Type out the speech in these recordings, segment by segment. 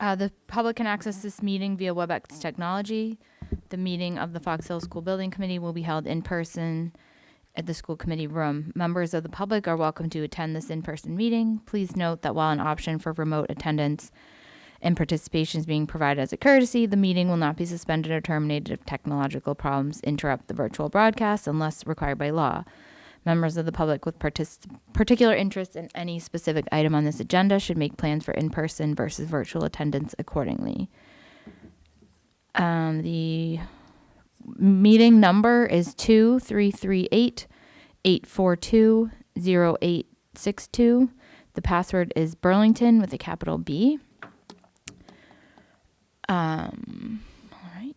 The public can access this meeting via WebEx technology. The meeting of the Fox Hill School Building Committee will be held in person at the school committee room. Members of the public are welcome to attend this in-person meeting. Please note that while an option for remote attendance and participation is being provided as a courtesy, the meeting will not be suspended or terminated if technological problems interrupt the virtual broadcast unless required by law. Members of the public with particular interest in any specific item on this agenda should make plans for in-person versus virtual attendance accordingly. The meeting number is 2338-842-0862. The password is Burlington with a capital B. All right.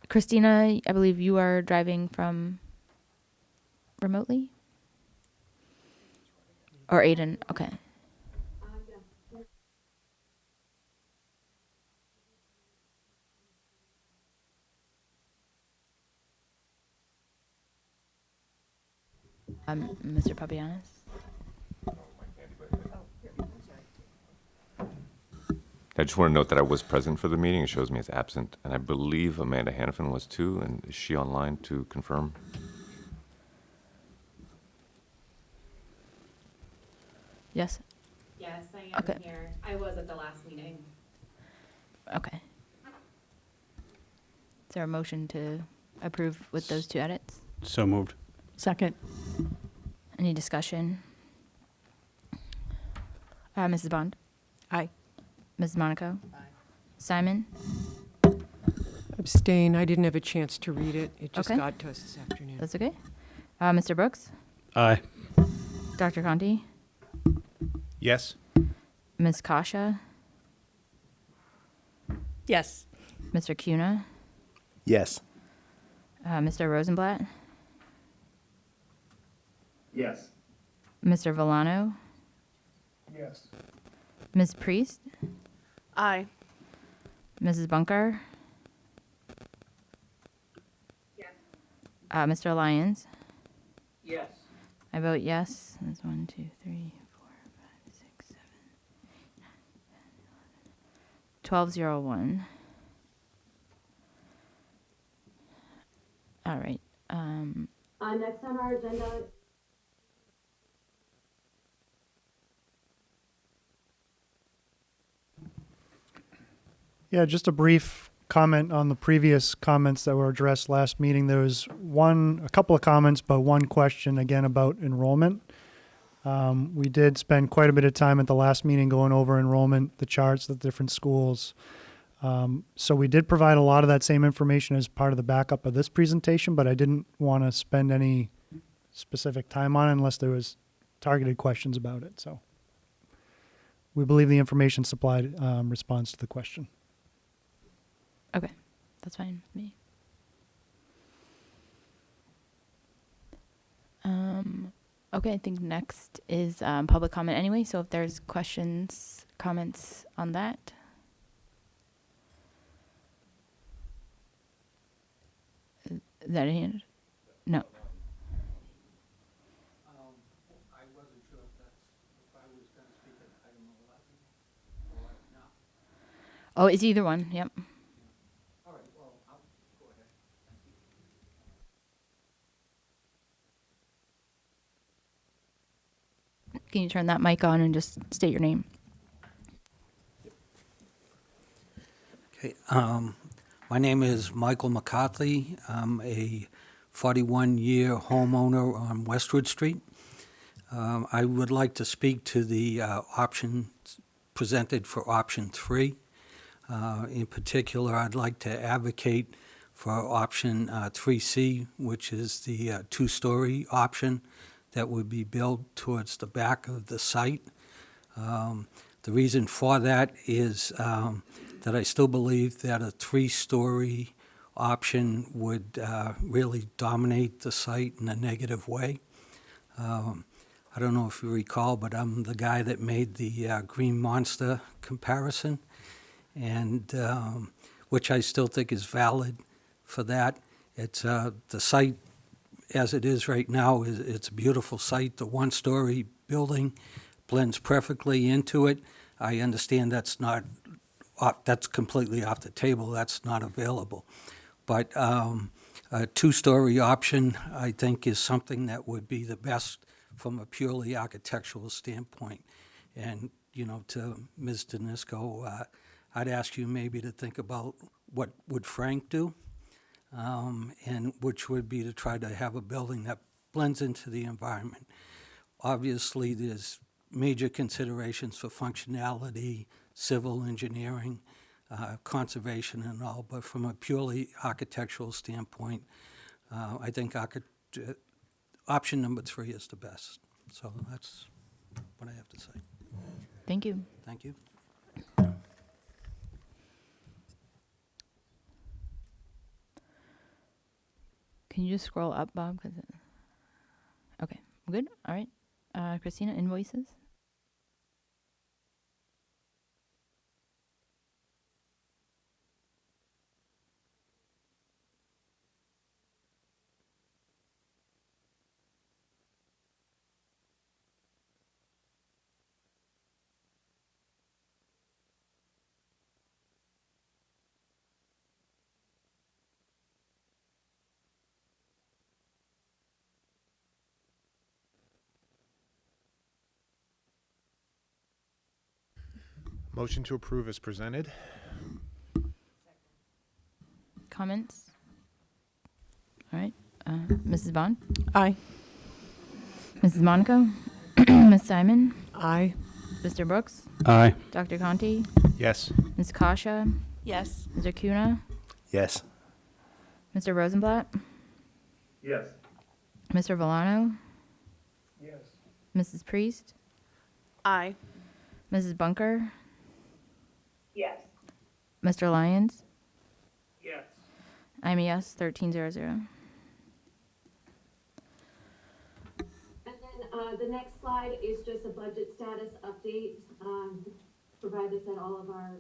Christina, I believe you are driving from remotely? Or Aiden, okay. Mr. Papianis? I just want to note that I was present for the meeting. It shows me as absent, and I believe Amanda Hannafin was too. And is she online to confirm? Yes? Yes, I am Okay. here. I was at the last meeting. Okay. Is there a motion to approve with those two edits? So moved. Second. Any discussion? Mrs. Bond? Aye. Mrs. Monaco? Simon? Abstain. I didn't have a chance to read it. It just Okay. got to us this afternoon. That's okay. Mr. Brooks? Aye. Dr. Conti? Yes. Ms. Kasha? Yes. Mr. Cuna? Yes. Mr. Rosenblatt? Yes. Mr. Villano? Yes. Ms. Priest? Aye. Mrs. Bunker? Yes. Mr. Lyons? Yes. I vote yes. That's 1, 2, 3, 4, 5, 6, 7, 8, 9, 10, 11. 1201. All right. Next on our agenda. Yeah, just a brief comment on the previous comments that were addressed last meeting. There was a couple of comments, but one question again about enrollment. We did spend quite a bit of time at the last meeting going over enrollment, the charts, the different schools. So we did provide a lot of that same information as part of the backup of this presentation, but I didn't want to spend any specific time on it unless there was targeted questions about it. So we believe the information supplied responds to the question. Okay. That's fine with me. Okay, I think next is public comment anyway. So if there's questions, comments on that. Is that a hand? No. I wasn't sure if I was going to speak at item 11 or not. Oh, it's either one. Yep. All right, well, I'll go ahead. Can you turn that mic on and just state your name? Okay, my name is Michael McCarthy. I'm a 41-year homeowner on Westwood Street. I would like to speak to the options presented for option 3. In particular, I'd like to advocate for option 3C, which is the two-story option that would be built towards the back of the site. The reason for that is that I still believe that a 3-story option would really dominate the site in a negative way. I don't know if you recall, but I'm the guy that made the Green Monster comparison, and which I still think is valid for that. It's the site as it is right now. It's a beautiful site. The one-story building blends perfectly into it. I understand that's not that's completely off the table. That's not available. But a two-story option, I think, is something that would be the best from a purely architectural standpoint. And, you know, to Ms. Danisco, I'd ask you maybe to think about what would Frank do, and which would be to try to have a building that blends into the environment. Obviously, there's major considerations for functionality, civil engineering, conservation and all, but from a purely architectural standpoint, I think option number 3 is the best. So that's what I have to say. Thank you. Thank you. Can you just scroll up, Bob? Okay, good. All right. Christina, invoices? Motion to approve is presented. Comments? All right. Mrs. Bond? Aye. Mrs. Monaco? Ms. Simon? Aye. Mr. Brooks? Aye. Dr. Conti? Yes. Ms. Kasha? Yes. Mr. Kuna? Yes. Mr. Rosenblatt? Yes. Mr. Villano? Yes. Mrs. Priest? Aye. Mrs. Bunker? Yes. Mr. Lyons? Yes. I'm a yes, 1300. And then the next slide is just a budget status update. Provide this at all of our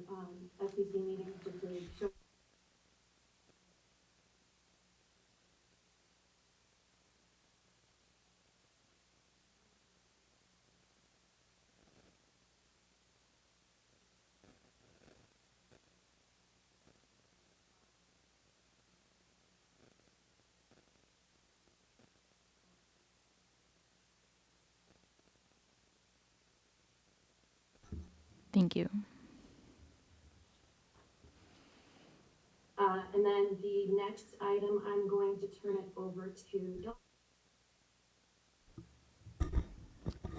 FCC meetings just to show. Thank you. And then the next item, I'm going to turn it over to Dawn.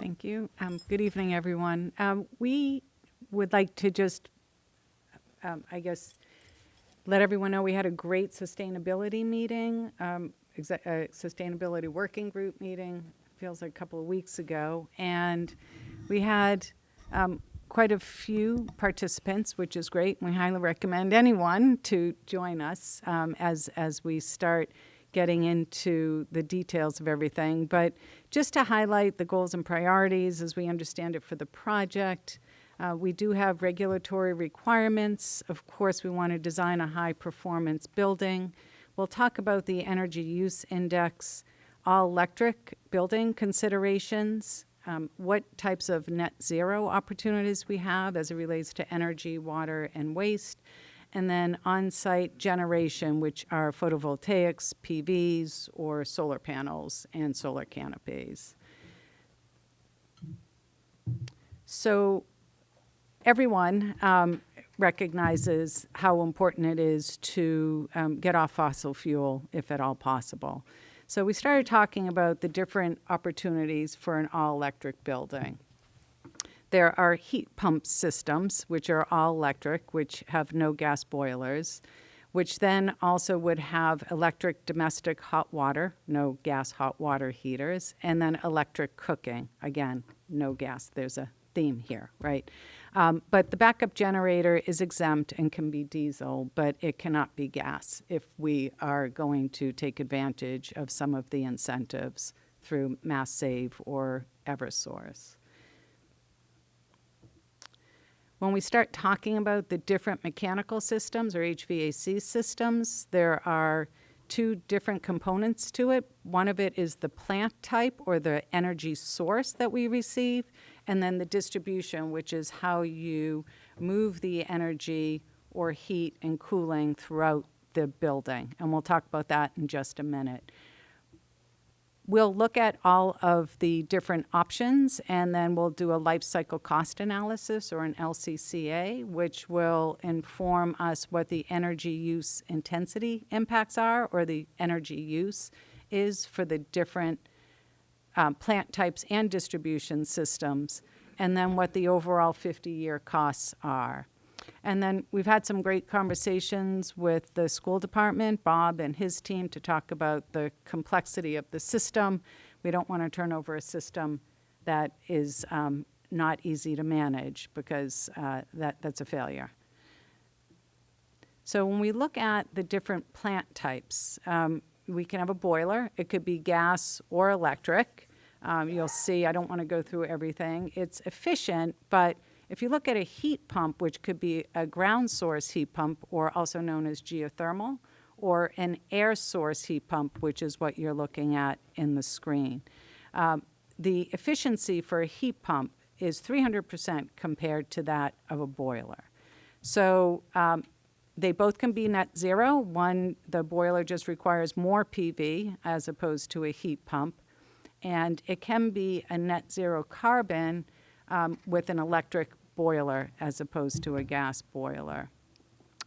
Thank you. Good evening, everyone. We would like to just, I guess, let everyone know we had a great sustainability meeting, sustainability working group meeting, feels like a couple of weeks ago. And we had quite a few participants, which is great. We highly recommend anyone to join us as we start getting into the details of everything. But just to highlight the goals and priorities as we understand it for the project, we do have regulatory requirements. Of course, we want to design a high-performance building. We'll talk about the energy use index, all-electric building considerations, what types of net zero opportunities we have as it relates to energy, water, and waste, and then on-site generation, which are photovoltaics, PVs, or solar panels and solar canopies. So everyone recognizes how important it is to get off fossil fuel, if at all possible. So we started talking about the different opportunities for an all-electric building. There are heat pump systems, which are all electric, which have no gas boilers, which then also would have electric domestic hot water, no gas hot water heaters, and then electric cooking. Again, no gas. There's a theme here, right? But the backup generator is exempt and can be diesel, but it cannot be gas if we are going to take advantage of some of the incentives through Mass Save or Eversource. When we start talking about the different mechanical systems or HVAC systems, there are two different components to it. One of it is the plant type or the energy source that we receive, and then the distribution, which is how you move the energy or heat and cooling throughout the building. And we'll talk about that in just a minute. We'll look at all of the different options, and then we'll do a life cycle cost analysis, or an LCCA, which will inform us what the energy use intensity impacts are, or the energy use is for the different plant types and distribution systems, and then what the overall 50-year costs are. And then we've had some great conversations with the school department, Bob and his team, to talk about the complexity of the system. We don't want to turn over a system that is not easy to manage, because that's a failure. So when we look at the different plant types, we can have a boiler. It could be gas or electric. You'll see, I don't want to go through everything. It's efficient, but if you look at a heat pump, which could be a ground source heat pump, or also known as geothermal, or an air source heat pump, which is what you're looking at in the screen, the efficiency for a heat pump is 300% compared to that of a boiler. So they both can be net zero. One, the boiler just requires more PV as opposed to a heat pump. And it can be a net zero carbon with an electric boiler as opposed to a gas boiler.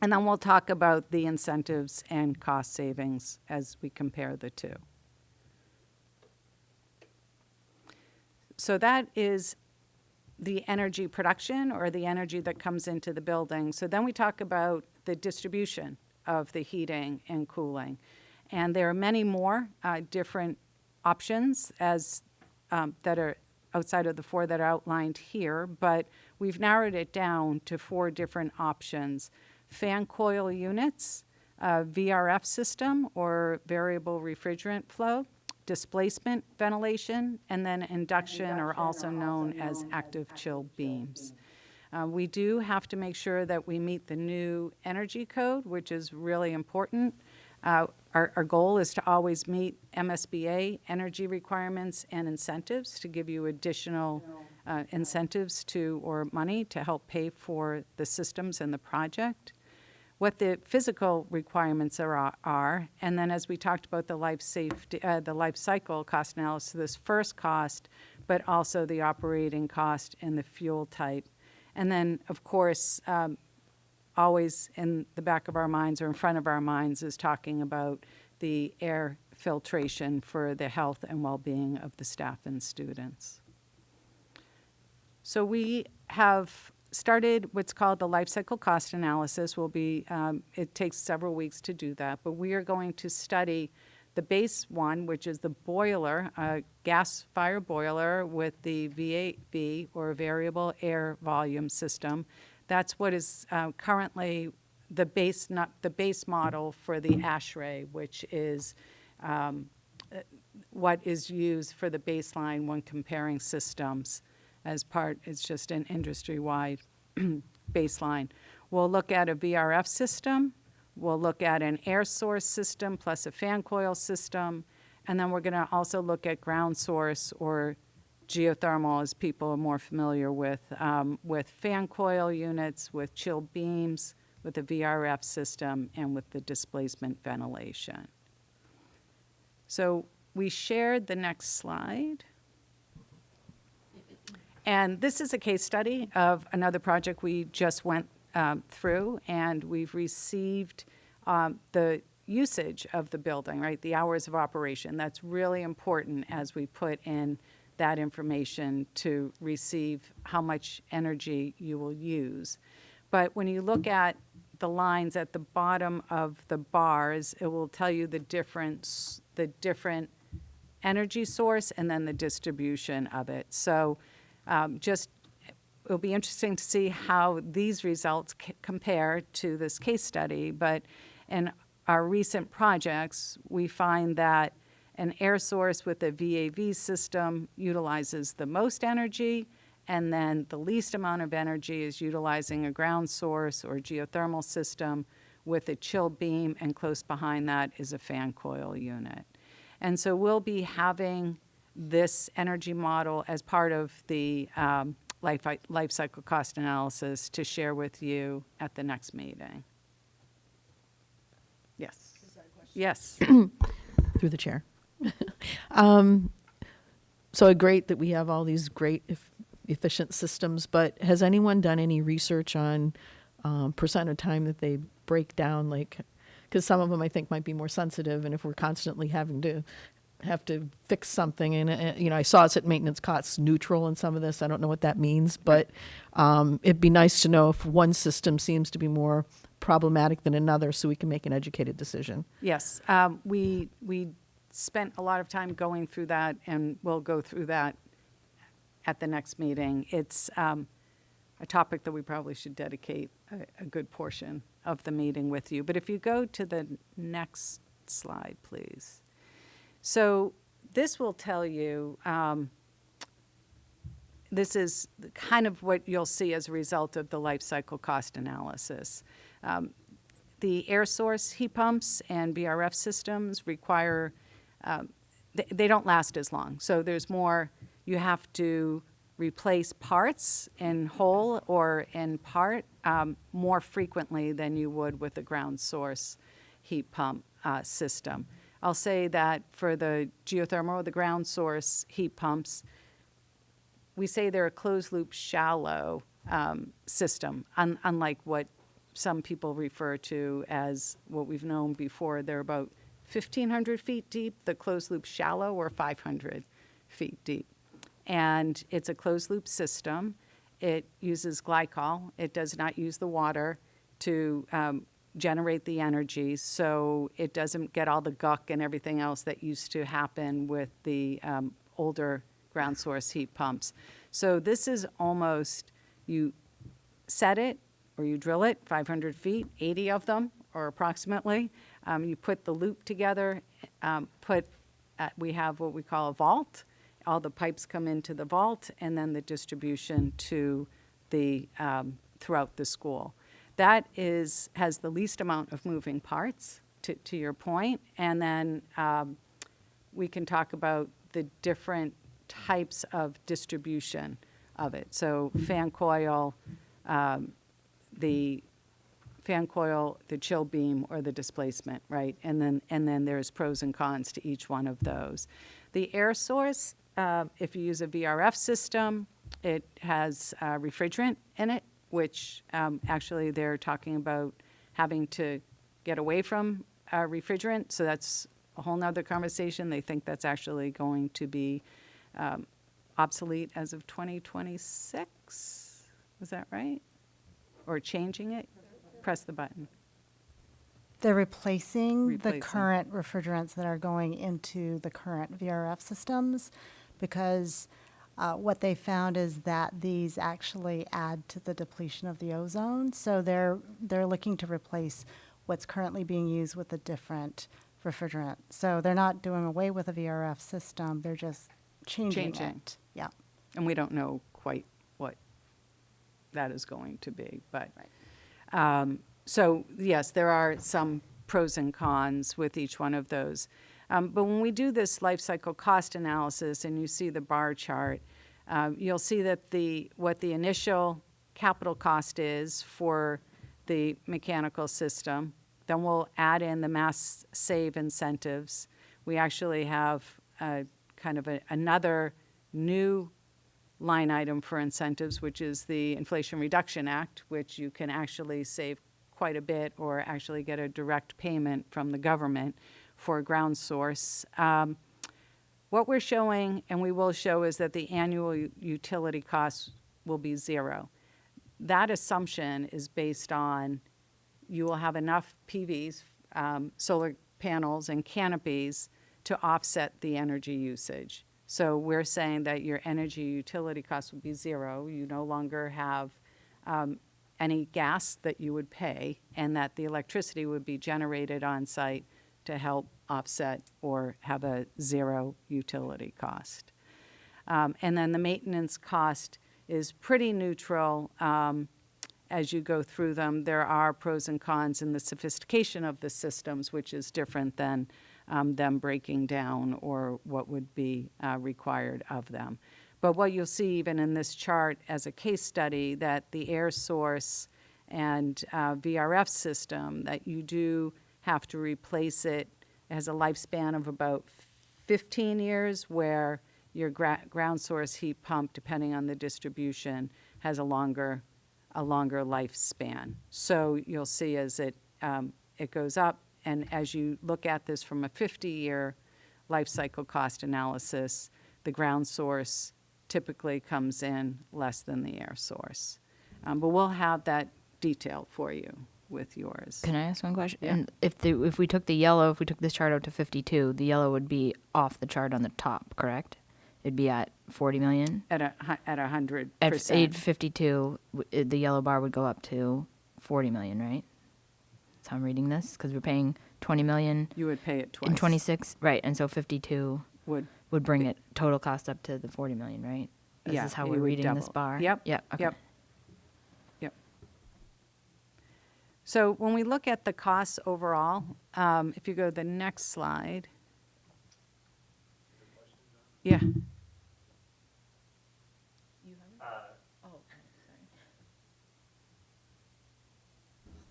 And then we'll talk about the incentives and cost savings as we compare the two. So that is the energy production, or the energy that comes into the building. So then we talk about the distribution of the heating and cooling. And there are many more different options as that are outside of the 4 that are outlined here, but we've narrowed it down to 4 different options. Fan coil units, VRF system, or variable refrigerant flow, displacement ventilation, and then induction, or also known as active chill beams. We do have to make sure that we meet the new energy code, which is really important. Our goal is to always meet MSBA energy requirements and incentives to give you additional incentives to, or money to help pay for the systems and the project. What the physical requirements are, and then as we talked about the life cycle cost analysis, this first cost, but also the operating cost and the fuel type. And then, of course, always in the back of our minds or in front of our minds is talking about the air filtration for the health and well-being of the staff and students. So we have started what's called the life cycle cost analysis. It takes several weeks to do that, but we are going to study the base one, which is the boiler, a gas fire boiler with the VAV, or variable air volume system. That's what is currently the base model for the ASHRAE, which is what is used for the baseline when comparing systems. It's just an industry-wide baseline. We'll look at a VRF system. We'll look at an air source system plus a fan coil system. And then we're going to also look at ground source, or geothermal, as people are more familiar with fan coil units, with chill beams, with the VRF system, and with the displacement ventilation. So we shared the next slide. And this is a case study of another project we just went through, and we've received the usage of the building, right? The hours of operation. That's really important as we put in that information to receive how much energy you will use. But when you look at the lines at the bottom of the bars, it will tell you the different energy source and then the distribution of it. So it'll be interesting to see how these results compare to this case study. But in our recent projects, we find that an air source with a VAV system utilizes the most energy, and then the least amount of energy is utilizing a ground source or geothermal system with a chill beam, and close behind that is a fan coil unit. And so we'll be having this energy model as part of the life cycle cost analysis to share with you at the next meeting. Yes. Yes. Through the chair. So great that we have all these great efficient systems, but has anyone done any research on percent of time that they break down? Like, because some of them I think might be more sensitive, and if we're constantly having to fix something, and you know, I saw it's at maintenance costs neutral in some of this. I don't know what that means, but it'd be nice to know if one system seems to be more problematic than another, so we can make an educated decision. Yes. We spent a lot of time going through that, and we'll go through that at the next meeting. It's a topic that we probably should dedicate a good portion of the meeting with you. But if you go to the next slide, please. So this will tell you, this is kind of what you'll see as a result of the life cycle cost analysis. The air source heat pumps and VRF systems require, they don't last as long. So there's more, you have to replace parts in whole or in part more frequently than you would with a ground source heat pump system. I'll say that for the geothermal or the ground source heat pumps, we say they're a closed loop shallow system, unlike what some people refer to as what we've known before. They're about 1,500 feet deep, the closed loop shallow, or 500 feet deep. And it's a closed loop system. It uses glycol. It does not use the water to generate the energy, so it doesn't get all the guck and everything else that used to happen with the older ground source heat pumps. So this is almost, you set it or you drill it 500 feet, 80 of them, or approximately. You put the loop together, we have what we call a vault. All the pipes come into the vault, and then the distribution to the throughout the school. That has the least amount of moving parts, to your point, and then we can talk about the different types of distribution of it. So fan coil, the chill beam, or the displacement, right? And then there's pros and cons to each one of those. The air source, if you use a VRF system, it has refrigerant in it, which actually they're talking about having to get away from refrigerant. So that's a whole nother conversation. They think that's actually going to be obsolete as of 2026. Is that right? Or changing it? Press the button. They're replacing the Replacing. current refrigerants that are going into the current VRF systems, because what they found is that these actually add to the depletion of the ozone. So they're looking to replace what's currently being used with a different refrigerant. So they're not doing away with a VRF system, they're just changing it. Yeah. And we don't know quite what that is going to be, but. So yes, there are some pros and cons with each one of those. But when we do this life cycle cost analysis and you see the bar chart, you'll see that what the initial capital cost is for the mechanical system. Then we'll add in the mass save incentives. We actually have another new line item for incentives, which is the Inflation Reduction Act, which you can actually save quite a bit or actually get a direct payment from the government for ground source. What we're showing, and we will show, is that the annual utility costs will be zero. That assumption is based on you will have enough PVs, solar panels, and canopies to offset the energy usage. So we're saying that your energy utility costs will be zero. You no longer have any gas that you would pay, and that the electricity would be generated on site to help offset or have a zero utility cost. And then the maintenance cost is pretty neutral as you go through them. There are pros and cons in the sophistication of the systems, which is different than them breaking down or what would be required of them. But what you'll see even in this chart as a case study, that the air source and VRF system, that you do have to replace it. It has a lifespan of about 15 years, where your ground source heat pump, depending on the distribution, has a longer lifespan. So you'll see as it goes up, and as you look at this from a 50-year life cycle cost analysis, the ground source typically comes in less than the air source. But we'll have that detailed for you with yours. Can I ask one question? Yeah. And if we took this chart out to 52, the yellow would be off the chart on the top, correct? It'd be at 40 million. At 100%. At age 52, the yellow bar would go up to 40 million, right? That's how I'm reading this, because we're paying 20 million You would pay it twice. in 26, right? And so 52 Would bring it total cost up to the 40 million, right? Yeah, This is how you we're would reading this double. bar. Yep. Yeah. Okay. Yep. Yep. So when we look at the costs overall, if you go to the next slide. Yeah.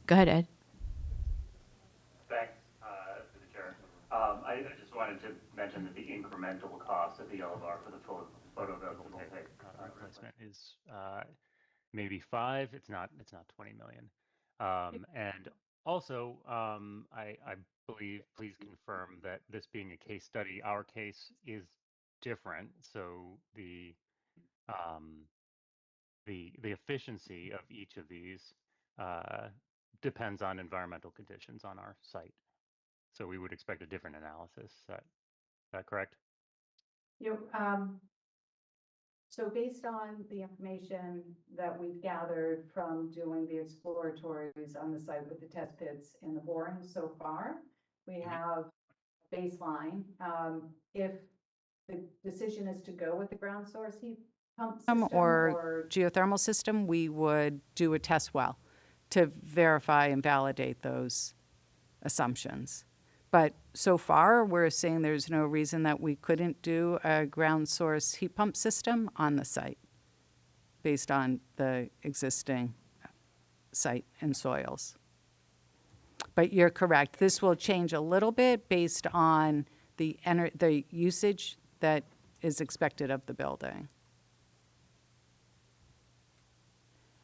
Go ahead, Ed. Thanks, to the chair. I just wanted to mention that the incremental cost of the yellow bar for the photovoltaic replacement is maybe 5. It's not 20 million. And also, I believe, please confirm that this being a case study, our case is different. So the efficiency of each of these depends on environmental conditions on our site. So we would expect a different analysis. Is that correct? So based on the information that we've gathered from doing the exploratories on the site with the test pits and the boring so far, we have a baseline. If the decision is to go with the ground source heat pump system Or geothermal system, we would do a test well to verify and validate those assumptions. But so far, we're saying there's no reason that we couldn't do a ground source heat pump system on the site based on the existing site and soils. But you're correct. This will change a little bit based on the usage that is expected of the building.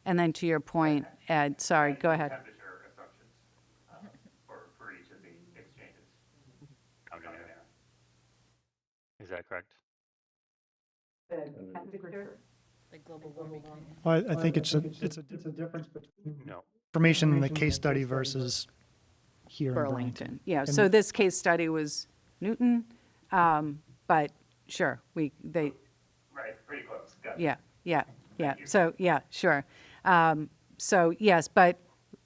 And then to your point, Ed, sorry, go ahead. Temperature assumptions for each of the exchanges. Come down there. Is that correct? the temperature. Like global warming. Well, I think it's a difference between No. information in the case study versus here in Burlington. Burlington. Yeah, And- so this case study was Newton, but sure, they, Right, pretty close. Got it. yeah. So, yeah, sure. So, yes, but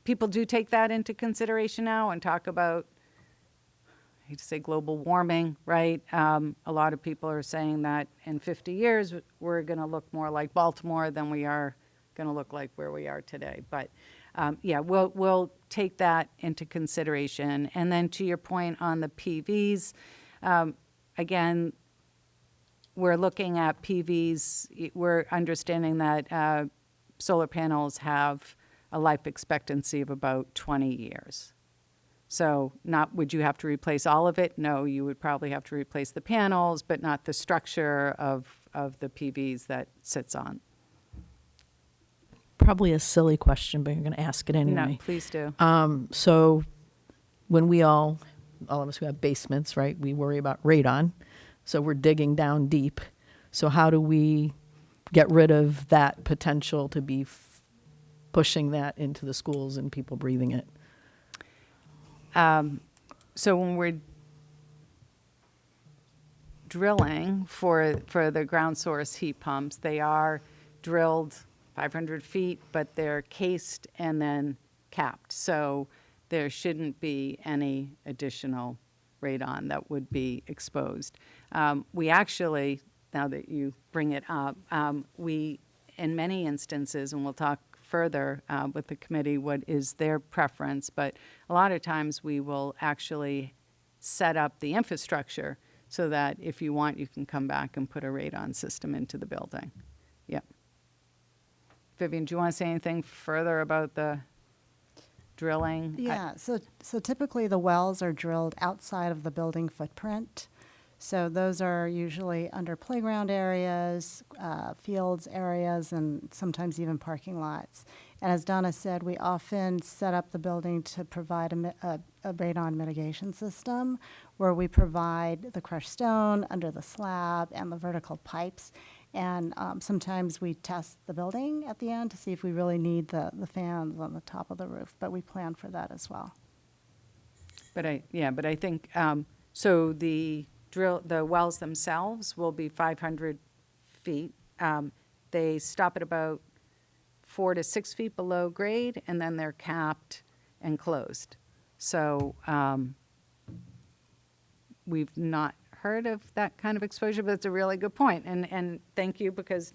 people do take that into consideration now and talk about, I hate to say global warming, right? A lot of people are saying that in 50 years, we're going to look more like Baltimore than we are going to look like where we are today. But, yeah, we'll take that into consideration. And then to your point on the PVs, again, we're looking at PVs, we're understanding that solar panels have a life expectancy of about 20 years. So would you have to replace all of it? No, you would probably have to replace the panels, but not the structure of the PVs that sits on. Probably a silly question, but you're going to ask it No, anyway. please do. So when we all of us who have basements, right, we worry about radon. So we're digging down deep. So how do we get rid of that potential to be pushing that into the schools and people breathing it? So when we're drilling for the ground source heat pumps, they are drilled 500 feet, but they're cased and then capped. So there shouldn't be any additional radon that would be exposed. We actually, now that you bring it up, we, in many instances, and we'll talk further with the committee what is their preference, but a lot of times we will actually set up the infrastructure so that if you want, you can come back and put a radon system into the building. Yep. Vivian, do you want to say anything further about the drilling? Yeah, so typically the wells are drilled outside of the building footprint. So those are usually under playground areas, fields areas, and sometimes even parking lots. And as Donna said, we often set up the building to provide a radon mitigation system where we provide the crushed stone under the slab and the vertical pipes. And sometimes we test the building at the end to see if we really need the fans on the top of the roof, but we plan for that as well. But I think, so the wells themselves will be 500 feet. They stop at about 4 to 6 feet below grade, and then they're capped and closed. So we've not heard of that kind of exposure, but it's a really good point. And thank you, because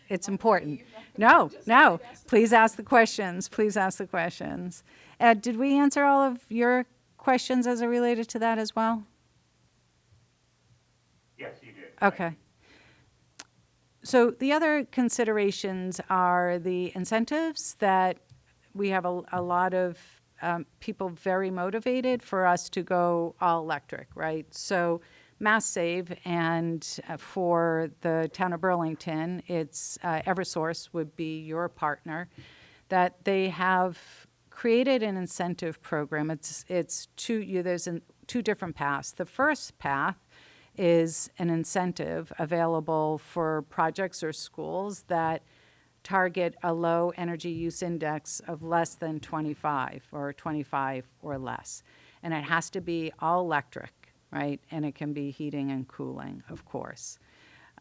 it's important. No, please ask the questions. Please ask the questions. Ed, did we answer all of your questions as it related to that as well? Yes, you did. Okay. So the other considerations are the incentives that we have a lot of people very motivated for us to go all electric, right? So Mass Save, and for the town of Burlington, it's Eversource would be your partner, that they have created an incentive program. There's two different paths. The first path is an incentive available for projects or schools that target a low energy use index of less than 25 or 25 or less. And it has to be all electric, right? And it can be heating and cooling, of course.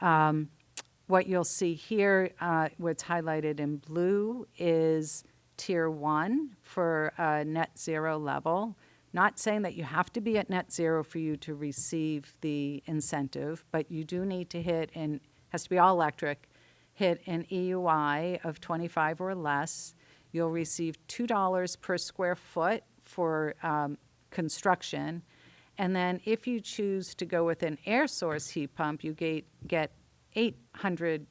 What you'll see here, what's highlighted in blue, is Tier 1 for a net zero level. Not saying that you have to be at net zero for you to receive the incentive, but you do need to has to be all electric, hit an EUI of 25 or less. You'll receive $2 per square foot for construction. And then if you choose to go with an air source heat pump, you get $800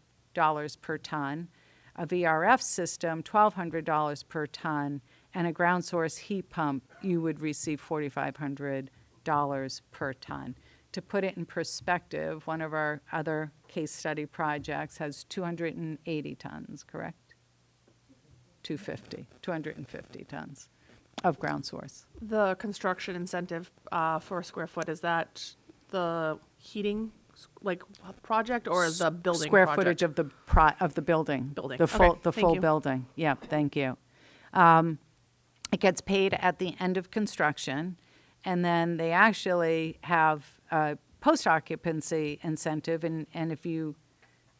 per ton, a VRF system, $1,200 per ton, and a ground source heat pump, you would receive $4,500 per ton. To put it in perspective, one of our other case study projects has 280 tons, correct? 250 tons of ground source. The construction incentive for a square foot, is that the heating project or the building Square project? footage of the building. Building. The full, Okay, the thank full you. building. Yeah, thank you. It gets paid at the end of construction, and then they actually have a post-occupancy incentive, and if you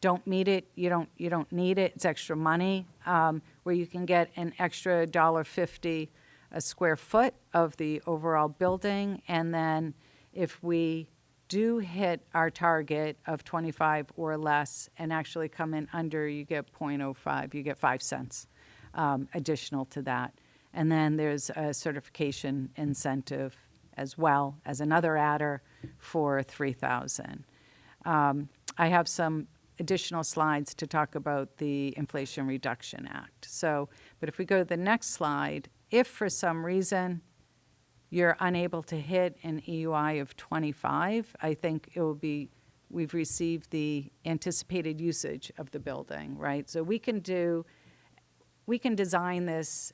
don't meet it, you don't need it. It's extra money, where you can get an extra $1.50 a square foot of the overall building, and then if we do hit our target of 25 or less and actually come in under, you get 0.05, you get 5 cents additional to that. And then there's a certification incentive as well as another adder for 3,000. I have some additional slides to talk about the Inflation Reduction Act. But if we go to the next slide, if for some reason you're unable to hit an EUI of 25, I think it will be, we've received the anticipated usage of the building, right? So we can design this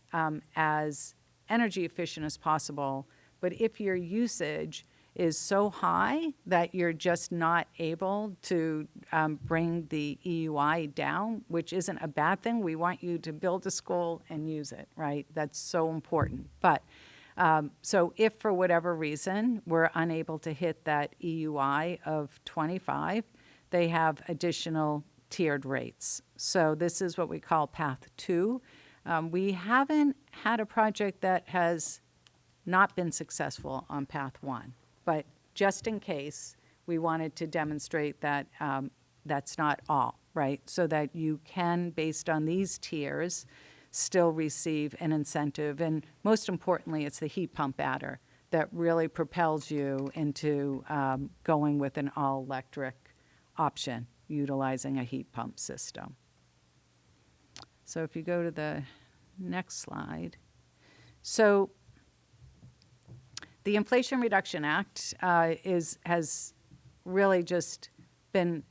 as energy efficient as possible, but if your usage is so high that you're just not able to bring the EUI down, which isn't a bad thing. We want you to build a school and use it, right? That's so important. But so if for whatever reason we're unable to hit that EUI of 25, they have additional tiered rates. So this is what we call Path 2. We haven't had a project that has not been successful on Path 1. But just in case, we wanted to demonstrate that that's not all, right? So that you can, based on these tiers, still receive an incentive. And most importantly, it's the heat pump adder that really propels you into going with an all-electric option, utilizing a heat pump system. So if you go to the next slide. So the Inflation Reduction Act has really just been,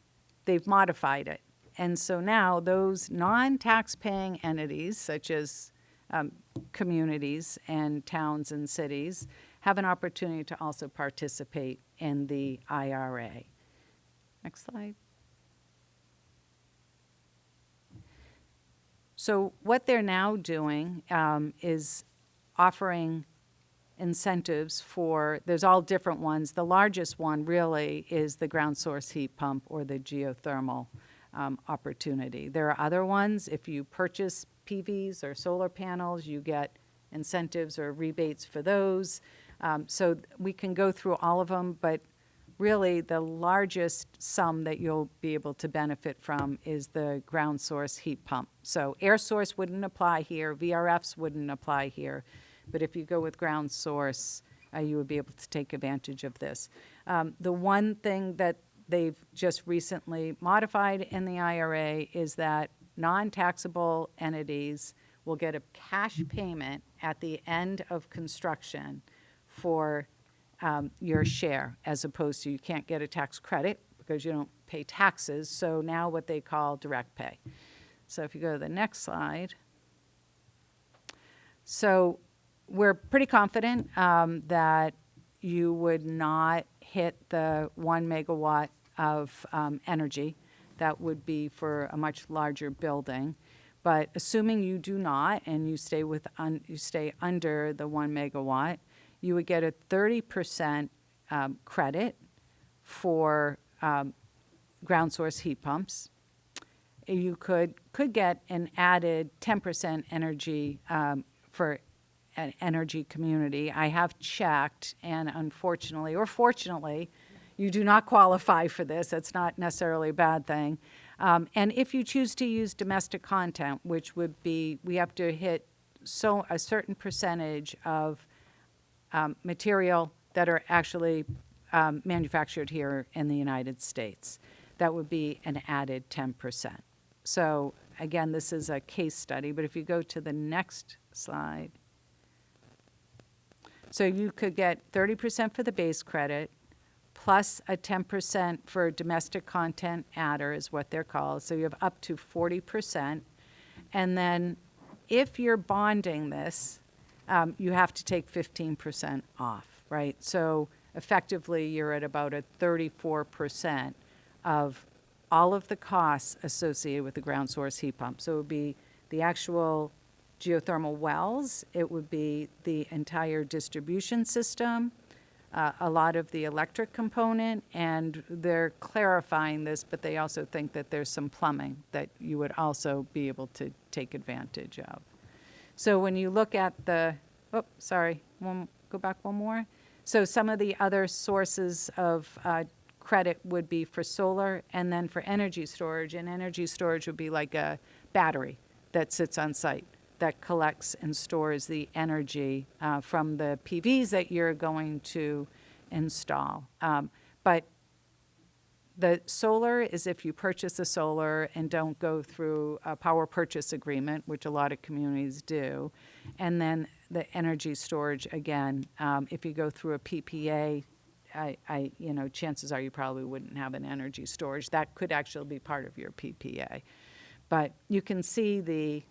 they've modified it. And so now those non-tax-paying entities, such as communities and towns and cities, have an opportunity to also participate in the IRA. Next slide. So what they're now doing is offering incentives for, there's all different ones. The largest one really is the ground source heat pump or the geothermal opportunity. There are other ones. If you purchase PVs or solar panels, you get incentives or rebates for those. So we can go through all of them, but really the largest sum that you'll be able to benefit from is the ground source heat pump. So air source wouldn't apply here, VRFs wouldn't apply here, but if you go with ground source, you would be able to take advantage of this. The one thing that they've just recently modified in the IRA is that non-taxable entities will get a cash payment at the end of construction for your share, as opposed to you can't get a tax credit because you don't pay taxes. So now what they call direct pay. So if you go to the next slide. So we're pretty confident that you would not hit the 1 megawatt of energy. That would be for a much larger building. But assuming you do not, and you stay you stay under the 1 megawatt, you would get a 30% credit for ground source heat pumps. You could get an added 10% energy for an energy community. I have checked, and unfortunately, or fortunately, you do not qualify for this. That's not necessarily a bad thing. And if you choose to use domestic content, which would be, we have to hit a certain percentage of material that are actually manufactured here in the United States. That would be an added 10%. So again, this is a case study, but if you go to the next slide. So you could get 30% for the base credit, plus a 10% for domestic content adder is what they're called. So you have up to 40%. And then if you're bonding this, you have to take 15% off, right? So effectively, you're at about a 34% of all of the costs associated with the ground source heat pump. So it would be the actual geothermal wells, it would be the entire distribution system, a lot of the electric component, and they're clarifying this, but they also think that there's some plumbing that you would also be able to take advantage of. So when you look at the, go back one more. So some of the other sources of credit would be for solar and then for energy storage. And energy storage would be like a battery that sits on site that collects and stores the energy from the PVs that you're going to install. But the solar is if you purchase the solar and don't go through a power purchase agreement, which a lot of communities do. And then the energy storage, again, if you go through a PPA, chances are you probably wouldn't have an energy storage. That could actually be part of your PPA. But you can see this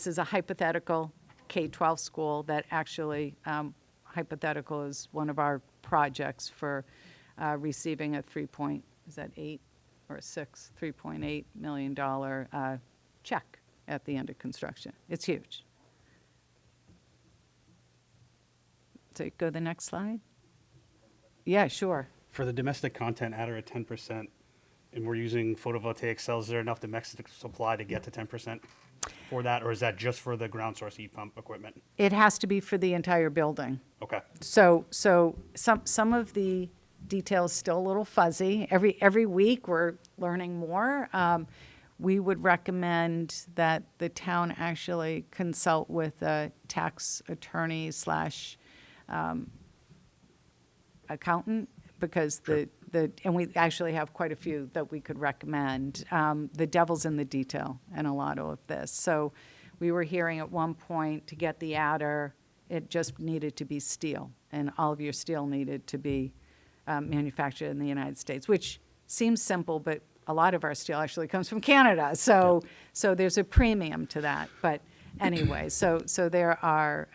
is a hypothetical K-12 school that actually, hypothetical is one of our projects for receiving a $3.8 million check at the end of construction. It's huge. So go to the next slide. Yeah, sure. For the domestic content adder at 10%, and we're using photovoltaic cells, is there enough domestic supply to get to 10% for that, or is that just for the ground source heat pump equipment? It has to be for the entire building. Okay. So some of the details still a little fuzzy. Every week we're learning more. We would recommend that the town actually consult with a tax attorney / accountant, because and we actually have quite a few that we could recommend. The devil's in the detail in a lot of this. So we were hearing at one point, to get the adder, it just needed to be steel, and all of your steel needed to be manufactured in the United States, which seems simple, but a lot of our steel actually comes from Canada. So there's a premium to that. But anyway, so there are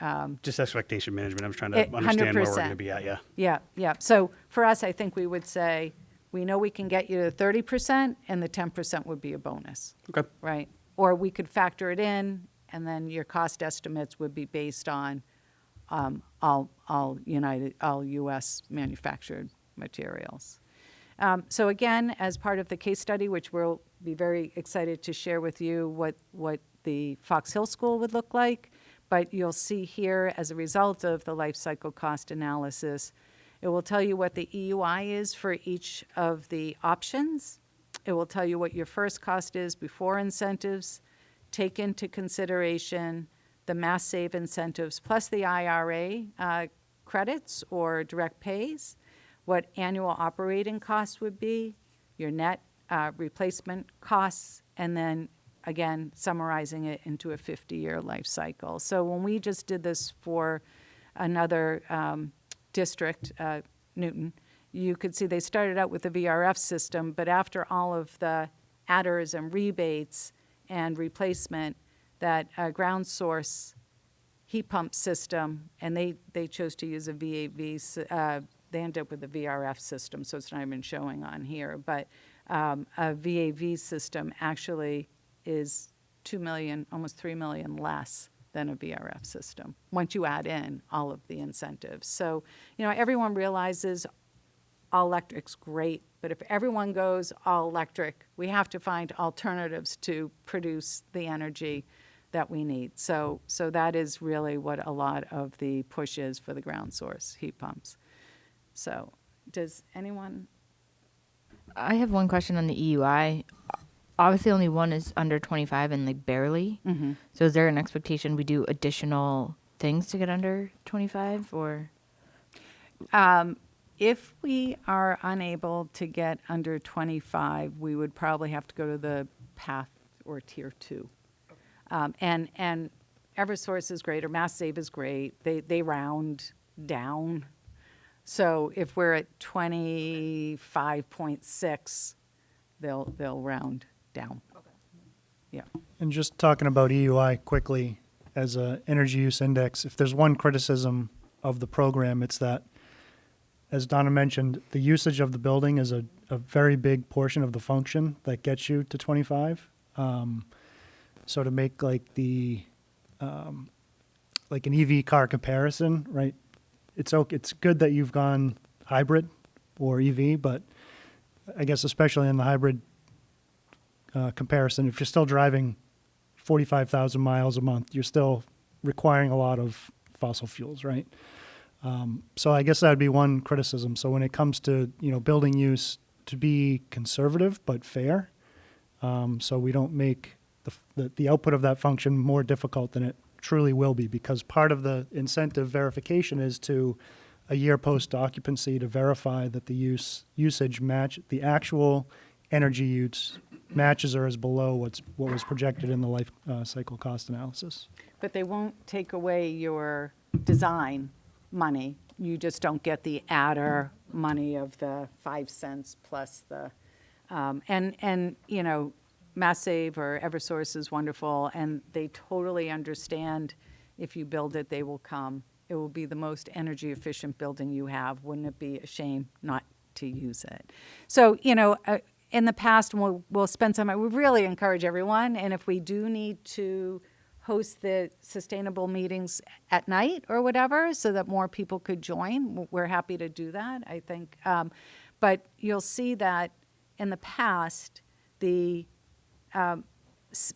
Just expectation management. I'm trying to understand where we're going to 100%. be at. Yeah. Yeah. So for us, I think we would say, we know we can get you to 30%, and the 10% would be a bonus. Okay. Right? Or we could factor it in, and then your cost estimates would be based on all U.S. manufactured materials. So again, as part of the case study, which we'll be very excited to share with you what the Fox Hill School would look like, but you'll see here, as a result of the life cycle cost analysis, it will tell you what the EUI is for each of the options. It will tell you what your first cost is before incentives. Take into consideration the Mass Save incentives plus the IRA credits or direct pays, what annual operating costs would be, your net replacement costs, and then again summarizing it into a 50-year life cycle. So when we just did this for another district, Newton, you could see they started out with the VRF system, but after all of the adders and rebates and replacement, that ground source heat pump system, and they chose to use a VAV, they ended up with a VRF system, so it's not even showing on here, but a VAV system actually is $2 million, almost $3 million less than a VRF system, once you add in all of the incentives. So, everyone realizes all electric's great, but if everyone goes all electric, we have to find alternatives to produce the energy that we need. So that is really what a lot of the push is for the ground source heat pumps. So does anyone? I have one question on the EUI. Obviously, only one is under 25 and like barely. Mm-hmm. So is there an expectation we do additional things to get under 25 or? If we are unable to get under 25, we would probably have to go to the path or tier 2. And Eversource is great, or Mass Save is great. They round down. So if we're at 25.6, they'll round down. Okay. Yeah. And just talking about EUI quickly as a energy use index, if there's one criticism of the program, it's that, as Donna mentioned, the usage of the building is a very big portion of the function that gets you to 25. So to make like an EV car comparison, right? It's good that you've gone hybrid or EV, but I guess especially in the hybrid comparison, if you're still driving 45,000 miles a month, you're still requiring a lot of fossil fuels, right? So I guess that would be one criticism. So when it comes to building use, to be conservative but fair, so we don't make the output of that function more difficult than it truly will be, because part of the incentive verification is to a year post occupancy to verify that the usage match the actual energy use matches or is below what was projected in the life cycle cost analysis. But they won't take away your design money. You just don't get the adder money of the 5 cents plus the, Mass Save or Eversource is wonderful, and they totally understand if you build it, they will come. It will be the most energy efficient building you have. Wouldn't it be a shame not to use it? So, in the past, and we'll spend some time, we really encourage everyone, and if we do need to host the sustainable meetings at night or whatever so that more people could join, we're happy to do that, I think. But you'll see that in the past, the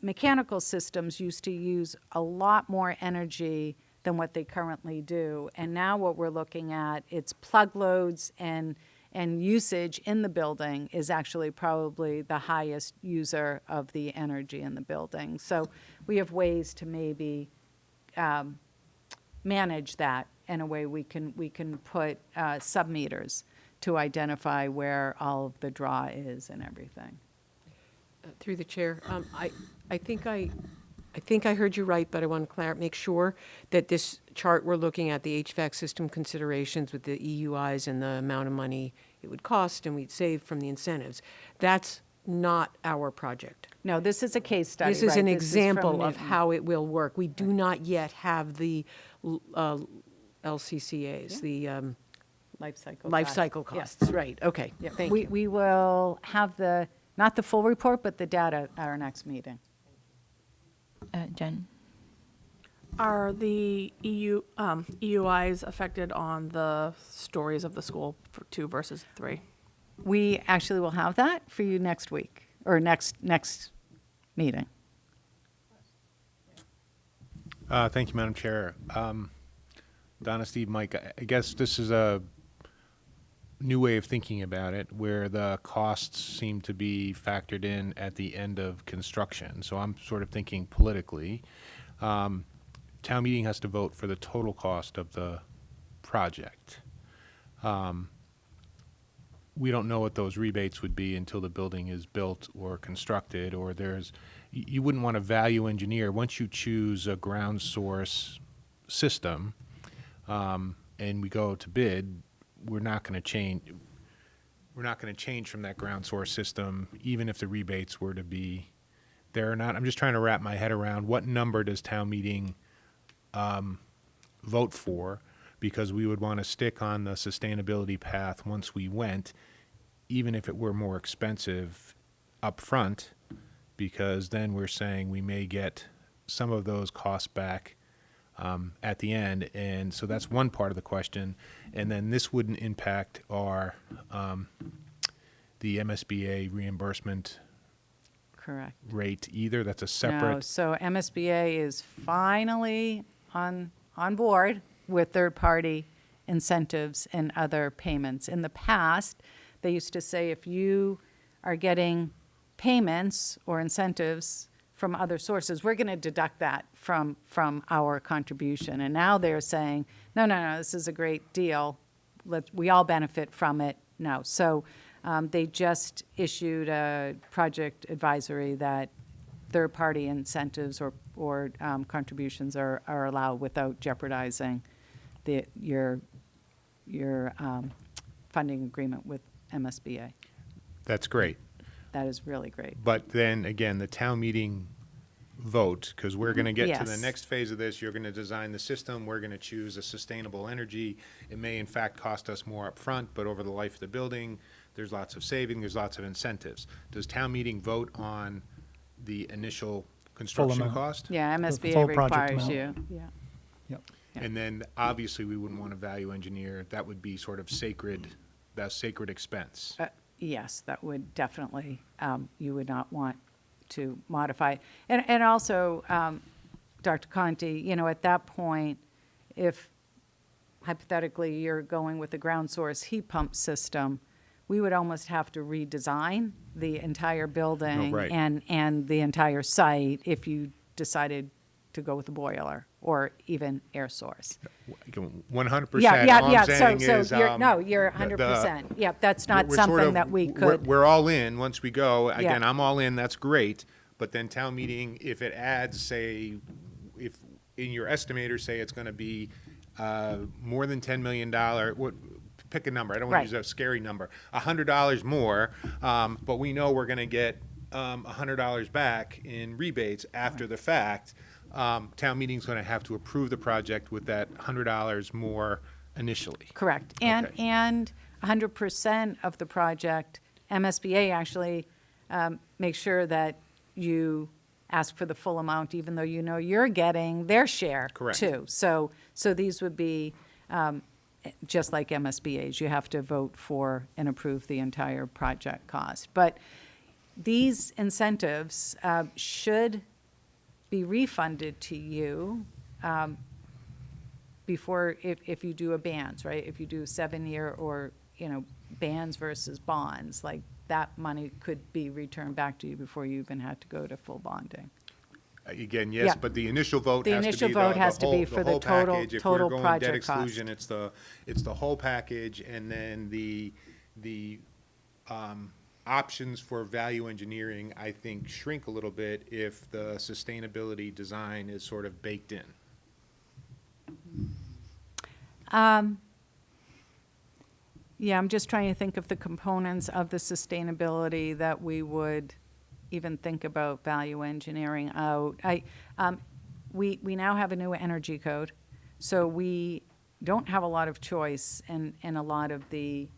mechanical systems used to use a lot more energy than what they currently do. And now what we're looking at, it's plug loads and usage in the building is actually probably the highest user of the energy in the building. So we have ways to maybe manage that in a way we can put sub-meters to identify where all of the draw is and everything. Through the chair, I think I heard you right, but I want to make sure that this chart we're looking at, the HVAC system considerations with the EUIs and the amount of money it would cost and we'd save from the incentives, that's not our project. No, this is a case study. This is right? an This example from of Newton. how it will work. We do not yet have the LCCAs, the Life cycle. life cost. cycle Yeah. costs. Right, okay, Yeah, thank we, you. we will have not the full report, but the data at our next meeting. Jen? Are the EUIs affected on the stories of the school for 2 versus 3? We actually will have that for you next week, or next meeting. Thank you, Madam Chair. Donna, Steve, Mike, I guess this is a new way of thinking about it, where the costs seem to be factored in at the end of construction. So I'm sort of thinking politically. Town meeting has to vote for the total cost of the project. We don't know what those rebates would be until the building is built or constructed, or you wouldn't want to value engineer. Once you choose a ground source system, and we go to bid, we're not going to change from that ground source system, even if the rebates were to be there or not. I'm just trying to wrap my head around what number does town meeting vote for, because we would want to stick on the sustainability path once we went, even if it were more expensive up front, because then we're saying we may get some of those costs back at the end. And so that's one part of the question. And then this wouldn't impact our the MSBA reimbursement Correct. rate either. That's a No, separate. so MSBA is finally on board with third-party incentives and other payments. In the past, they used to say if you are getting payments or incentives from other sources, we're going to deduct that from our contribution. And now they're saying, no, this is a great deal. We all benefit from it now. So they just issued a project advisory that third-party incentives or contributions are allowed without jeopardizing your funding agreement with MSBA. That's great. That is really great. But then again, the town meeting vote, because we're going to get to the Yes. next phase of this. You're going to design the system. We're going to choose a sustainable energy. It may in fact cost us more up front, but over the life of the building, there's lots of saving, there's lots of incentives. Does town meeting vote on the initial construction amount. cost? Yeah, full MSBA project requires amount. you, yeah. Yep. And then obviously we wouldn't want to value engineer. That would be sort of sacred expense. Yes, that would definitely, you would not want to modify. And also, Dr. Conti, at that point, if hypothetically you're going with a ground source heat pump system, we would almost have to redesign the entire building right. and the entire site if you decided to go with a boiler or even air source. 100%. Yeah. All I'm saying So is, you're 100%. Yep, that's not we're sort something of- that we we're- could. We're all in once we go. Again, Yeah. I'm all in, that's great. But then town meeting, if it adds, say, if in your estimator, say it's going to be more than $10 million, pick a number. I don't want Right. to use a scary number. $100 more, but we know we're going to get $100 back in rebates after the fact. Town meeting's going to have to approve the project with that $100 more initially. Correct. Okay. And 100% of the project, MSBA actually makes sure that you ask for the full amount, even though you're getting their share Correct. too. So these would be just like MSBA's. You have to vote for and approve the entire project cost. But these incentives should be refunded to you before, if you do a bands, right? If you do 7-year or, bands versus bonds, like that money could be returned back to you before you even had to go to full bonding. Again, yes, Yeah. but the initial vote The has to initial be vote the has to whole- be for the whole total- package. If total we're going debt project cost. exclusion, it's the whole package, and then the options for value engineering, I think, shrink a little bit if the sustainability design is sort of baked in. Yeah, I'm just trying to think of the components of the sustainability that we would even think about value engineering out. We now have a new energy code, so we don't have a lot of choice in a lot of the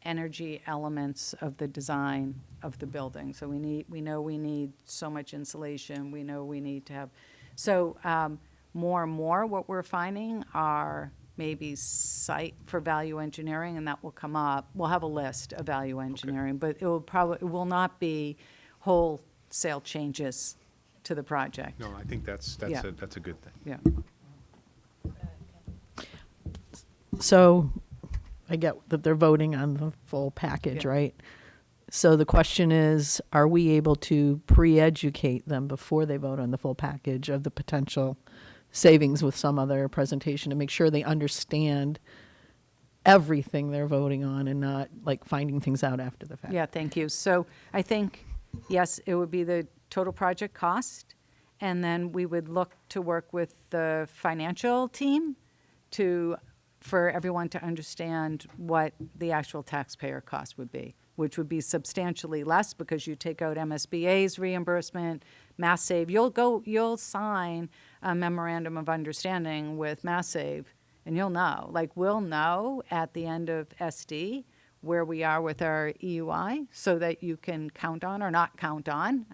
energy elements of the design of the building. So we know we need so much insulation, we know we need to have, so more and more what we're finding are maybe site for value engineering, and that will come up. We'll have a list of value engineering, but it will not be wholesale changes to the project. No, I think that's Yeah. a good thing. Yeah. So I get that they're voting on the full package, Yeah. right? So the question is, are we able to pre-educate them before they vote on the full package of the potential savings with some other presentation to make sure they understand everything they're voting on and not like finding things out after the fact? Yeah, thank you. So I think, yes, it would be the total project cost, and then we would look to work with the financial team for everyone to understand what the actual taxpayer cost would be, which would be substantially less because you take out MSBA's reimbursement, Mass Save. You'll sign a memorandum of understanding with Mass Save, and you'll know. Like, we'll know at the end of SD where we are with our EUI so that you can count on or not count on,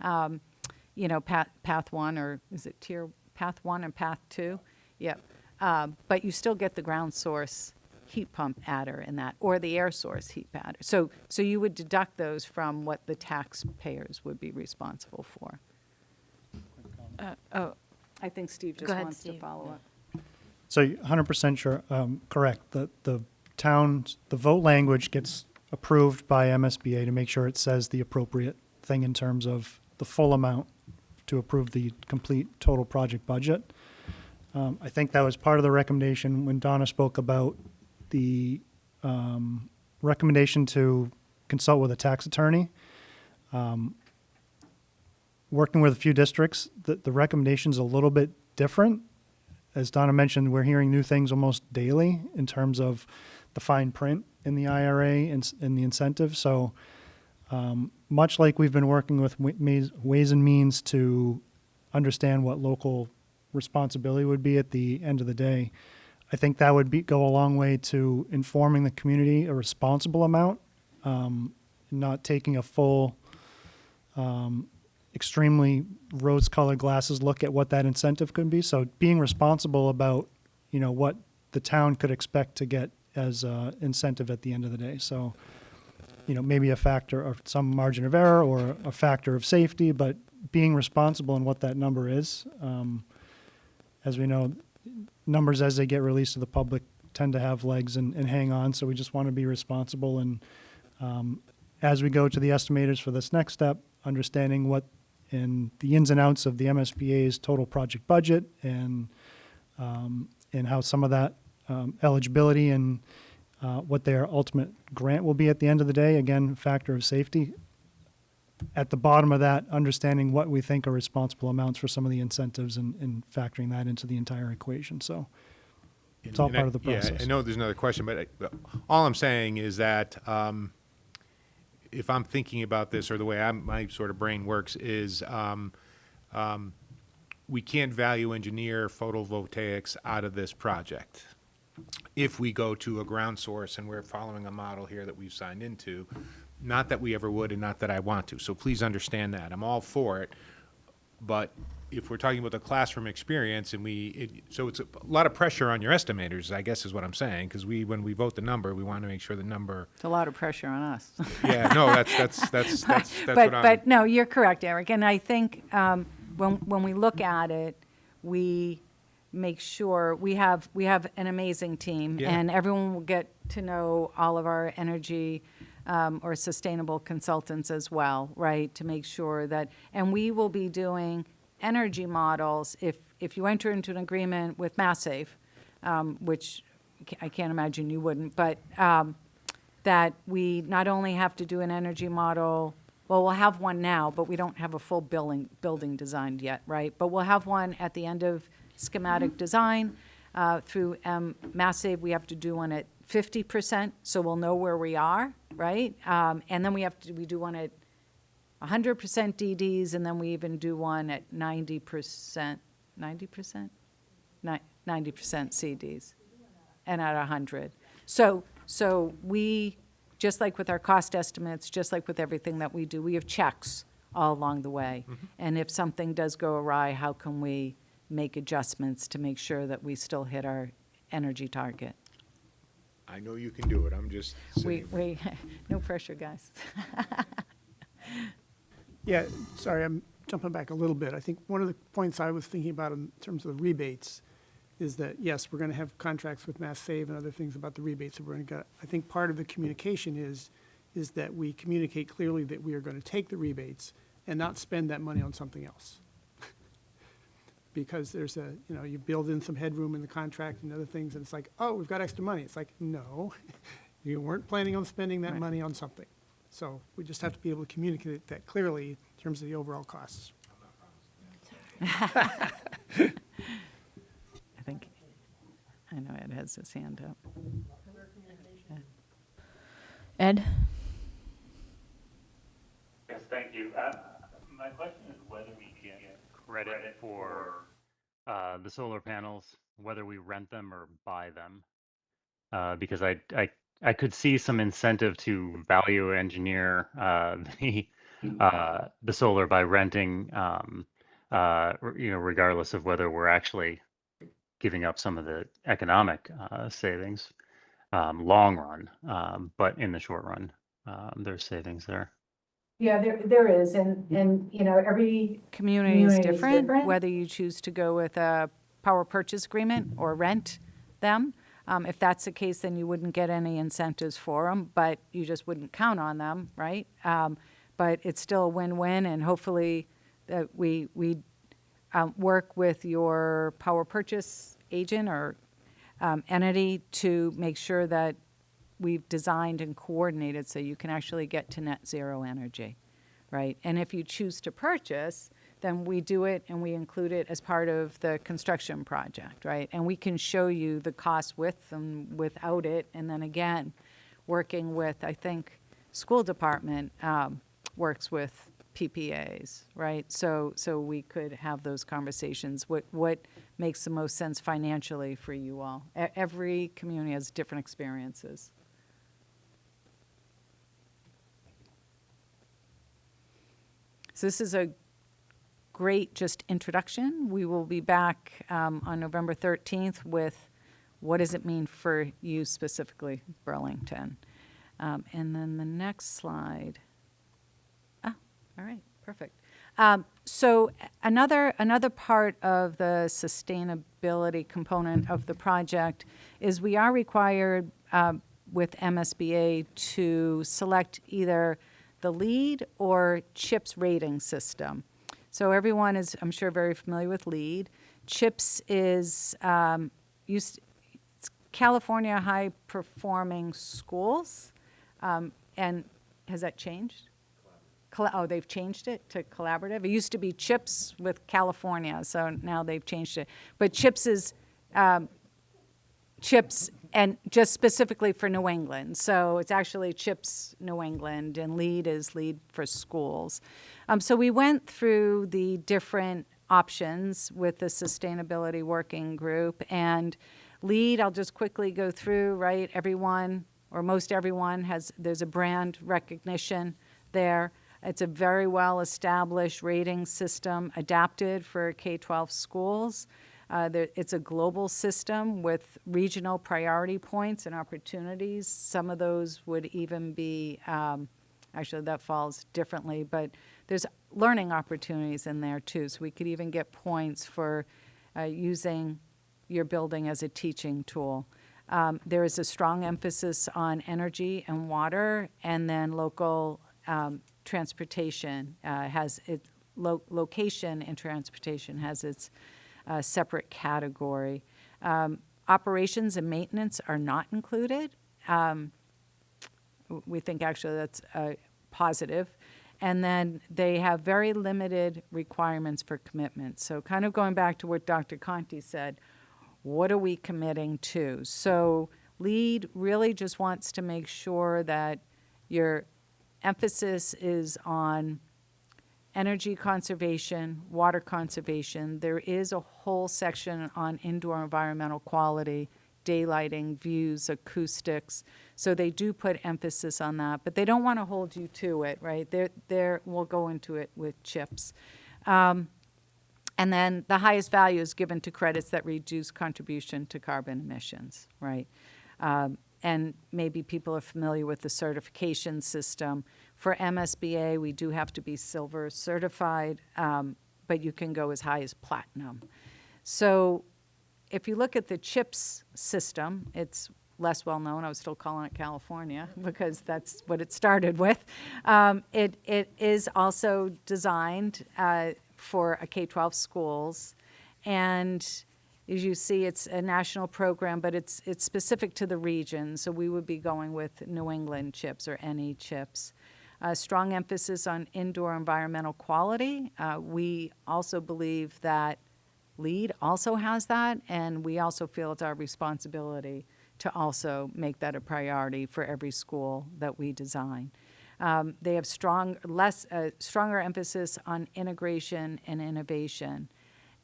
path one, or is it path one and path two? Yep. But you still get the ground source heat pump adder in that, or the air source heat adder. So you would deduct those from what the taxpayers would be responsible for. I think Steve Go just ahead, wants to Steve. follow up. So 100% sure, correct. The vote language gets approved by MSBA to make sure it says the appropriate thing in terms of the full amount to approve the complete total project budget. I think that was part of the recommendation when Donna spoke about the recommendation to consult with a tax attorney. Working with a few districts, the recommendation's a little bit different. As Donna mentioned, we're hearing new things almost daily in terms of the fine print in the IRA and the incentive. So much like we've been working with Ways and Means to understand what local responsibility would be at the end of the day, I think that would go a long way to informing the community a responsible amount, not taking a full, extremely rose-colored glasses look at what that incentive could be. So being responsible about, what the town could expect to get as incentive at the end of the day. So, maybe a factor of some margin of error or a factor of safety, but being responsible in what that number is. As we know, numbers as they get released to the public tend to have legs and hang on. So we just want to be responsible. And as we go to the estimators for this next step, understanding what in the ins and outs of the MSBA's total project budget and how some of that eligibility and what their ultimate grant will be at the end of the day, again, factor of safety. At the bottom of that, understanding what we think are responsible amounts for some of the incentives and factoring that into the entire equation. So it's all part of the process. Yeah, I know there's another question, but all I'm saying is that if I'm thinking about this, or the way my sort of brain works is we can't value engineer photovoltaics out of this project. If we go to a ground source, and we're following a model here that we've signed into, not that we ever would and not that I want to. So please understand that. I'm all for it. But if we're talking about the classroom experience, and so it's a lot of pressure on your estimators, I guess is what I'm saying, because when we vote the number, we want to make sure the number. It's a lot of pressure on us. Yeah, no, that's what I'm. But no, you're correct, Eric. And I think when we look at it, we make sure we have an amazing team, Yeah. and everyone will get to know all of our energy or sustainable consultants as well, right? To make sure that, and we will be doing energy models, if you enter into an agreement with MassSave, which I can't imagine you wouldn't, but that we not only have to do an energy model, well, we'll have one now, but we don't have a full building designed yet, right? But we'll have one at the end of schematic design. Through MassSave, we have to do one at 50%, so we'll know where we are, right? And then we do one at 100% DDs, and then we even do one at 90%, 90%? 90% CDs, and at 100. So we, just like with our cost estimates, just like with everything that we do, we have checks all along the way. And if something does go awry, how can we make adjustments to make sure that we still hit our energy target? I know you can do it. I'm just saying. No pressure, guys. Yeah, sorry, I'm jumping back a little bit. I think one of the points I was thinking about in terms of the rebates is that, yes, we're going to have contracts with MassSave and other things about the rebates that we're going to get. I think part of the communication is that we communicate clearly that we are going to take the rebates and not spend that money on something else. Because there's you build in some headroom in the contract and other things, and it's like, oh, we've got extra money. It's like, no, you weren't planning on spending that money on something. So we just have to be able to communicate that clearly in terms of the overall costs. I think, I know Ed has his hand up. Ed? Yes, thank you. My question is whether we get credit for the solar panels, whether we rent them or buy them. Because I could see some incentive to value engineer the solar by renting, regardless of whether we're actually giving up some of the economic savings long run, but in the short run, there's savings there. Yeah, there is, and every Community is different, whether you choose to go with a power purchase agreement or rent them. If that's the case, then you wouldn't get any incentives for them, but you just wouldn't count on them, right? But it's still a win-win, and hopefully that we work with your power purchase agent or entity to make sure that we've designed and coordinated so you can actually get to net zero energy, right? And if you choose to purchase, then we do it and we include it as part of the construction project, right? And we can show you the cost with and without it. And then again, working with, I think, school department works with PPAs, right? So we could have those conversations. What makes the most sense financially for you all? Every community has different experiences. So this is a great just introduction. We will be back on November 13th with what does it mean for you specifically, Burlington. And then the next slide. All right, perfect. So another part of the sustainability component of the project is we are required with MSBA to select either the LEED or CHIPS rating system. So everyone is, I'm sure, very familiar with LEED. CHIPS is it's California High Performing Schools, and has that changed? Oh, they've changed it to collaborative. It used to be CHIPS with California, so now they've changed it. But CHIPS is CHIPS, and just specifically for New England. So it's actually CHIPS New England, and LEED is LEED for schools. So we went through the different options with the sustainability working group, and LEED, I'll just quickly go through, right? Everyone, or most everyone, there's a brand recognition there. It's a very well-established rating system adapted for K-12 schools. It's a global system with regional priority points and opportunities. Some of those would even be, actually that falls differently, but there's learning opportunities in there too. So we could even get points for using your building as a teaching tool. There is a strong emphasis on energy and water, and then local transportation location and transportation has its separate category. Operations and maintenance are not included. We think actually that's positive. And then they have very limited requirements for commitment. So kind of going back to what Dr. Conti said, what are we committing to? So LEAD really just wants to make sure that your emphasis is on energy conservation, water conservation. There is a whole section on indoor environmental quality, daylighting, views, acoustics. So they do put emphasis on that, but they don't want to hold you to it, right? We'll go into it with CHIPS. And then the highest value is given to credits that reduce contribution to carbon emissions, right? And maybe people are familiar with the certification system. For MSBA, we do have to be silver certified, but you can go as high as platinum. So if you look at the CHIPS system, it's less well known. I was still calling it California because that's what it started with. It is also designed for a K-12 schools, and as you see, it's a national program, but it's specific to the region. So we would be going with New England CHIPS or NE CHIPS. Strong emphasis on indoor environmental quality. We also believe that LEAD also has that, and we also feel it's our responsibility to also make that a priority for every school that we design. They have stronger emphasis on integration and innovation.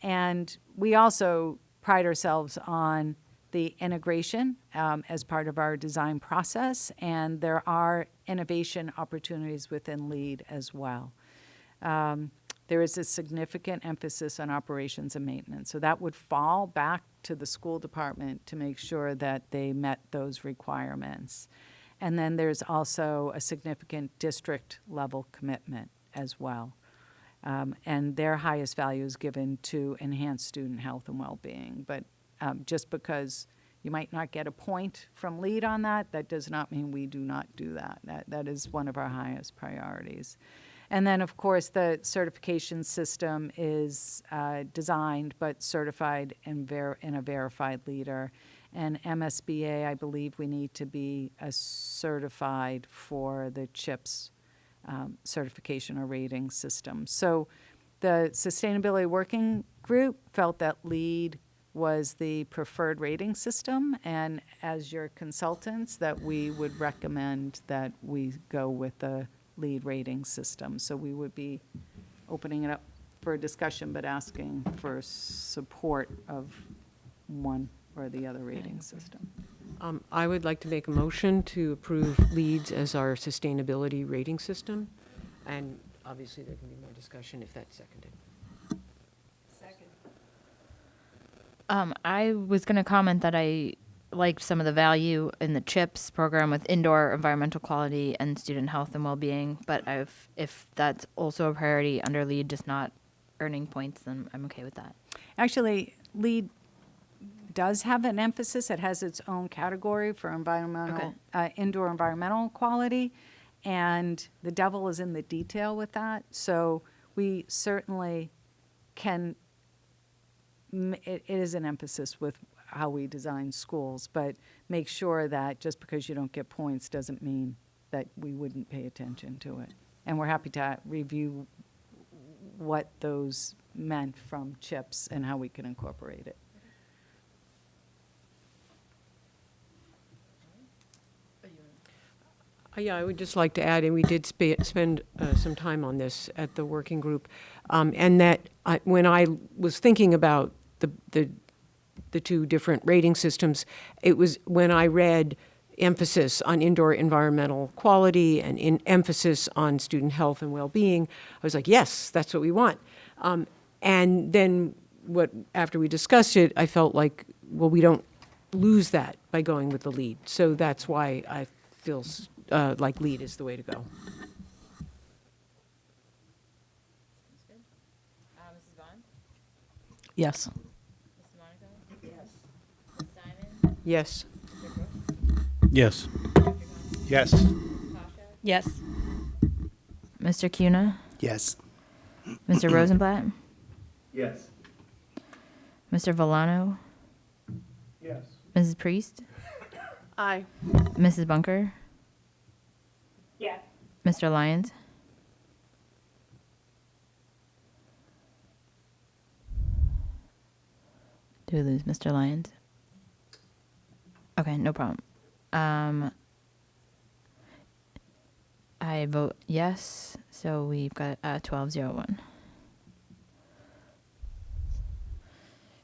And we also pride ourselves on the integration as part of our design process, and there are innovation opportunities within LEAD as well. There is a significant emphasis on operations and maintenance. So that would fall back to the school department to make sure that they met those requirements. And then there's also a significant district level commitment as well. And their highest value is given to enhance student health and well-being. But just because you might not get a point from LEAD on that, that does not mean we do not do that. That is one of our highest priorities. And then, of course, the certification system is designed but certified in a verified leader. And MSBA, I believe we need to be certified for the CHIPS certification or rating system. So the Sustainability Working Group felt that LEAD was the preferred rating system, and as your consultants, that we would recommend that we go with the LEAD rating system. So we would be opening it up for a discussion, but asking for support of one or the other rating system. I would like to make a motion to approve LEADS as our sustainability rating system. And obviously there can be more discussion if that's seconded. I was going to comment that I liked some of the value in the CHIPS program with indoor environmental quality and student health and well-being, but if that's also a priority under LEAD, just not earning points, then I'm okay with that. Actually, LEAD does have an emphasis. It has its own category for environmental, indoor environmental quality, and the devil is in the detail with that. So we certainly can, it is an emphasis with how we design schools, but make sure that just because you don't get points doesn't mean that we wouldn't pay attention to it. And we're happy to review what those meant from CHIPS and how we can incorporate it. Yeah, I would just like to add, and we did spend some time on this at the working group, and that when I was thinking about the two different rating systems, it was when I read emphasis on indoor environmental quality and emphasis on student health and well-being, I was like, yes, that's what we want. And then after we discussed it, I felt like, well, we don't lose that by going with the LEAD. So that's why I feel like LEAD is the way to go. Mrs. Vaughn? Yes. Mrs. Monaco? Yes. Ms. Simon? Yes. Mr. Brooks? Yes. Yes. Tasha? Yes. Mr. Cuna? Yes. Mr. Rosenblatt, Yes. Mr. Volano, Yes. Mrs. Priest, Aye. Mrs. Bunker, Yes. Mr. Lyons. Do we lose Mr. Lyons? Okay, no problem. I vote yes, so we've got 1201.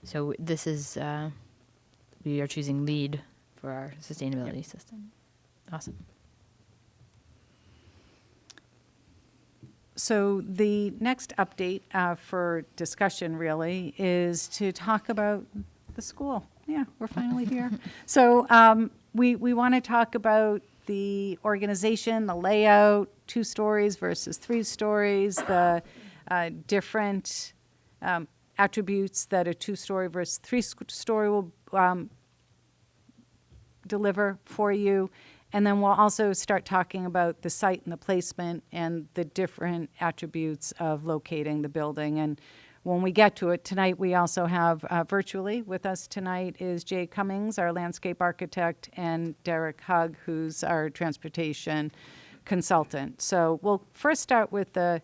So this is, we are choosing LEAD for our sustainability system. Awesome. So the next update for discussion really is to talk about the school. Yeah, we're finally here. So we want to talk about the organization, the layout, 2 stories versus 3 stories, the different attributes that a 2-story versus 3-story will deliver for you. And then we'll also start talking about the site and the placement and the different attributes of locating the building. And when we get to it, tonight we also have virtually with us tonight is Jay Cummings, our landscape architect, and Derek Hugg, who's our transportation consultant. So we'll first start with the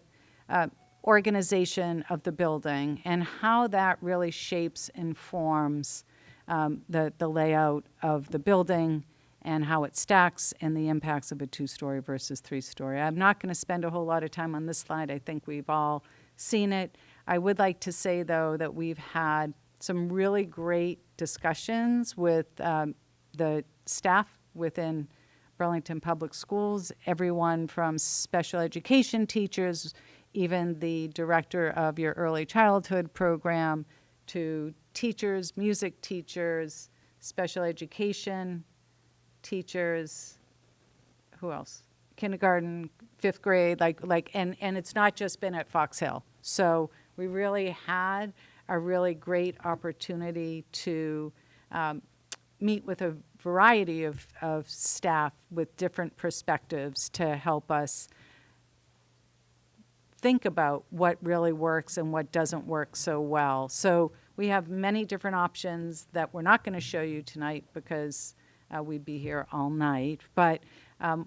organization of the building and how that really shapes and forms the layout of the building and how it stacks and the impacts of a 2-story versus 3-story. I'm not going to spend a whole lot of time on this slide. I think we've all seen it. I would like to say, though, that we've had some really great discussions with the staff within Burlington Public Schools, everyone from special education teachers, even the director of your early childhood program, to teachers, music teachers, special education teachers, who else? Kindergarten, 5th grade, and it's not just been at Fox Hill. So we really had a really great opportunity to meet with a variety of staff with different perspectives to help us think about what really works and what doesn't work so well. So we have many different options that we're not going to show you tonight because we'd be here all night. But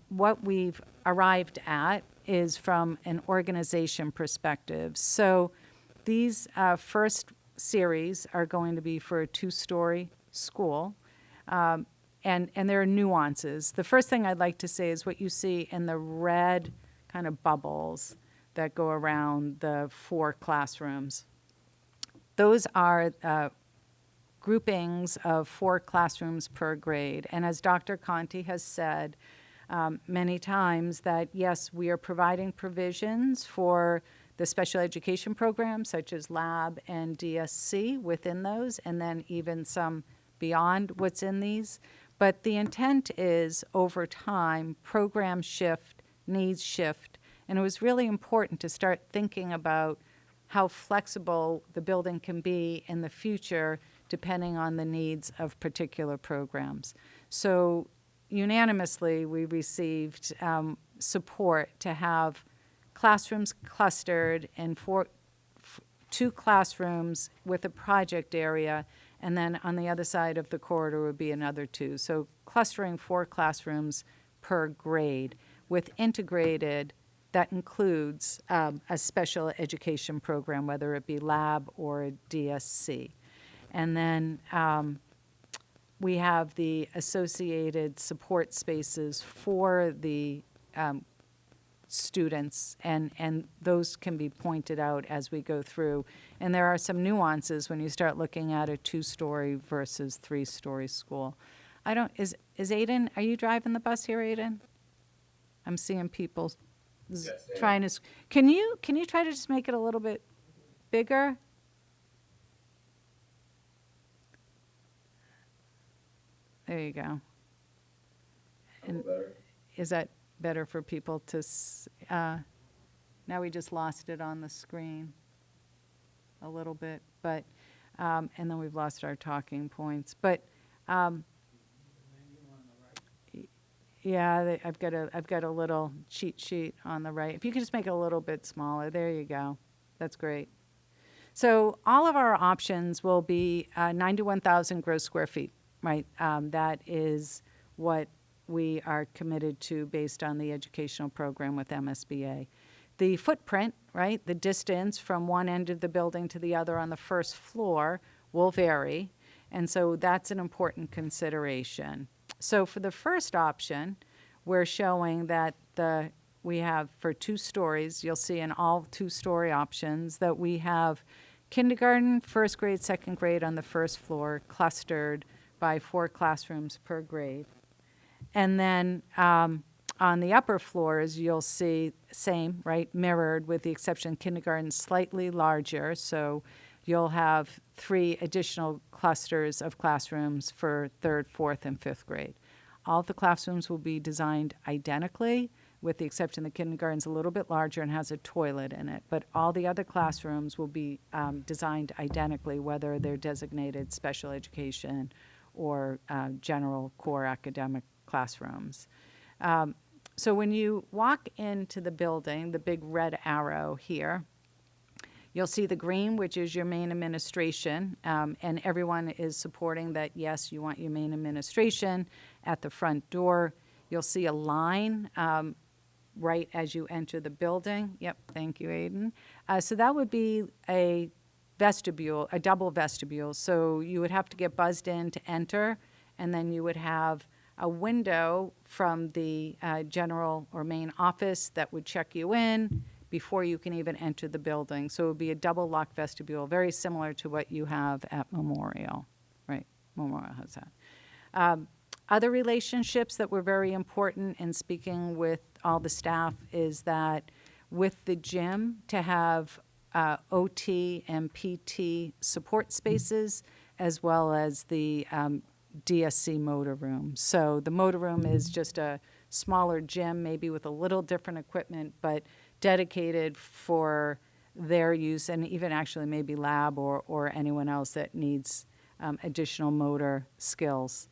what we've arrived at is from an organization perspective. So these first series are going to be for a 2-story school. And there are nuances. The first thing I'd like to say is what you see in the red kind of bubbles that go around the 4 classrooms. Those are groupings of 4 classrooms per grade. And as Dr. Conti has said many times, that yes, we are providing provisions for the special education programs such as lab and DSC within those, and then even some beyond what's in these. But the intent is over time, programs shift, needs shift, and it was really important to start thinking about how flexible the building can be in the future depending on the needs of particular programs. So unanimously, we received support to have classrooms clustered in 2 classrooms with a project area, and then on the other side of the corridor would be another 2. So clustering 4 classrooms per grade with integrated, that includes a special education program, whether it be lab or a DSC. And then we have the associated support spaces for the students, and those can be pointed out as we go through. And there are some nuances when you start looking at a 2-story versus 3-story school. Is Aiden, are you driving the bus here, Aiden? I'm seeing people trying to, can you try to just make it a little bit bigger? There you go. And is that better for people to, now we just lost it on the screen a little bit, but, and then we've lost our talking points. But, yeah, I've got a little cheat sheet on the right. If you could just make it a little bit smaller, there you go. That's great. So all of our options will be 91,000 gross square feet, right? That is what we are committed to based on the educational program with MSBA. The footprint, right, the distance from one end of the building to the other on the first floor will vary, and so that's an important consideration. So for the first option, we're showing that we have for 2 stories, you'll see in all 2-story options that we have kindergarten, first grade, second grade on the first floor, clustered by 4 classrooms per grade. And then on the upper floors, you'll see same, right, mirrored with the exception kindergarten slightly larger. So you'll have 3 additional clusters of classrooms for 3rd, 4th, and 5th grade. All of the classrooms will be designed identically, with the exception the kindergarten's a little bit larger and has a toilet in it. But all the other classrooms will be designed identically, whether they're designated special education or general core academic classrooms. So when you walk into the building, the big red arrow here, you'll see the green, which is your main administration, and everyone is supporting that, yes, you want your main administration at the front door. You'll see a line right as you enter the building. Yep, thank you, Aiden. So that would be a vestibule, a double vestibule. So you would have to get buzzed in to enter, and then you would have a window from the general or main office that would check you in before you can even enter the building. So it would be a double lock vestibule, very similar to what you have at Memorial, right? Memorial has that. Other relationships that were very important in speaking with all the staff is that with the gym to have OT and PT support spaces, as well as the DSC motor room. So the motor room is just a smaller gym, maybe with a little different equipment, but dedicated for their use, and even actually maybe lab or anyone else that needs additional motor skills.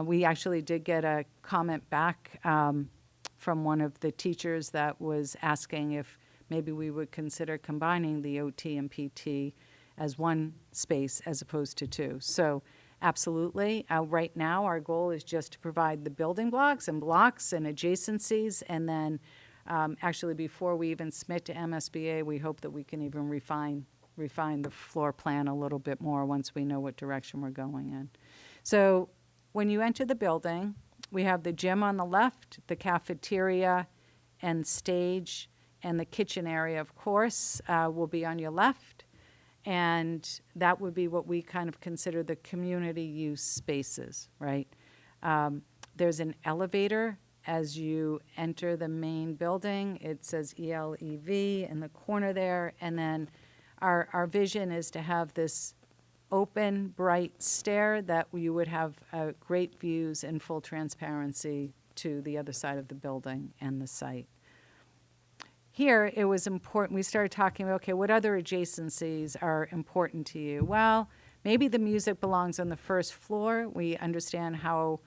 We actually did get a comment back from one of the teachers that was asking if maybe we would consider combining the OT and PT as one space as opposed to 2. So absolutely. Right now, our goal is just to provide the building blocks and adjacencies, and then actually before we even submit to MSBA, we hope that we can even refine the floor plan a little bit more once we know what direction we're going in. So when you enter the building, we have the gym on the left, the cafeteria and stage, and the kitchen area, of course, will be on your left. And that would be what we kind of consider the community use spaces, right? There's an elevator as you enter the main building. It says ELEV in the corner there. And then our vision is to have this open, bright stair that you would have great views and full transparency to the other side of the building and the site. Here, it was important, we started talking about, okay, what other adjacencies are important to you? Well, maybe the music belongs on the first floor. We understand how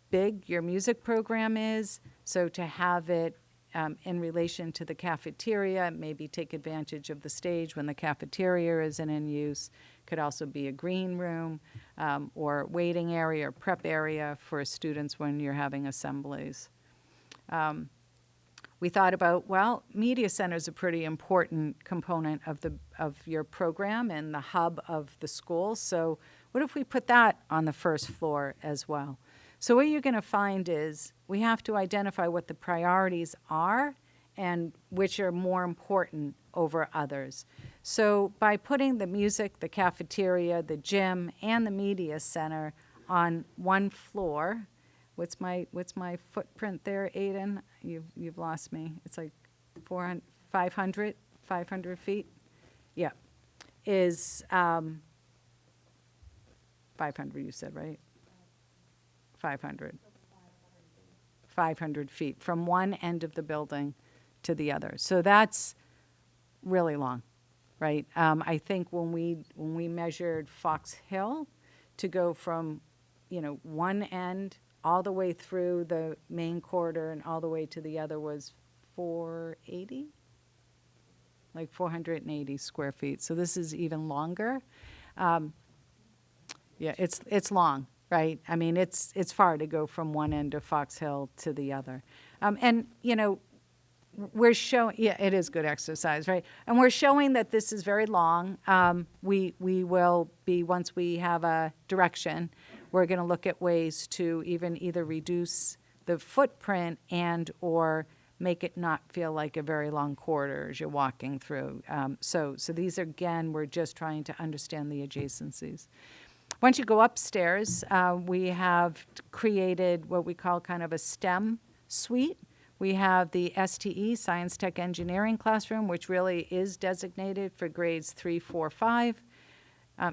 big your music program is, so to have it in relation to the cafeteria, maybe take advantage of the stage when the cafeteria isn't in use. Could also be a green room or waiting area or prep area for students when you're having assemblies. We thought about, well, media center is a pretty important component of your program and the hub of the school. So what if we put that on the first floor as well? So what you're going to find is we have to identify what the priorities are and which are more important over others. So by putting the music, the cafeteria, the gym, and the media center on one floor, what's my footprint there, Aiden? You've lost me. It's like 500 feet? Yeah. Is 500 you said, right? 500 feet from one end of the building to the other. So that's really long, right? I think when we measured Fox Hill to go from, one end all the way through the main corridor and all the way to the other was 480. like 480 square feet. So this is even longer. Yeah, it's long, right? I mean, it's far to go from one end of Fox Hill to the other. And, you know, we're showing, yeah, it is good exercise, right? And we're showing that this is very long. We will be, once we have a direction, we're going to look at ways to even either reduce the footprint and or make it not feel like a very long corridor as you're walking through. So these are, again, we're just trying to understand the adjacencies. Once you go upstairs, we have created what we call kind of a STEM suite. We have the STE, Science, Tech, Engineering classroom, which really is designated for grades 3, 4, 5.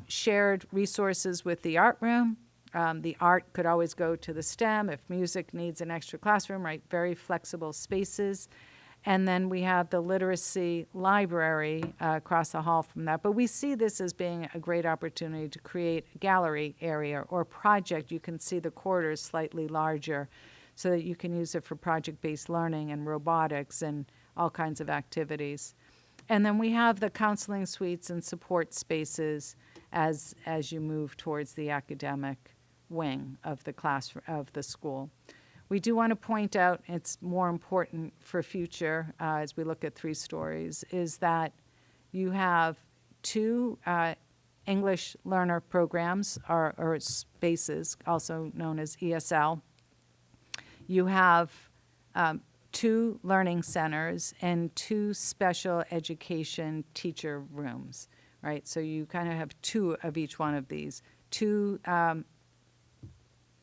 Shared resources with the art room. The art could always go to the STEM if music needs an extra classroom, right? Very flexible spaces. And then we have the literacy library across the hall from that. But we see this as being a great opportunity to create a gallery area or project. You can see the corridors slightly larger so that you can use it for project-based learning and robotics and all kinds of activities. And then we have the counseling suites and support spaces as you move towards the academic wing of the class of the school. We do want to point out, it's more important for future as we look at 3 stories, is that you have 2 English learner programs or spaces, also known as ESL. You have 2 learning centers and 2 special education teacher rooms, right? So you kind of have 2 of each one of these. 2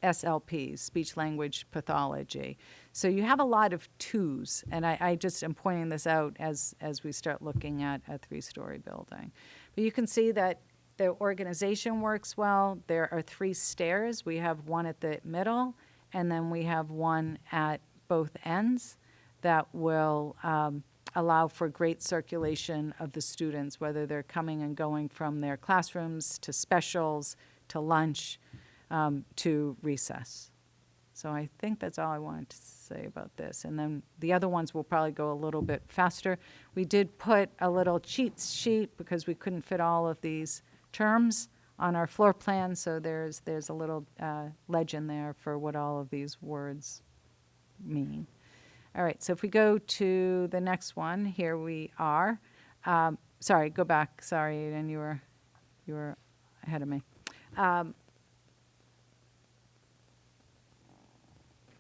SLPs, speech language pathology. So you have a lot of 2s, and I just am pointing this out as we start looking at a 3-story building. But you can see that the organization works well. There are 3 stairs. We have one at the middle, and then we have one at both ends that will allow for great circulation of the students, whether they're coming and going from their classrooms to specials to lunch to recess. So I think that's all I wanted to say about this. And then the other ones will probably go a little bit faster. We did put a little cheat sheet because we couldn't fit all of these terms on our floor plan, so there's a little legend there for what all of these words mean. All right, so if we go to the next one, here we are. Sorry, go back. Sorry, and you were ahead of me.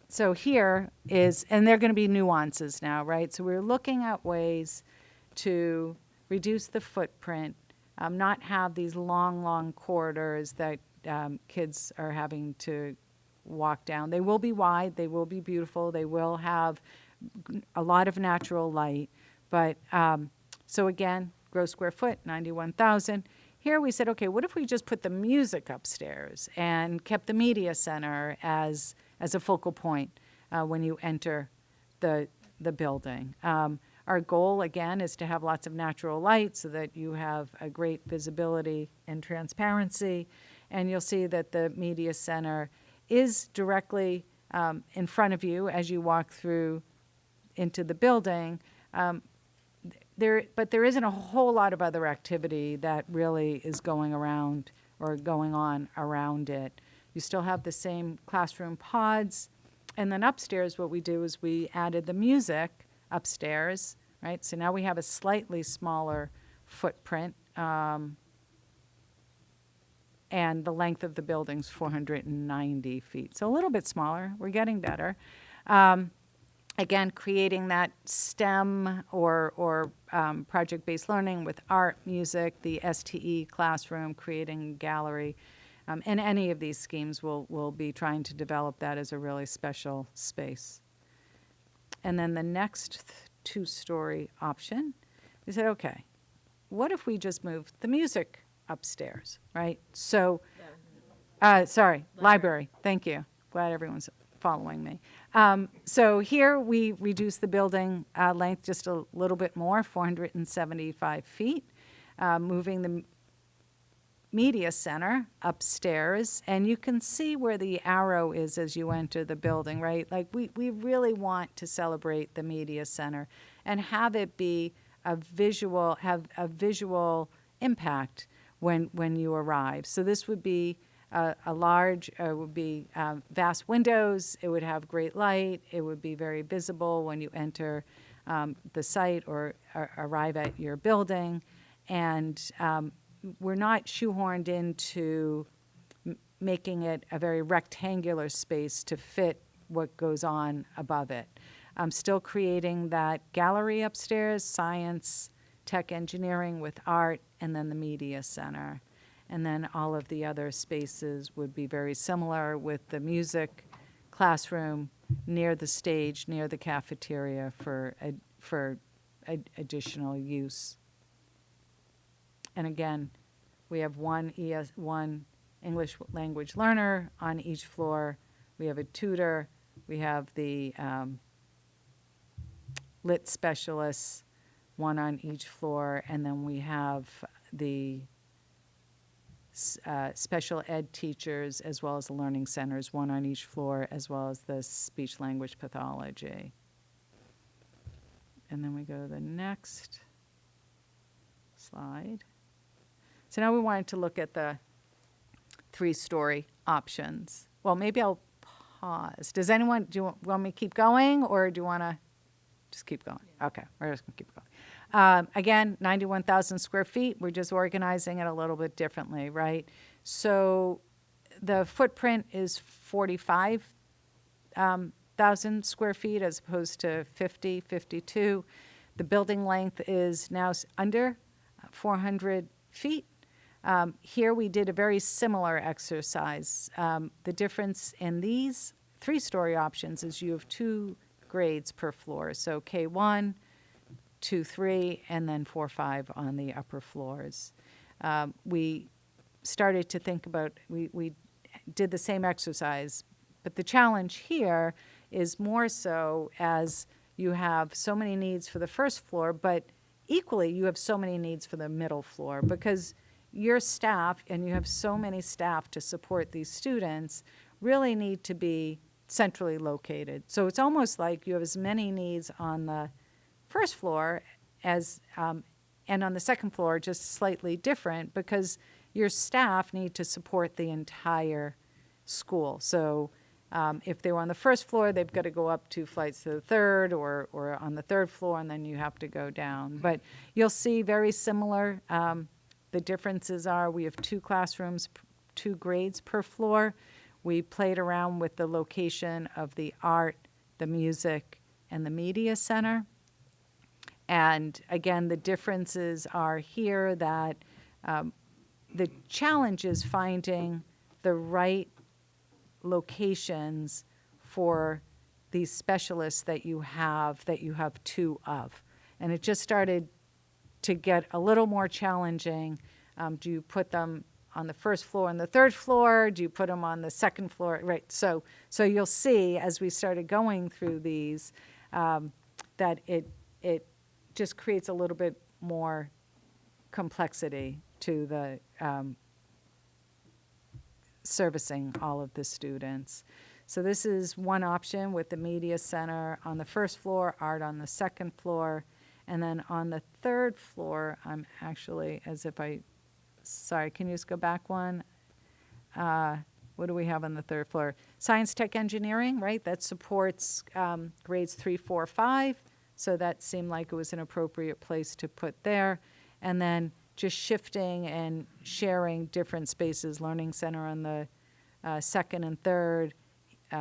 So here is, and there are going to be nuances now, right? So we're looking at ways to reduce the footprint, not have these long corridors that kids are having to walk down. They will be wide, they will be beautiful, they will have a lot of natural light. But so again, gross square foot, 91,000. Here we said, okay, what if we just put the music upstairs and kept the media center as a focal point when you enter the building? Our goal, again, is to have lots of natural light so that you have a great visibility and transparency. And you'll see that the media center is directly in front of you as you walk through into the building. But there isn't a whole lot of other activity that really is going around or going on around it. You still have the same classroom pods. And then upstairs, what we do is we added the music upstairs, right? So now we have a slightly smaller footprint. And the length of the building's 490 feet. So a little bit smaller. We're getting better. Again, creating that STEM or project-based learning with art, music, the STE classroom, creating a gallery. And any of these schemes will be trying to develop that as a really special space. And then the next 2-story option, we said, okay, what if we just moved the music upstairs, right? So, library. Thank you. Glad everyone's following me. So here we reduce the building length just a little bit more, 475 feet, moving the media center upstairs, and you can see where the arrow is as you enter the building, right? Like we really want to celebrate the media center and have it be have a visual impact when you arrive. So this would be vast windows. It would have great light. It would be very visible when you enter the site or arrive at your building. And we're not shoehorned into making it a very rectangular space to fit what goes on above it. I'm still creating that gallery upstairs, science, tech, engineering with art, and then the media center. And then all of the other spaces would be very similar with the music classroom near the stage, near the cafeteria for additional use. And again, we have one English language learner on each floor. We have a tutor. We have the lit specialists, one on each floor, and then we have the special ed teachers as well as the learning centers, one on each floor, as well as the speech language pathology. And then we go to the next slide. So now we wanted to look at the 3-story options. Well, maybe I'll pause. Do you want me to keep going, or do you want to just keep going? Okay, we're just going to keep going. Again, 91,000 square feet. We're just organizing it a little bit differently, right? So the footprint is 45,000 square feet as opposed to 50, 52. The building length is now under 400 feet. Here we did a very similar exercise. The difference in these 3-story options is you have 2 grades per floor. So K1, 2, 3, and then 4, 5 on the upper floors. We started to think about, we did the same exercise, but the challenge here is more so as you have so many needs for the first floor, but equally you have so many needs for the middle floor, because your staff, and you have so many staff to support these students, really need to be centrally located. So it's almost like you have as many needs on the first floor as, and on the second floor, just slightly different, because your staff need to support the entire school. So if they were on the first floor, they've got to go up 2 flights to the third, or on the third floor, and then you have to go down. But you'll see very similar. The differences are we have 2 classrooms, 2 grades per floor. We played around with the location of the art, the music, and the media center. And again, the differences are here that the challenge is finding the right locations for these specialists that you have 2 of. And it just started to get a little more challenging. Do you put them on the first floor and the third floor? Do you put them on the second floor? Right. So you'll see as we started going through these that it just creates a little bit more complexity to the servicing all of the students. So this is one option with the media center on the first floor, art on the second floor. And then on the third floor, I'm actually, sorry, can you just go back one? What do we have on the third floor? Science, tech, engineering, right? That supports grades 3, 4, 5. So that seemed like it was an appropriate place to put there. And then just shifting and sharing different spaces, learning center on the second and third,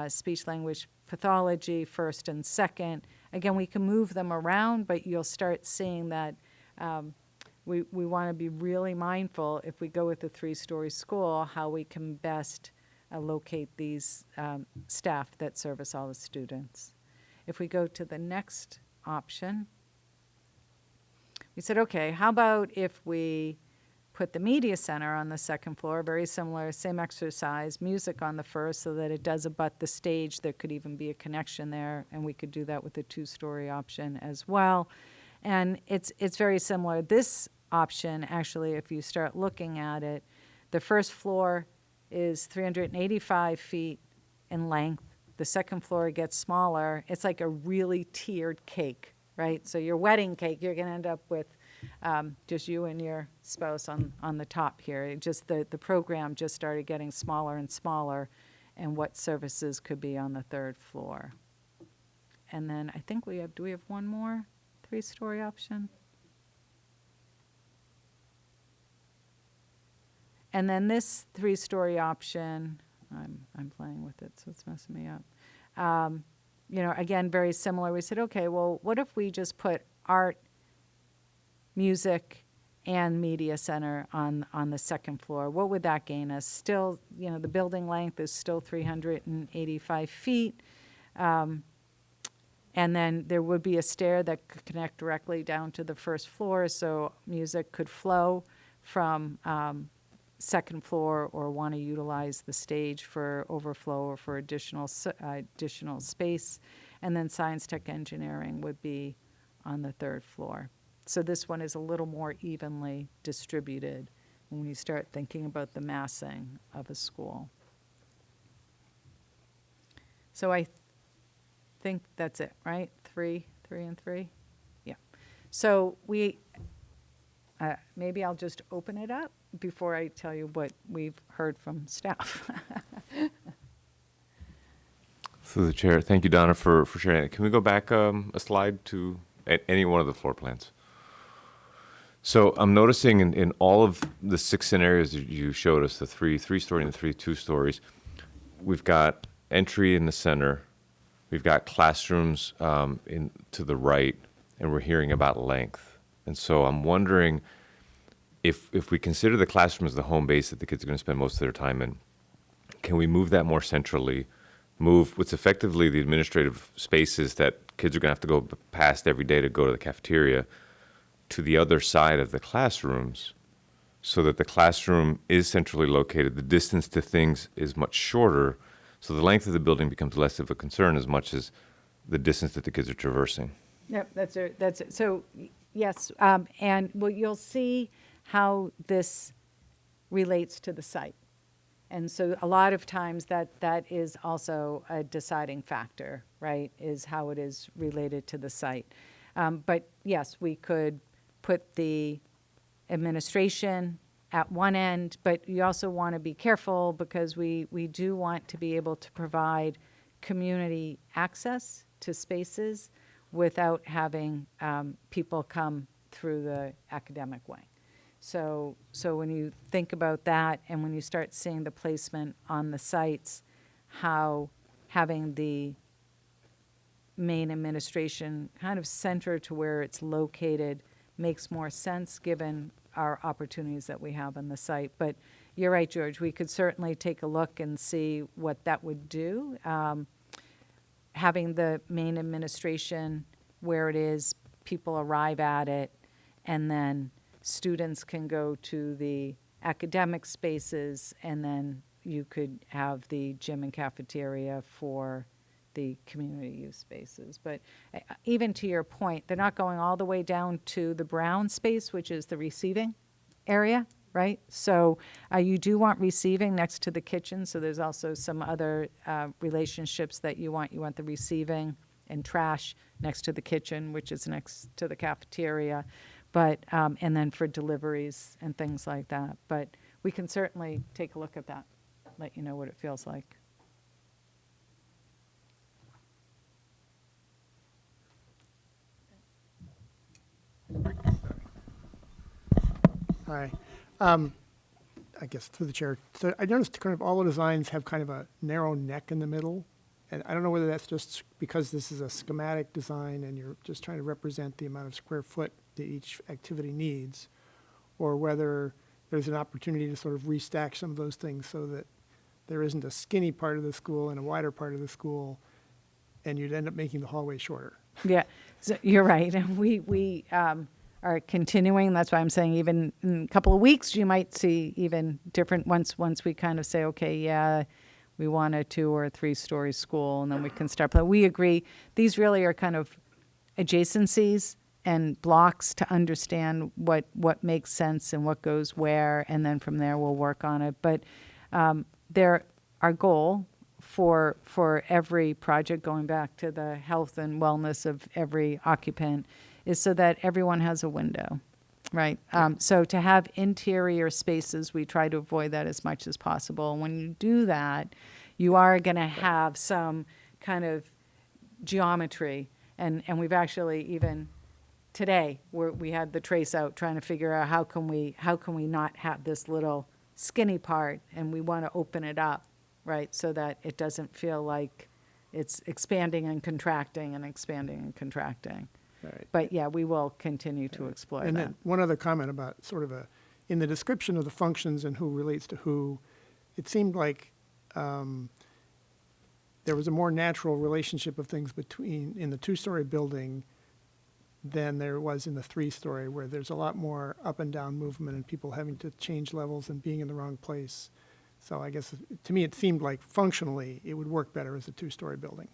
speech language pathology first and second. Again, we can move them around, but you'll start seeing that we want to be really mindful if we go with a 3-story school, how we can best locate these staff that service all the students. If we go to the next option, we said, okay, how about if we put the media center on the second floor, very similar, same exercise, music on the first so that it does abut the stage. There could even be a connection there, and we could do that with the 2-story option as well. And it's very similar. This option, actually, if you start looking at it, the first floor is 385 feet in length. The second floor gets smaller. It's like a really tiered cake, right? So your wedding cake, you're going to end up with just you and your spouse on the top here. It just the program just started getting smaller and smaller, and what services could be on the third floor. And then I think do we have one more 3-story option? And then this 3-story option, I'm playing with it, so it's messing me up. You know, again, very similar. We said, okay, well, what if we just put art, music, and media center on the second floor? What would that gain us? Still, you know, the building length is still 385 feet. And then there would be a stair that could connect directly down to the first floor, so music could flow from second floor or want to utilize the stage for overflow or for additional space. And then science, tech, engineering would be on the third floor. So this one is a little more evenly distributed when you start thinking about the massing of a school. So I think that's it, right? 3 and 3? Yeah. So maybe I'll just open it up before I tell you what we've heard from staff. Through the chair, thank you, Donna, for sharing it. Can we go back a slide to any one of the floor plans? So I'm noticing in all of the 6 scenarios that you showed us, the 3-story and the 3 2-stories, we've got entry in the center, we've got classrooms to the right, and we're hearing about length. And so I'm wondering if we consider the classroom as the home base that the kids are going to spend most of their time in, can we move that more centrally, move what's effectively the administrative spaces that kids are going to have to go past every day to go to the cafeteria to the other side of the classrooms so that the classroom is centrally located, the distance to things is much shorter, so the length of the building becomes less of a concern as much as the distance that the kids are traversing. Yep, that's it. So, yes, and well, you'll see how this relates to the site. And so a lot of times that is also a deciding factor, right, is how it is related to the site. But yes, we could put the administration at one end, but you also want to be careful because we do want to be able to provide community access to spaces without having people come through the academic wing. So when you think about that and when you start seeing the placement on the sites, how having the main administration kind of center to where it's located makes more sense given our opportunities that we have on the site. But you're right, George, we could certainly take a look and see what that would do. Having the main administration where it is, people arrive at it, and then students can go to the academic spaces, and then you could have the gym and cafeteria for the community use spaces. But even to your point, they're not going all the way down to the brown space, which is the receiving area, right? So you do want receiving next to the kitchen, so there's also some other relationships that you want. You want the receiving and trash next to the kitchen, which is next to the cafeteria. But, and then for deliveries and things like that. But we can certainly take a look at that, let you know what it feels like. Hi. I guess through the chair. So I noticed kind of all the designs have kind of a narrow neck in the middle. And I don't know whether that's just because this is a schematic design and you're just trying to represent the amount of square foot that each activity needs, or whether there's an opportunity to sort of restack some of those things so that there isn't a skinny part of the school and a wider part of the school, and you'd end up making the hallway shorter. Yeah, so you're right. And we are continuing. That's why I'm saying even in a couple of weeks, you might see even different once we kind of say, okay, yeah, we want a 2 or 3 story school, and then we can start. But we agree, these really are kind of adjacencies and blocks to understand what makes sense and what goes where, and then from there we'll work on it. But our goal for every project, going back to the health and wellness of every occupant, is so that everyone has a window, right? So to have interior spaces, we try to avoid that as much as possible. And when you do that, you are going to have some kind of geometry. And we've actually even today we had the trace out trying to figure out how can we not have this little skinny part, and we want to open it up, right, so that it doesn't feel like it's expanding and contracting and expanding and contracting. Right. But yeah, we will continue to explore And that. then one other comment about sort of in the description of the functions and who relates to who, it seemed like there was a more natural relationship of things in the two-story building than there was in the three-story, where there's a lot more up and down movement and people having to change levels and being in the wrong place. So I guess, to me, it seemed like functionally it would work better as a two-story building.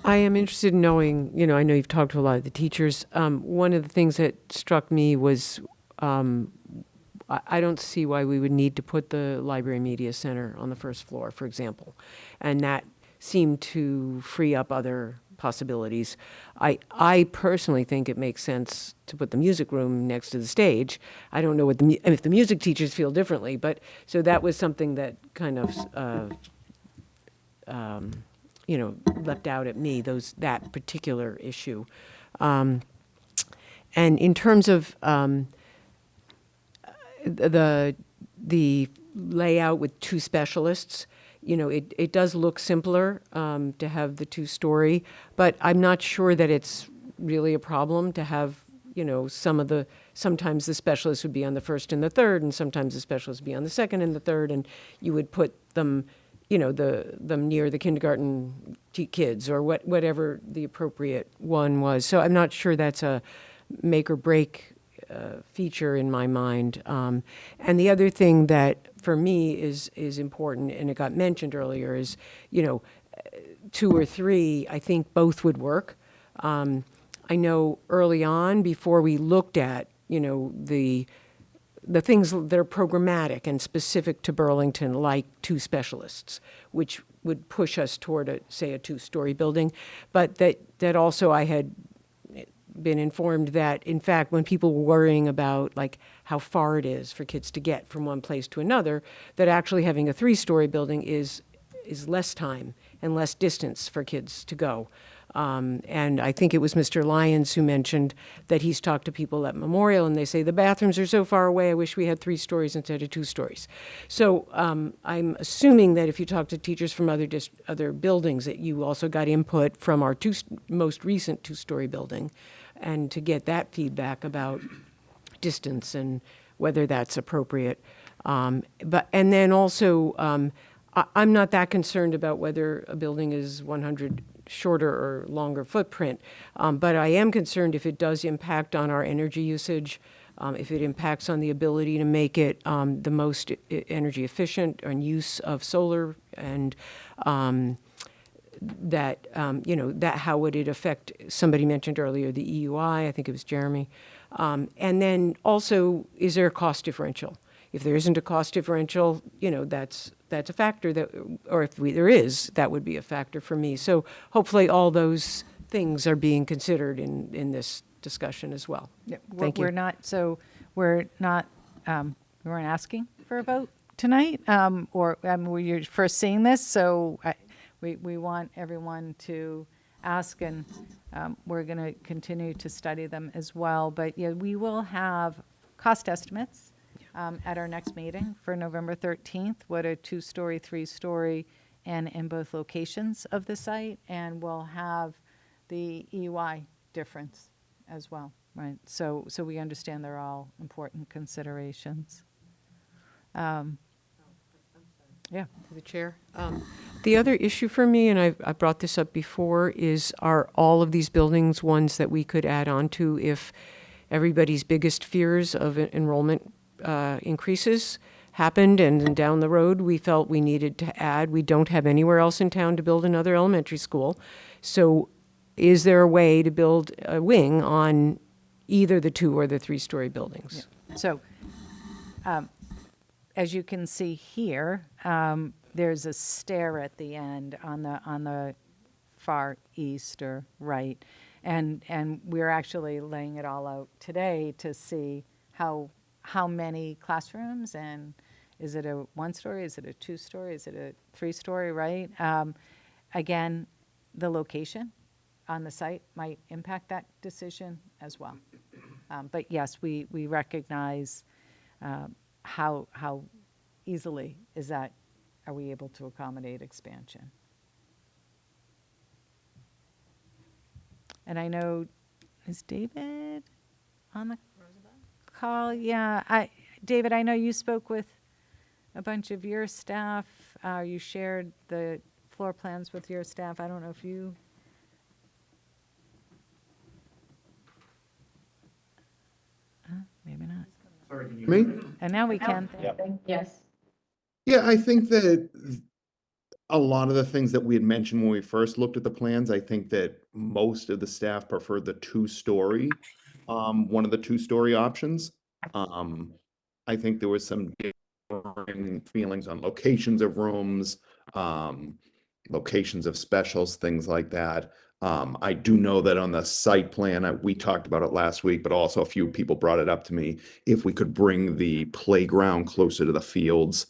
I am interested in knowing, I know you've talked to a lot of the teachers. One of the things that struck me was I don't see why we would need to put the Library Media Center on the first floor, for example. And that seemed to free up other possibilities. I personally think it makes sense to put the music room next to the stage. I don't know if the music teachers feel differently, but so that was something that kind of leapt out at me, that particular issue. And in terms of the layout with two specialists, it does look simpler to have the two-story, but I'm not sure that it's really a problem to have, sometimes the specialists would be on the first and the third, and sometimes the specialists would be on the second and the third, and you would put them them near the kindergarten kids or whatever the appropriate one was. So I'm not sure that's a make or break feature in my mind. And the other thing that for me is important, and it got mentioned earlier, is, 2 or 3, I think both would work. I know early on, before we looked at, the things that are programmatic and specific to Burlington, like 2 specialists, which would push us toward a 2-story building. But that also I had been informed that, in fact, when people were worrying about like how far it is for kids to get from one place to another, that actually having a 3-story building is less time and less distance for kids to go. And I think it was Mr. Lyons who mentioned that he's talked to people at Memorial, and they say the bathrooms are so far away, I wish we had 3 stories instead of 2 stories. So I'm assuming that if you talk to teachers from other buildings, that you also got input from our most recent 2-story building, and to get that feedback about distance and whether that's appropriate. And then also, I'm not that concerned about whether a building is 100 shorter or longer footprint, but I am concerned if it does impact on our energy usage, if it impacts on the ability to make it the most energy efficient and use of solar, and that how would it affect, somebody mentioned earlier, the EUI, I think it was Jeremy. And then also, is there a cost differential? If there isn't a cost differential, that's a factor or if there is, that would be a factor for me. So hopefully all those things are being considered in this discussion as well. Yeah, Thank you. we weren't asking for a vote tonight, we're first seeing this, so we want everyone to ask, and we're going to continue to study them as well. But yeah, we will have cost estimates at our next meeting for November 13th, what a 2-story, 3-story, and in both locations of the site, and we'll have the EUI difference as well, right? So we understand they're all important considerations. Yeah. To the chair. The other issue for me, and I brought this up before, are all of these buildings ones that we could add on to if everybody's biggest fears of enrollment increases happened, and then down the road we felt we needed to add. We don't have anywhere else in town to build another elementary school. So is there a way to build a wing on either the 2 or the 3-story buildings? Yeah. So as you can see here, there's a stair at the end on the far east or right, and we're actually laying it all out today to see how many classrooms, and is it a 1-story, is it a 2-story, is it a 3-story, right? Again, the location on the site might impact that decision as well. But yes, we recognize how easily are we able to accommodate expansion. And I know, is David on the call? Yeah, David, I know you spoke with a bunch of your staff. You shared the floor plans with your staff. I don't know if you. Maybe not. Sorry, can you hear me? And now we can. Yes. Yeah, I think that a lot of the things that we had mentioned when we first looked at the plans, I think that most of the staff preferred the 2-story, one of the 2-story options. I think there was some differing feelings on locations of rooms, locations of specials, things like that. I do know that on the site plan, we talked about it last week, but also a few people brought it up to me, if we could bring the playground closer to the fields.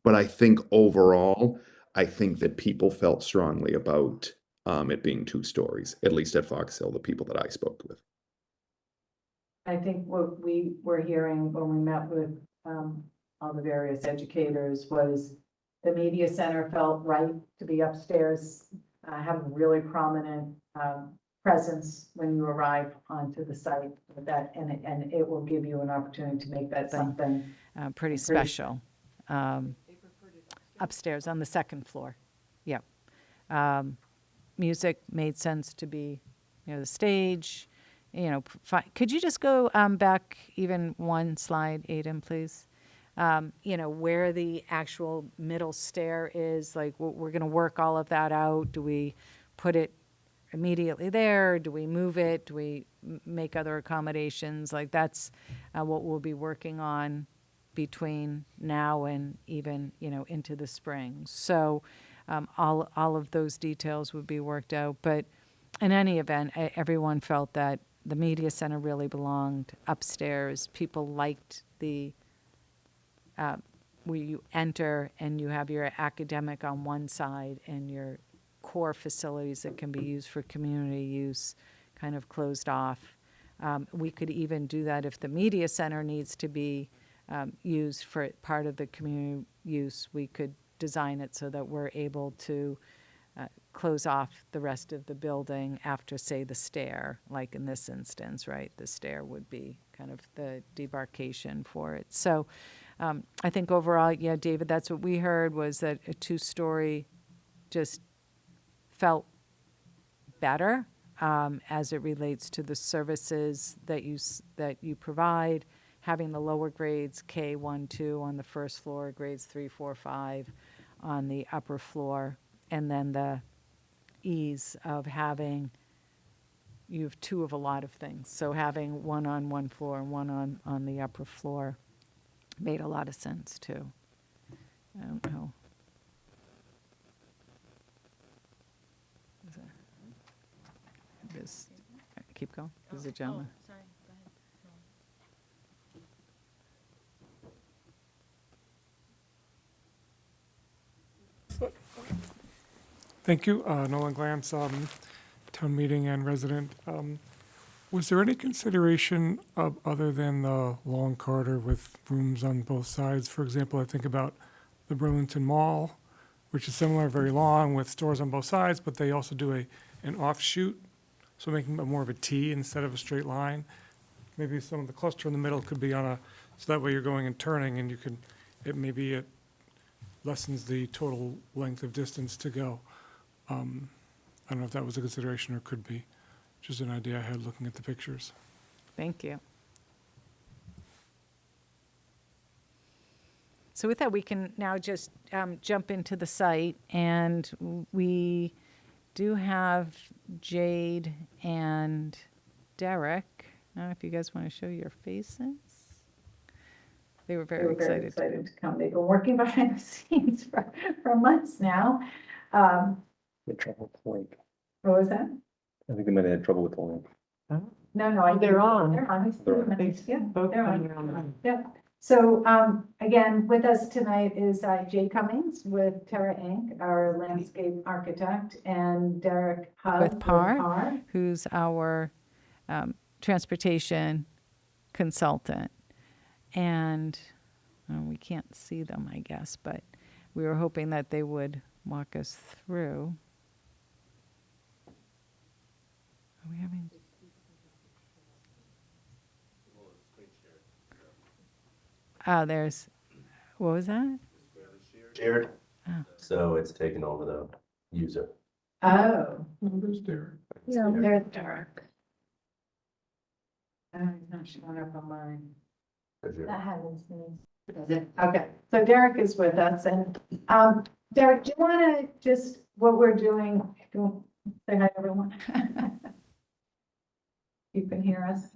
But I think overall, I think that people felt strongly about it being 2 stories, at least at Fox Hill, the people that I spoke with. I think what we were hearing when we met with all the various educators was the media center felt right to be upstairs, have a really prominent presence when you arrive onto the site with that, and it will give you an opportunity to make that something Pretty special. Upstairs on the 2nd floor. Yeah. Music made sense to be, the stage. Could you just go back even one slide, Aiden, please? Where the actual middle stair is, like we're going to work all of that out. Do we put it immediately there? Do we move it? Do we make other accommodations? Like that's what we'll be working on between now and even, into the spring. So all of those details would be worked out. But in any event, everyone felt that the media center really belonged upstairs. People liked the where you enter and you have your academic on one side and your core facilities that can be used for community use kind of closed off. We could even do that if the media center needs to be used for part of the community use. We could design it so that we're able to close off the rest of the building after, say, the stair, like in this instance, right? The stair would be kind of the debarkation for it. So I think overall, yeah, David, that's what we heard, was that a 2-story just felt better as it relates to the services that you provide, having the lower grades K1, 2 on the first floor, grades 3, 4, 5 on the upper floor, and then the ease of having, you have 2 of a lot of things. So having one on one floor and one on the upper floor made a lot of sense too. I don't know. Keep going. There's a gentleman. Sorry, go ahead. Thank you. Nolan Glantz, town meeting and resident. Was there any consideration of, other than the long corridor with rooms on both sides? For example, I think about the Burlington Mall, which is similar, very long, with stores on both sides, but they also do an offshoot, so making it more of a T instead of a straight line. Maybe some of the cluster in the middle could be so that way you're going and turning, and it lessens the total length of distance to go. I don't know if that was a consideration or could be. Just an idea I had looking at the pictures. Thank you. So with that, we can now just jump into the site, and we do have Jade and Derek. I don't know if you guys want to show your faces. They were They very were very excited. excited to come. They've been working behind the scenes for months now. Had trouble with the link. What was that? I think they might have had trouble with the link. No, They're on. They're on. I see They're them. They Yeah, both they're are on. on. Yep. So, again, with us tonight is Jay Cummings with Terra Inc., our landscape architect, and Derek Hub With PAR, PAR. who's our transportation consultant. And we can't see them, I guess, but we were hoping that they would walk us through. Are we having? Oh, there's, what was that? Shared. Oh. So it's taken over the user. Oh. There's Derek. Yeah, there's Derek. He's not showing up on mine. That happens to me. Okay, so Derek is with us, and, Derek, do you wanna just, what we're doing, say hi, everyone? You can hear us?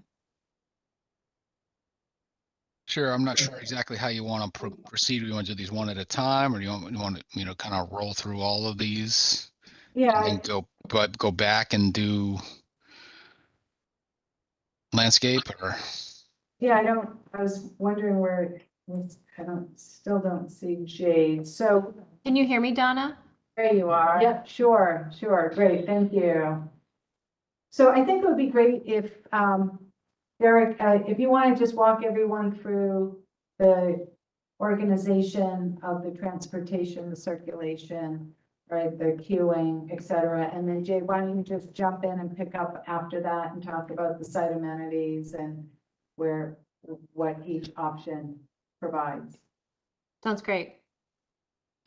Sure, I'm not sure exactly how you want to proceed. Do you want to do these one at a time, or do you want to, kind of roll through all of these? Yeah. And then go back and do landscape, or? Yeah, I was wondering where, still don't see Jade, so. Can you hear me, Donna? There you are. Yep, sure, great, thank you. So I think it would be great if, Derek, if you want to just walk everyone through the organization of the transportation, the circulation, right, the queuing, et cetera. And then Jay, why don't you just jump in and pick up after that and talk about the site amenities and what each option provides. Sounds great.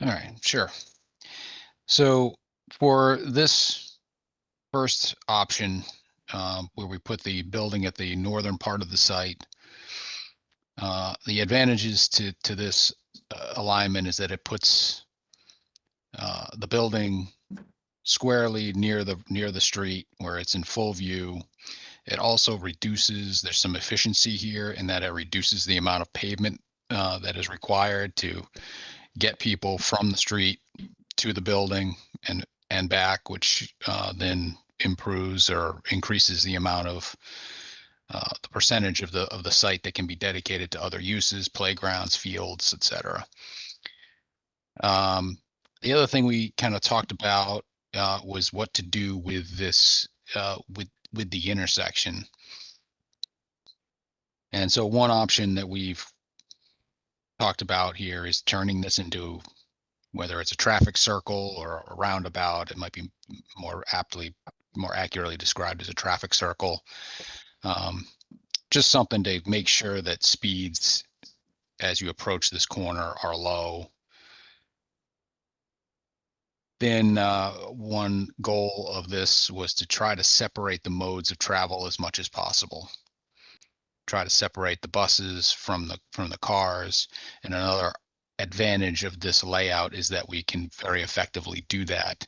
All right, sure. So for this first option, where we put the building at the northern part of the site, the advantages to this alignment is that it puts the building squarely near the street where it's in full view. It also reduces, there's some efficiency here in that it reduces the amount of pavement that is required to get people from the street to the building and back, which then improves or increases the amount of the percentage of the site that can be dedicated to other uses, playgrounds, fields, etc. The other thing we kind of talked about was what to do with this with the intersection. And so one option that we've talked about here is turning this into, whether it's a traffic circle or a roundabout, it might be more accurately described as a traffic circle. Just something to make sure that speeds as you approach this corner are low. Then one goal of this was to try to separate the modes of travel as much as possible. Try to separate the buses from the cars. And another advantage of this layout is that we can very effectively do that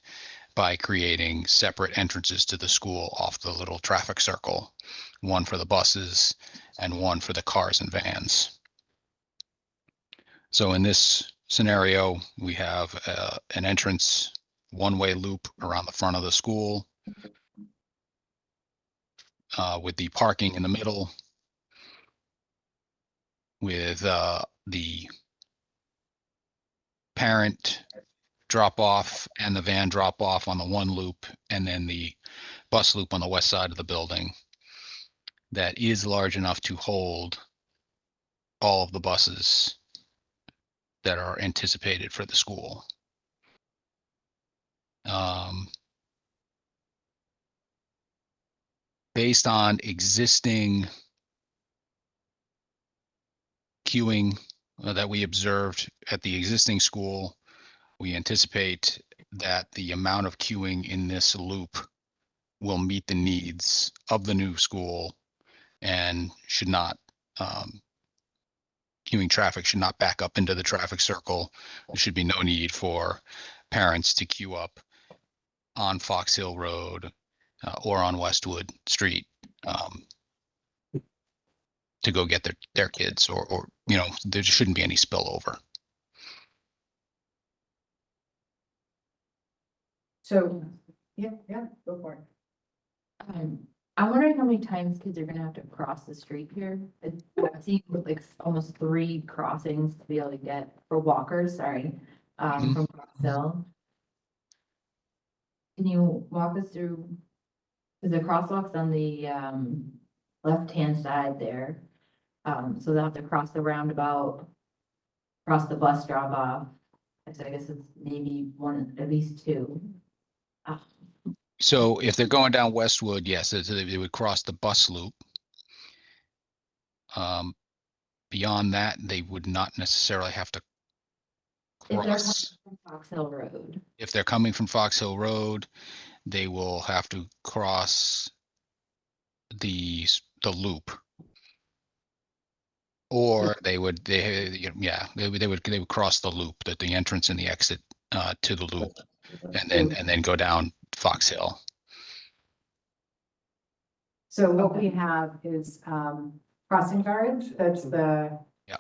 by creating separate entrances to the school off the little traffic circle, one for the buses and one for the cars and vans. So in this scenario, we have an entrance one-way loop around the front of the school with the parking in the middle, with the parent drop off and the van drop off on the one loop, and then the bus loop on the west side of the building that is large enough to hold all of the buses that are anticipated for the school. Based on existing queuing that we observed at the existing school, we anticipate that the amount of queuing in this loop will meet the needs of the new school and should not, queuing traffic should not back up into the traffic circle. There should be no need for parents to queue up on Fox Hill Road or on Westwood Street. to go get their kids, or there shouldn't be any spillover. So, yeah, go for it. I'm wondering how many times kids are gonna have to cross the street here. I've seen like almost 3 crossings to be able to get, for walkers, sorry, from Fox Hill. Can you walk us through, because the crosswalk's on the, left-hand side there. So they'll have to cross the roundabout, cross the bus drop off. So I guess it's maybe one, at least 2. So if they're going down Westwood, yes, they would cross the bus loop. Beyond that, they would not necessarily have to If they're coming cross. from Fox Hill Road. If they're coming from Fox Hill Road, they will have to cross the loop. Or they would cross the loop, the entrance and the exit to the loop, and then go down Fox Hill. So what we have is crossing guards, that's the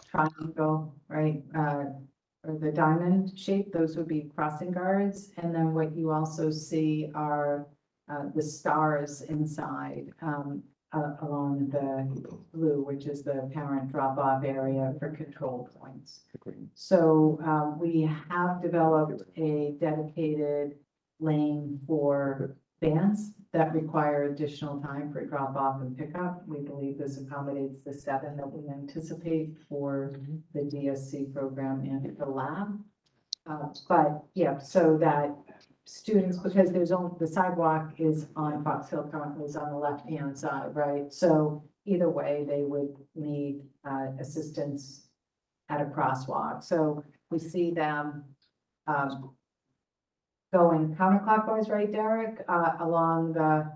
triangle, right? Or the diamond shape, those would be crossing guards. And then what you also see are the stars inside along the blue, which is the parent drop-off area for control points. So we have developed a dedicated lane for vans that require additional time for drop-off and pickup. We believe this accommodates the 7 that we anticipate for the DSC program and the lab. But yeah, so that students, because there's only, the sidewalk is on Fox Hill currently, is on the left-hand side, right? So either way, they would need assistance at a crosswalk. So we see them going counterclockwise, right, Derek, along the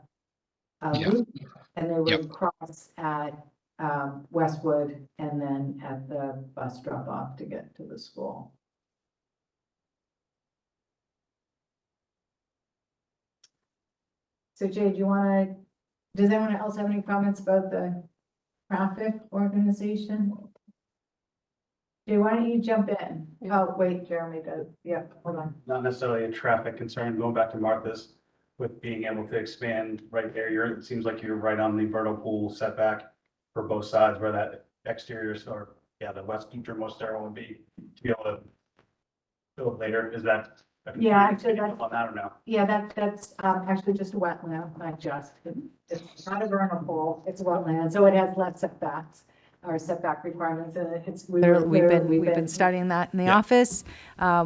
loop, and they would cross at Westwood and then at the bus drop-off to get to the school. So Jay, does anyone else have any comments about the traffic organization? Jay, why don't you jump in? Oh, wait, Jeremy does. Yeah, hold on. Not necessarily a traffic concern, going back to Martha's, with being able to expand right there, it seems like you're right on the vernal pool setback for both sides where that exterior, or the westernmost arrow would be, to be able to build later. Is that? Yeah, actually, that's on that or no? Yeah, that's actually just a wetland, not just, it's not a vernal pool, it's a wetland, so it has less setbacks, or setback requirements, and it's. We've been studying that in the office,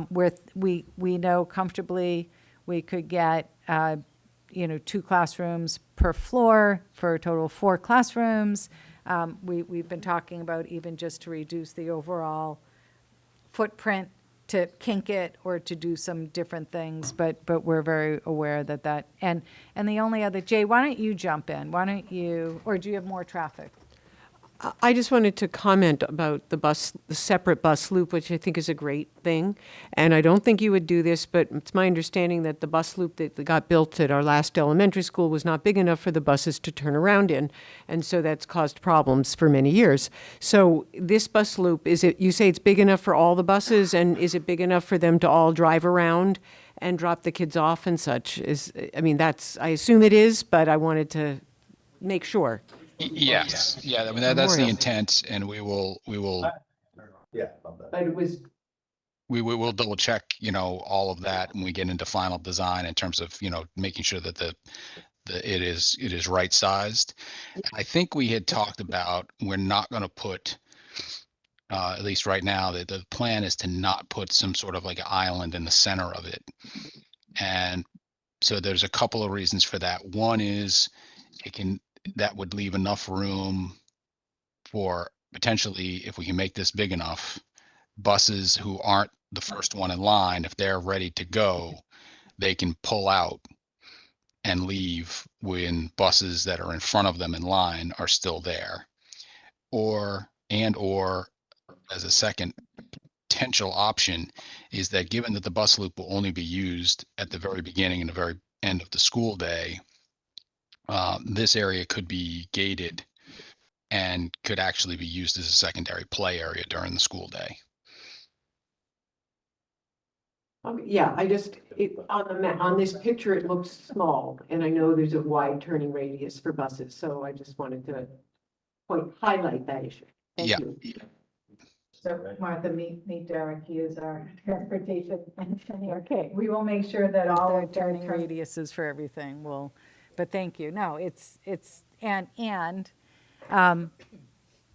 where we know comfortably we could get, 2 classrooms per floor for a total of 4 classrooms. We've been talking about even just to reduce the overall footprint, to kink it or to do some different things, but we're very aware that, and the only other, Jay, why don't you jump in? Why don't you, or do you have more traffic? I just wanted to comment about the separate bus loop, which I think is a great thing. And I don't think you would do this, but it's my understanding that the bus loop that got built at our last elementary school was not big enough for the buses to turn around in. And so that's caused problems for many years. So this bus loop, you say it's big enough for all the buses, and is it big enough for them to all drive around and drop the kids off and such? I assume it is, but I wanted to make sure. Yes, I mean, that's the intent, and we will. But it was. We will double check, all of that when we get into final design in terms of, making sure that it is right sized. I think we had talked about, we're not going to put, at least right now, that the plan is to not put some sort of like island in the center of it. And so there's a couple of reasons for that. One is that would leave enough room for potentially, if we can make this big enough, buses who aren't the first one in line, if they're ready to go, they can pull out and leave when buses that are in front of them in line are still there. Or as a second potential option is that, given that the bus loop will only be used at the very beginning and the very end of the school day, this area could be gated and could actually be used as a secondary play area during the school day. Yeah, on this picture, it looks small, and I know there's a wide turning radius for buses, so I just wanted to highlight that issue. Thank you. So Martha, meet Derek, he is our transportation engineer. Okay, we will make sure that all of the turning radiuses for everything will, but thank you. No,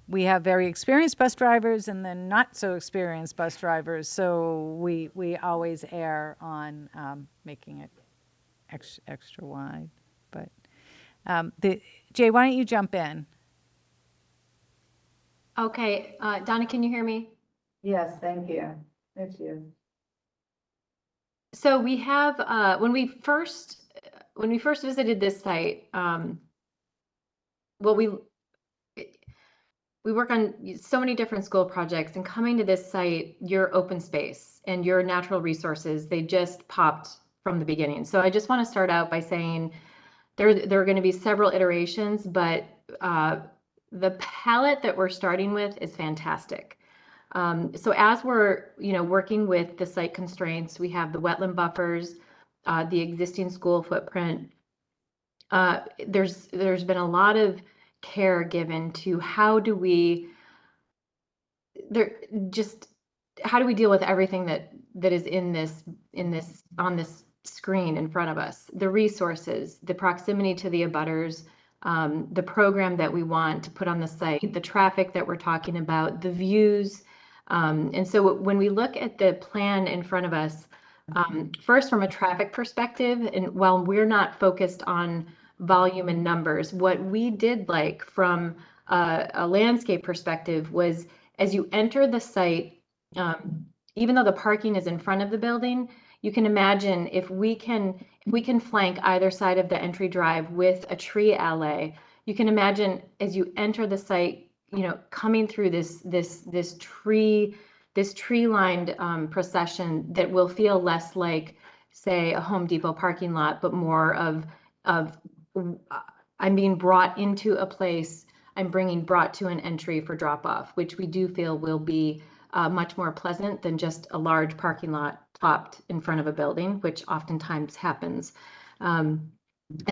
we have very experienced bus drivers and then not so experienced bus drivers, so we always err on making it extra wide. But Jay, why don't you jump in? Okay, Donna, can you hear me? Yes, thank you. There she is. So we have, when we first visited this site, we work on so many different school projects, and coming to this site, your open space and your natural resources, they just popped from the beginning. So I just want to start out by saying there are going to be several iterations, but the palette that we're starting with is fantastic. So as we're working with the site constraints, we have the wetland buffers, the existing school footprint. There's been a lot of care given to how do we deal with everything that is on this screen in front of us, the resources, the proximity to the abutters, the program that we want to put on the site, the traffic that we're talking about, the views. And so when we look at the plan in front of us, first from a traffic perspective, and while we're not focused on volume and numbers, what we did like from a landscape perspective was as you enter the site, even though the parking is in front of the building, you can imagine if we can flank either side of the entry drive with a tree alley, you can imagine as you enter the site, coming through this tree lined procession that will feel less like, say, a Home Depot parking lot, but more of I'm being brought into a place, I'm brought to an entry for drop off, which we do feel will be much more pleasant than just a large parking lot plopped in front of a building, which oftentimes happens. And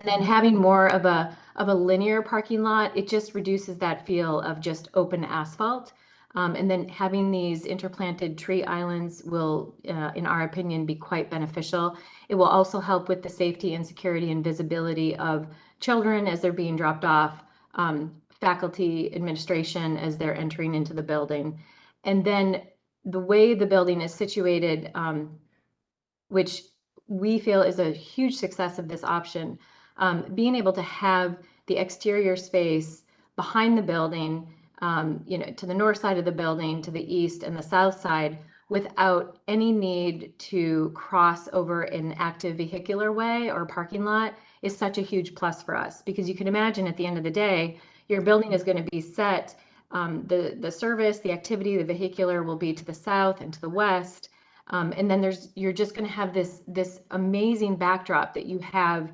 then having more of a linear parking lot, it just reduces that feel of just open asphalt. And then having these interplanted tree islands will, in our opinion, be quite beneficial. It will also help with the safety and security and visibility of children as they're being dropped off, faculty, administration as they're entering into the building. And then the way the building is situated, which we feel is a huge success of this option, being able to have the exterior space behind the building, to the north side of the building, to the east and the south side, without any need to cross over an active vehicular way or parking lot is such a huge plus for us. Because you can imagine at the end of the day, your building is going to be set, the service, the activity, the vehicular will be to the south and to the west. And then you're just going to have this amazing backdrop that you have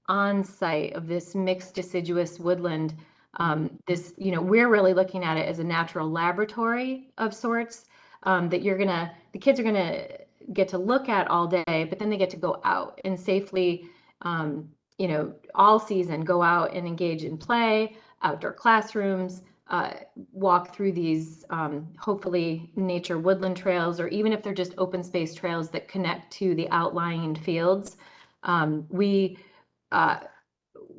on site of this mixed deciduous woodland. We're really looking at it as a natural laboratory of sorts, that the kids are gonna get to look at all day, but then they get to go out and safely, all season go out and engage in play, outdoor classrooms, walk through these hopefully nature woodland trails, or even if they're just open space trails that connect to the outlying fields.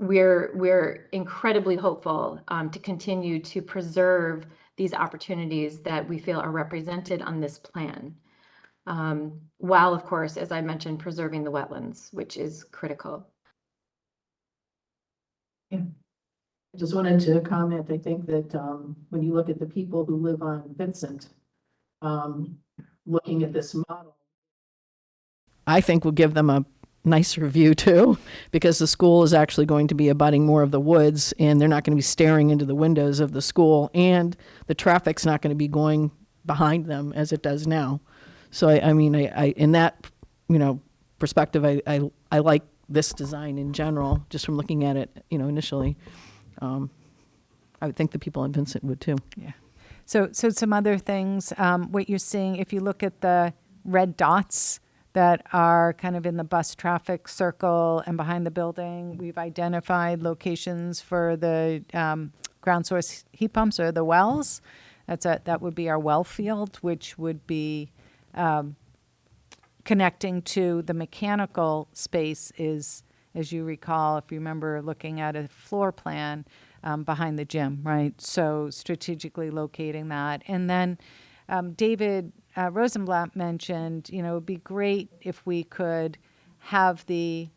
We're incredibly hopeful to continue to preserve these opportunities that we feel are represented on this plan, while, of course, as I mentioned, preserving the wetlands, which is critical. Yeah. I just wanted to comment, I think that when you look at the people who live on Vincent, looking at this model, I think will give them a nicer view too, because the school is actually going to be abutting more of the woods, and they're not going to be staring into the windows of the school, and the traffic's not going to be going behind them as it does now. So I mean, in that perspective, I like this design in general, just from looking at it initially. I would think the people in Vincent would too. Yeah. So some other things, what you're seeing, if you look at the red dots that are kind of in the bus traffic circle and behind the building, we've identified locations for the ground source heat pumps or the wells. That would be our well field, which would be connecting to the mechanical space is, as you recall, if you remember looking at a floor plan, behind the gym, right? So strategically locating that. And then David Rosenblatt mentioned, it would be great if we could have the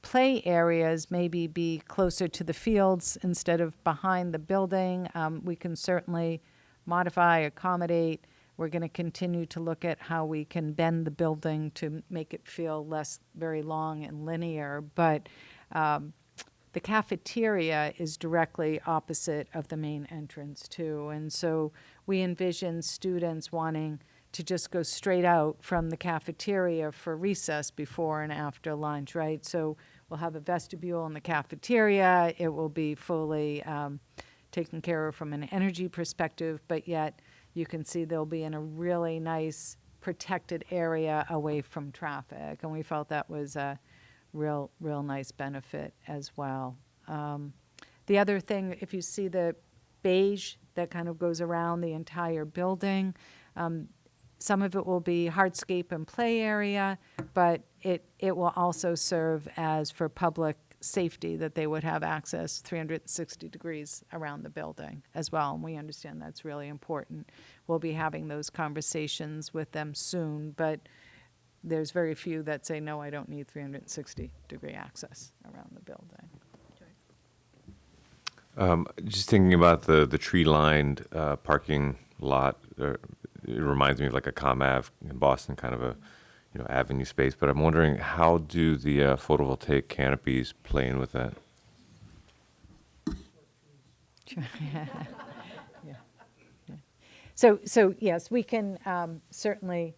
play areas maybe be closer to the fields instead of behind the building. We can certainly modify, accommodate. We're going to continue to look at how we can bend the building to make it feel less very long and linear. But the cafeteria is directly opposite of the main entrance too. And so we envision students wanting to just go straight out from the cafeteria for recess before and after lunch, right? So we'll have a vestibule in the cafeteria. It will be fully taken care of from an energy perspective, but yet you can see they'll be in a really nice protected area away from traffic. And we felt that was a real nice benefit as well. The other thing, if you see the beige that kind of goes around the entire building, some of it will be hardscape and play area, but it will also serve as for public safety, that they would have access 360 degrees around the building as well. And we understand that's really important. We'll be having those conversations with them soon, but there's very few that say, no, I don't need 360-degree access around the building. Just thinking about the tree-lined parking lot, it reminds me of like a Comm Ave in Boston, kind of a avenue space. But I'm wondering, how do the photovoltaic canopies play in with that? So yes, we can certainly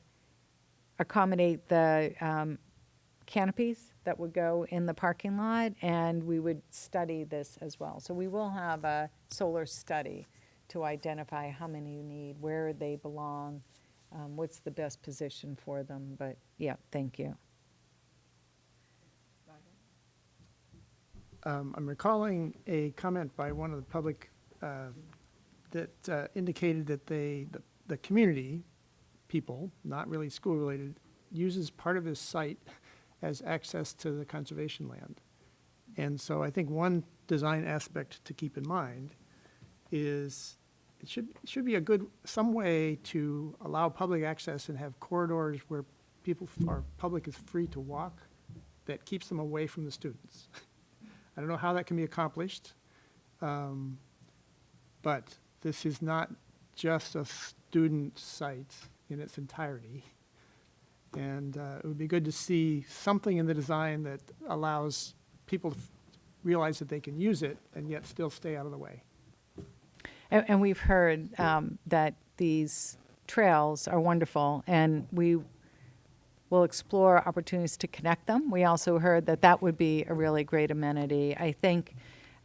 accommodate the canopies that would go in the parking lot, and we would study this as well. So we will have a solar study to identify how many you need, where they belong, what's the best position for them. But yeah, thank you. I'm recalling a comment by one of the public that indicated that the community, people, not really school-related, uses part of this site as access to the conservation land. And so I think one design aspect to keep in mind is it should be some way to allow public access and have corridors where public is free to walk that keeps them away from the students. I don't know how that can be accomplished, but this is not just a student site in its entirety. And it would be good to see something in the design that allows people to realize that they can use it and yet still stay out of the way. And we've heard that these trails are wonderful, and we will explore opportunities to connect them. We also heard that would be a really great amenity. I think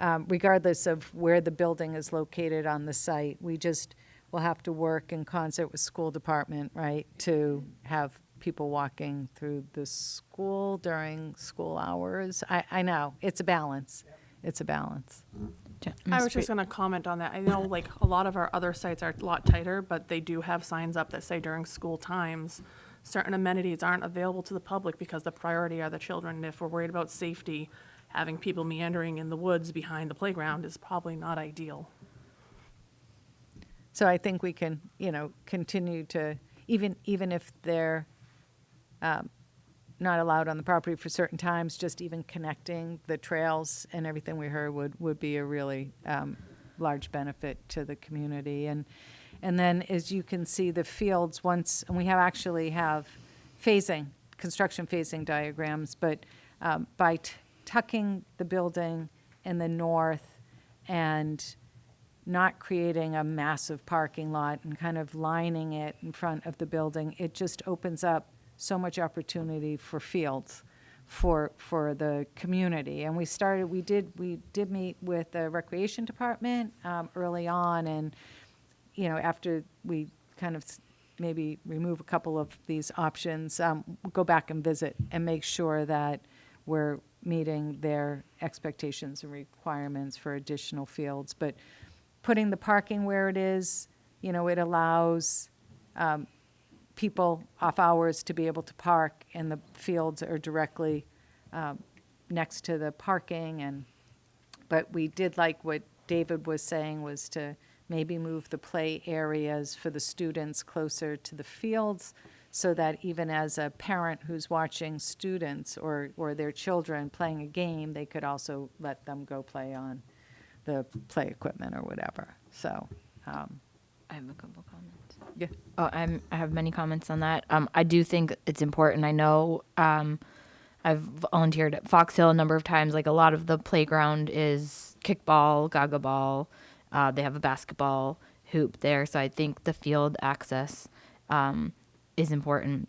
regardless of where the building is located on the site, we just will have to work in concert with school department, right, to have people walking through the school during school hours. I know, it's a balance. It's a balance. I was just going to comment on that. I know like a lot of our other sites are a lot tighter, but they do have signs up that say during school times, certain amenities aren't available to the public because the priority are the children. And if we're worried about safety, having people meandering in the woods behind the playground is probably not ideal. So I think we can, continue to, even if they're not allowed on the property for certain times, just even connecting the trails and everything we heard would be a really large benefit to the community. And then as you can see, the fields and we actually have construction phasing diagrams, but by tucking the building in the north and not creating a massive parking lot and kind of lining it in front of the building, it just opens up so much opportunity for fields for the community. And we did meet with the recreation department early on, and after we kind of maybe remove a couple of these options, go back and visit and make sure that we're meeting their expectations and requirements for additional fields. But putting the parking where it is, it allows people off hours to be able to park, and the fields are directly next to the parking. But we did like what David was saying, was to maybe move the play areas for the students closer to the fields, so that even as a parent who's watching students or their children playing a game, they could also let them go play on the play equipment or whatever. So, I have a couple comments. Yeah. Oh, I have many comments on that. I do think it's important. I know I've volunteered at Fox Hill a number of times. Like, a lot of the playground is kickball, gaga ball. They have a basketball hoop there. So I think the field access is important.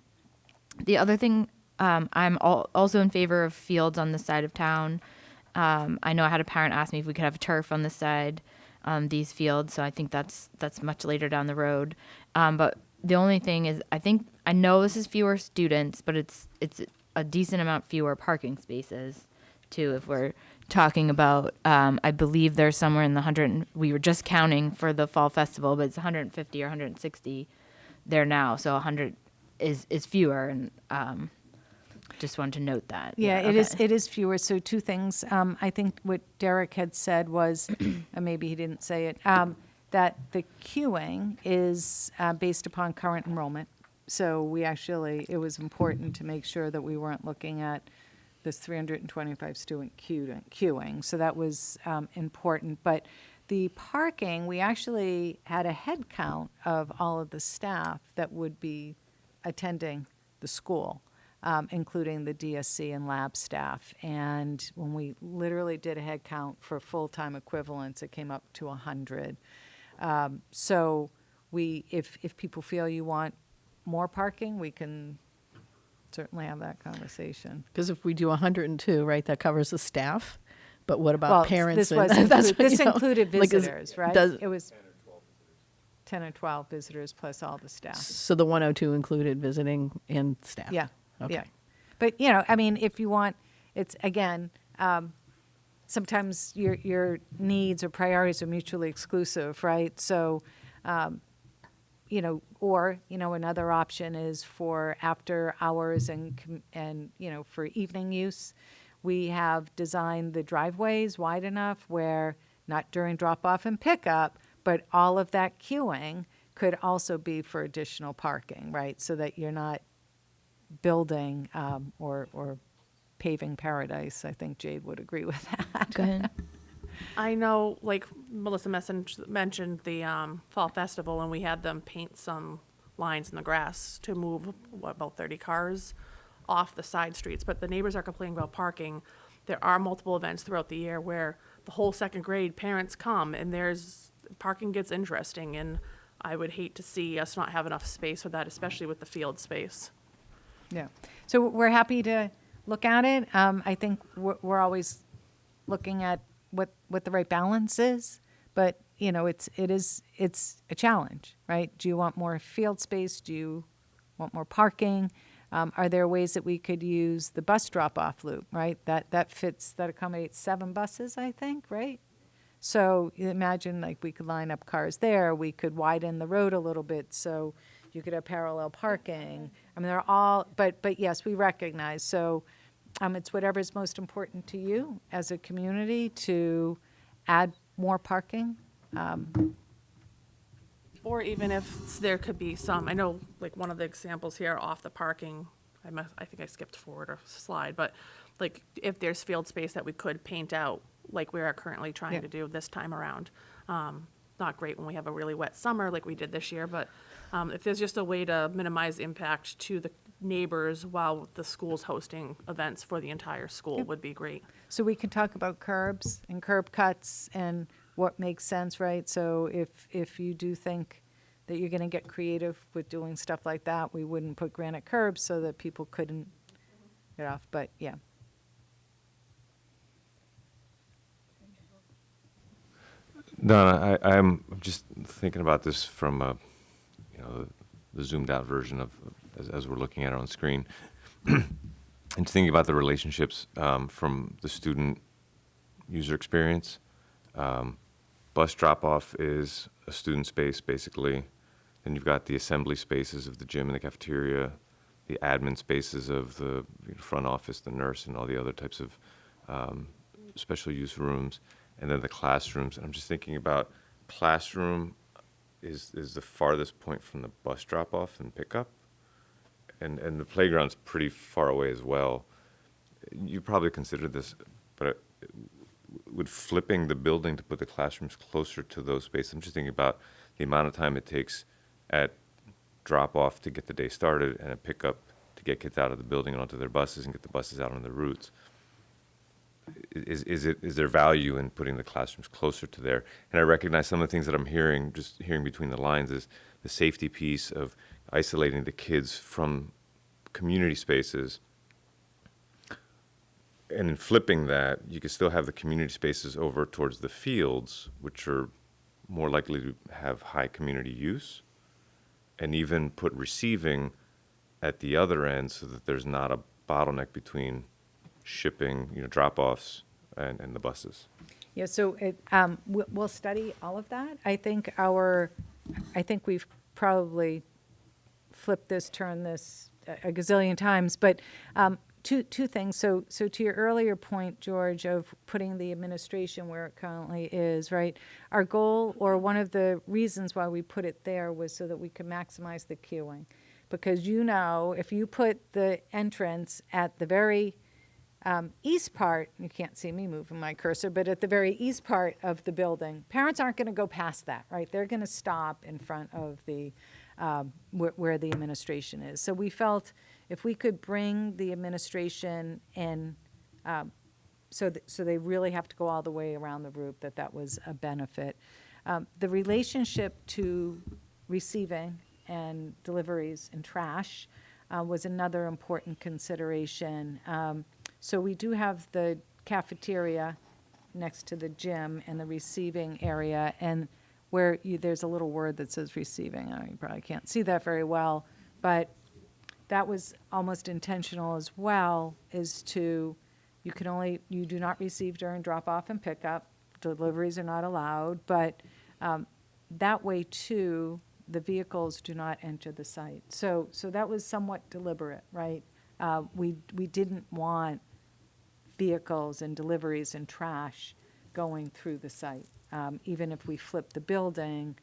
The other thing, I'm also in favor of fields on this side of town. I know I had a parent ask me if we could have turf on this side, these fields. So I think that's much later down the road. But the only thing is, I know this is fewer students, but it's a decent amount fewer parking spaces too. If we're talking about, I believe there's somewhere in the we were just counting for the fall festival, but it's 150 or 160 there now. So 100 is fewer, and just wanted to note that. Yeah, okay. it is fewer. So two things. I think what Derek had said was, and maybe he didn't say it, that the queuing is based upon current enrollment. So it was important to make sure that we weren't looking at this 325 student queuing. So that was important. But the parking, we actually had a head count of all of the staff that would be attending the school, including the DSC and lab staff. And when we literally did a head count for full-time equivalents, it came up to 100. So if people feel you want more parking, we can certainly have that conversation. Because if we do 102, right, that covers the staff. But what about parents? This included like, visitors, right? It was 10 or 12 visitors plus all the staff. So the 102 included visiting and staff. Yeah. Okay. Yeah. But if you want, it's again, sometimes your needs or priorities are mutually exclusive, right? So, another option is for after hours and for evening use. We have designed the driveways wide enough where, not during drop-off and pickup, but all of that queuing could also be for additional parking, right? So that you're not building or paving paradise. I think Jade would agree with that. Go ahead. I know, like Melissa mentioned the Fall Festival, and we had them paint some lines in the grass to move, about 30 cars off the side streets. But the neighbors are complaining about parking. There are multiple events throughout the year where the whole second grade parents come, and parking gets interesting. And I would hate to see us not have enough space for that, especially with the field space. Yeah. So we're happy to look at it. I think we're always looking at what the right balance is, but it's a challenge, right? Do you want more field space? Do you want more parking? Are there ways that we could use the bus drop-off loop, right? That accommodates 7 buses, I think, right? So imagine, like, we could line up cars there. We could widen the road a little bit so you could have parallel parking. I mean, they're all, but yes, we recognize. So it's whatever's most important to you as a community to add more parking. Or even if there could be some, I know, like, one of the examples here off the parking, I think I skipped forward a slide, but like, if there's field space that we could paint out, like we are currently trying to do this time around. Not great when we have a really wet summer like we did this year, but if there's just a way to minimize impact to the neighbors while the school's hosting events for the entire school would be great. So we can talk about curbs and curb cuts and what makes sense, right? So if you do think that you're going to get creative with doing stuff like that, we wouldn't put granite curbs so that people couldn't it off, but yeah. No, I'm just thinking about this from you know, the zoomed out version of as we're looking at it on screen, and just thinking about the relationships from the student user experience. Bus drop off is a student space basically. Then you've got the assembly spaces of the gym and the cafeteria, the admin spaces of the front office, the nurse, and all the other types of special use rooms, and then the classrooms. And I'm just thinking about classroom is the farthest point from the bus drop off and pickup, and the playground's pretty far away as well. You probably considered this, but would flipping the building to put the classrooms closer to those spaces, I'm just thinking about the amount of time it takes at drop off to get the day started and a pickup to get kids out of the building and onto their buses and get the buses out on their routes. Is there value in putting the classrooms closer to there? And I recognize some of the things that I'm hearing, just hearing between the lines, is the safety piece of isolating the kids from community spaces. And in flipping that, you can still have the community spaces over towards the fields, which are more likely to have high community use, and even put receiving at the other end so that there's not a bottleneck between shipping, drop-offs and the buses. Yeah, so we'll study all of that. I think we've probably flipped this, turned this a gazillion times, but two things. So to your earlier point, George, of putting the administration where it currently is, right? Our goal, or one of the reasons why we put it there, was so that we could maximize the queuing. Because if you put the entrance at the very east part, you can't see me moving my cursor, but at the very east part of the building, parents aren't going to go past that, right? They're going to stop in front of the where the administration is. So we felt if we could bring the administration in, so they really have to go all the way around the roof, that was a benefit. The relationship to receiving and deliveries and trash was another important consideration. So we do have the cafeteria next to the gym and the receiving area, and where there's a little word that says receiving. You probably can't see that very well, but that was almost intentional as well, is you do not receive during drop-off and pickup. Deliveries are not allowed, but that way too, the vehicles do not enter the site. So that was somewhat deliberate, right? We didn't want vehicles and deliveries and trash going through the site. Even if we flipped the building,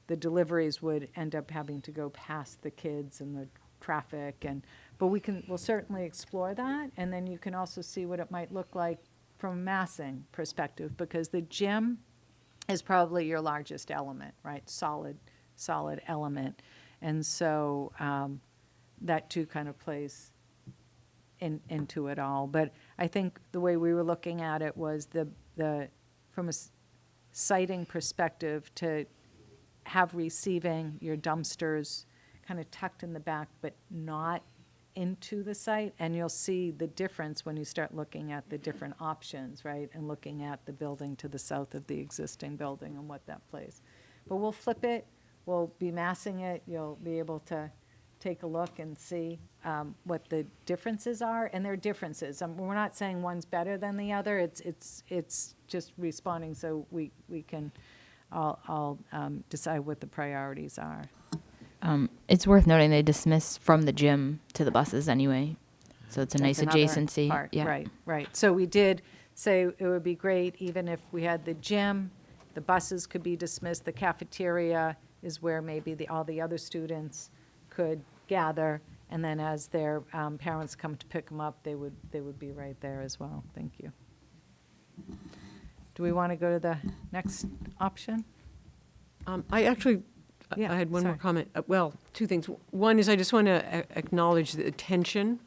the deliveries would end up having to go past the kids and the traffic, but we'll certainly explore that, and then you can also see what it might look like from a massing perspective, because the gym is probably your largest element, right? Solid element, and so that too kind of plays into it all. But I think the way we were looking at it was from a siting perspective, to have receiving your dumpsters kind of tucked in the back, but not into the site. And you'll see the difference when you start looking at the different options, right? And looking at the building to the south of the existing building and what that plays. But we'll flip it. We'll be massing it. You'll be able to take a look and see what the differences are. And there are differences. We're not saying one's better than the other. It's just responding so we can all decide what the priorities are. It's worth noting they dismiss from the gym to the buses anyway. So it's a nice That's another adjacency. part. Yeah. Right. So we did say it would be great even if we had the gym, the buses could be dismissed, the cafeteria is where maybe all the other students could gather, and then as their parents come to pick them up, they would be right there as well. Thank you. Do we want to go to the next option? I had one more comment. Well, two things. One is I just want to acknowledge the tension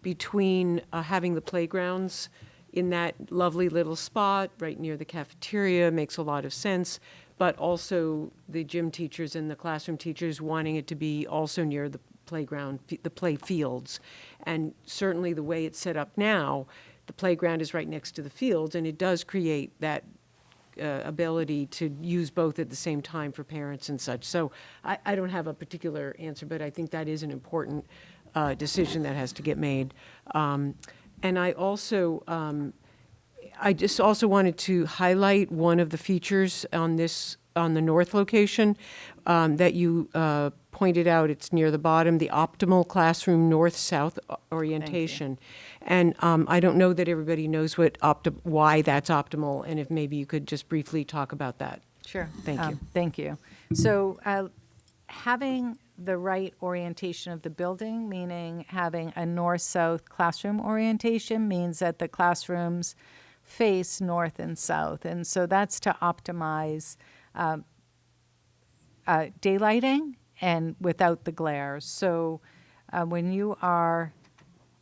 between having the playgrounds in that lovely little spot right near the cafeteria makes a lot of sense, but also the gym teachers and the classroom teachers wanting it to be also near playground, the play fields. And certainly the way it's set up now, the playground is right next to the fields, and it does create that ability to use both at the same time for parents and such. So I don't have a particular answer, but I think that is an important decision that has to get made. And I also, I just also wanted to highlight one of the features on the north location that you pointed out. It's near the bottom, the optimal classroom north-south orientation. And I don't know that everybody knows why that's optimal, and if maybe you could just briefly talk about that. Sure. Thank you. Thank you. So having the right orientation of the building, meaning having a north-south classroom orientation, means that the classrooms face north and south. And so that's to optimize daylighting and without the glare. So when you are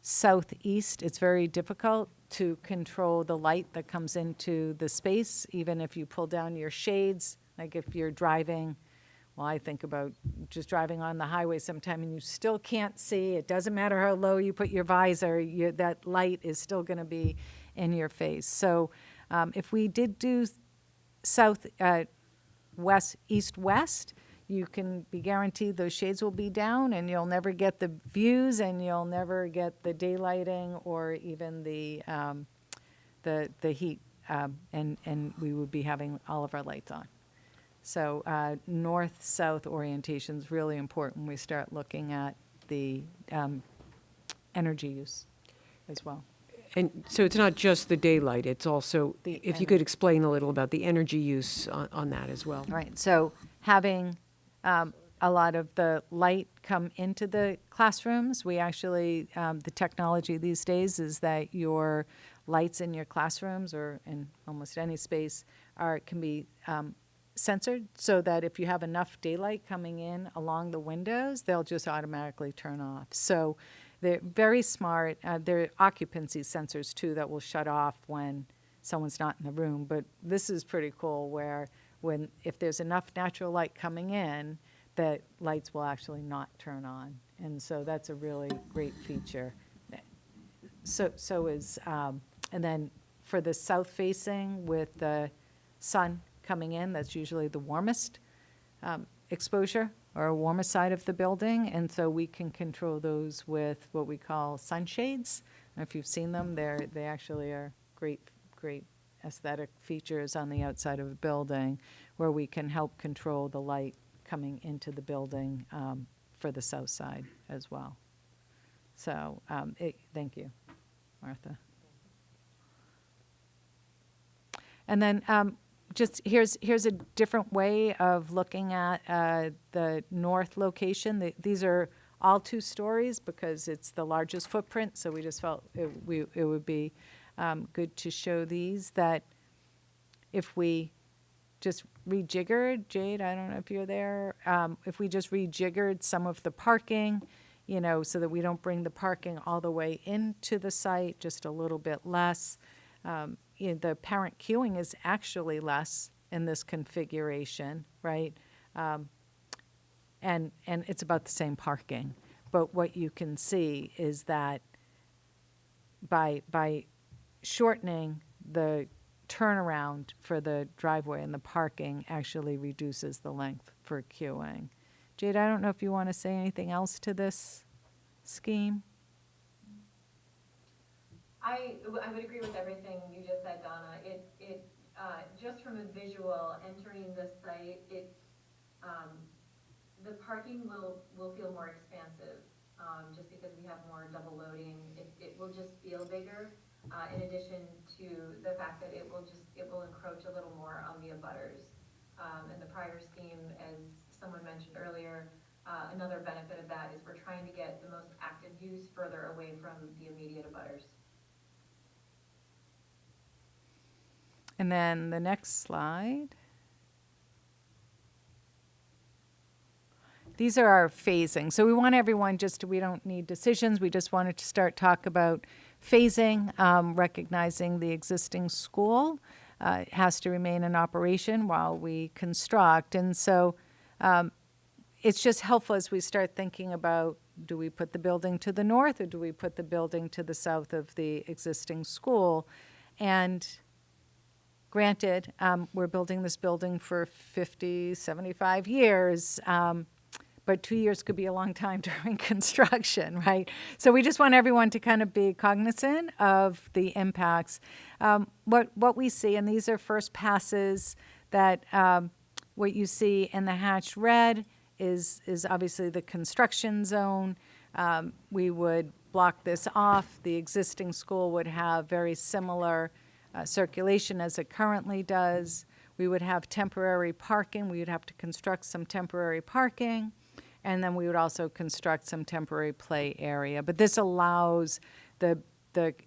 southeast, it's very difficult to control the light that comes into the space, even if you pull down your shades. Like if you're driving, well, I think about just driving on the highway sometime and you still can't see. It doesn't matter how low you put your visor, that light is still going to be in your face. So if we did do south, west, east, west, you can be guaranteed those shades will be down and you'll never get the views and you'll never get the daylighting or even the heat, and we would be having all of our lights on. So north-south orientation is really important when we start looking at the energy use as well. And so it's not just the daylight, it's also, if you could explain a little about the energy use on that as well. Right, so having a lot of the light come into the classrooms, we actually, the technology these days is that your lights in your classrooms or in almost any space can be censored so that if you have enough daylight coming in along the windows, they'll just automatically turn off. So they're very smart. There are occupancy sensors too that will shut off when someone's not in the room. But this is pretty cool where if there's enough natural light coming in, the lights will actually not turn on. And so that's a really great feature. So is, and then for the south facing with the sun coming in, that's usually the warmest exposure or warmest side of the building. And so we can control those with what we call sunshades. And if you've seen them, they actually are great aesthetic features on the outside of a building where we can help control the light coming into the building for the south side as well. So thank you, Martha. And then just here's a different way of looking at the north location. These are all 2 stories because it's the largest footprint, so we just felt it would be good to show these, that if we just rejiggered, Jade, I don't know if you're there, if we just rejiggered some of the parking, so that we don't bring the parking all the way into the site, just a little bit less. The parent queuing is actually less in this configuration, right? And it's about the same parking. But what you can see is that by shortening the turnaround for the driveway and the parking actually reduces the length for queuing. Jade, I don't know if you want to say anything else to this scheme? I would agree with everything you just said, Donna. It just from a visual entering the site, the parking will feel more expansive, just because we have more double loading. It will just feel bigger. In addition to the fact that it will encroach a little more on the abutters. And the prior scheme, as someone mentioned earlier, another benefit of that is we're trying to get the most active use further away from the immediate abutters. And then the next slide. These are our phasing. So we want everyone we don't need decisions. We just wanted to start talk about phasing, recognizing the existing school has to remain in operation while we construct. And so it's just helpful as we start thinking about Do we put the building to the north, or do we put the building to the south of the existing school? And granted, we're building this building for 50, 75 years, but 2 years could be a long time during construction, right? So we just want everyone to kind of be cognizant of the impacts. What we see, and these are first passes, that what you see in the hatched red is obviously the construction zone. We would block this off. The existing school would have very similar circulation as it currently does. We would have temporary parking. We would have to construct some temporary parking. And then we would also construct some temporary play area. But this allows the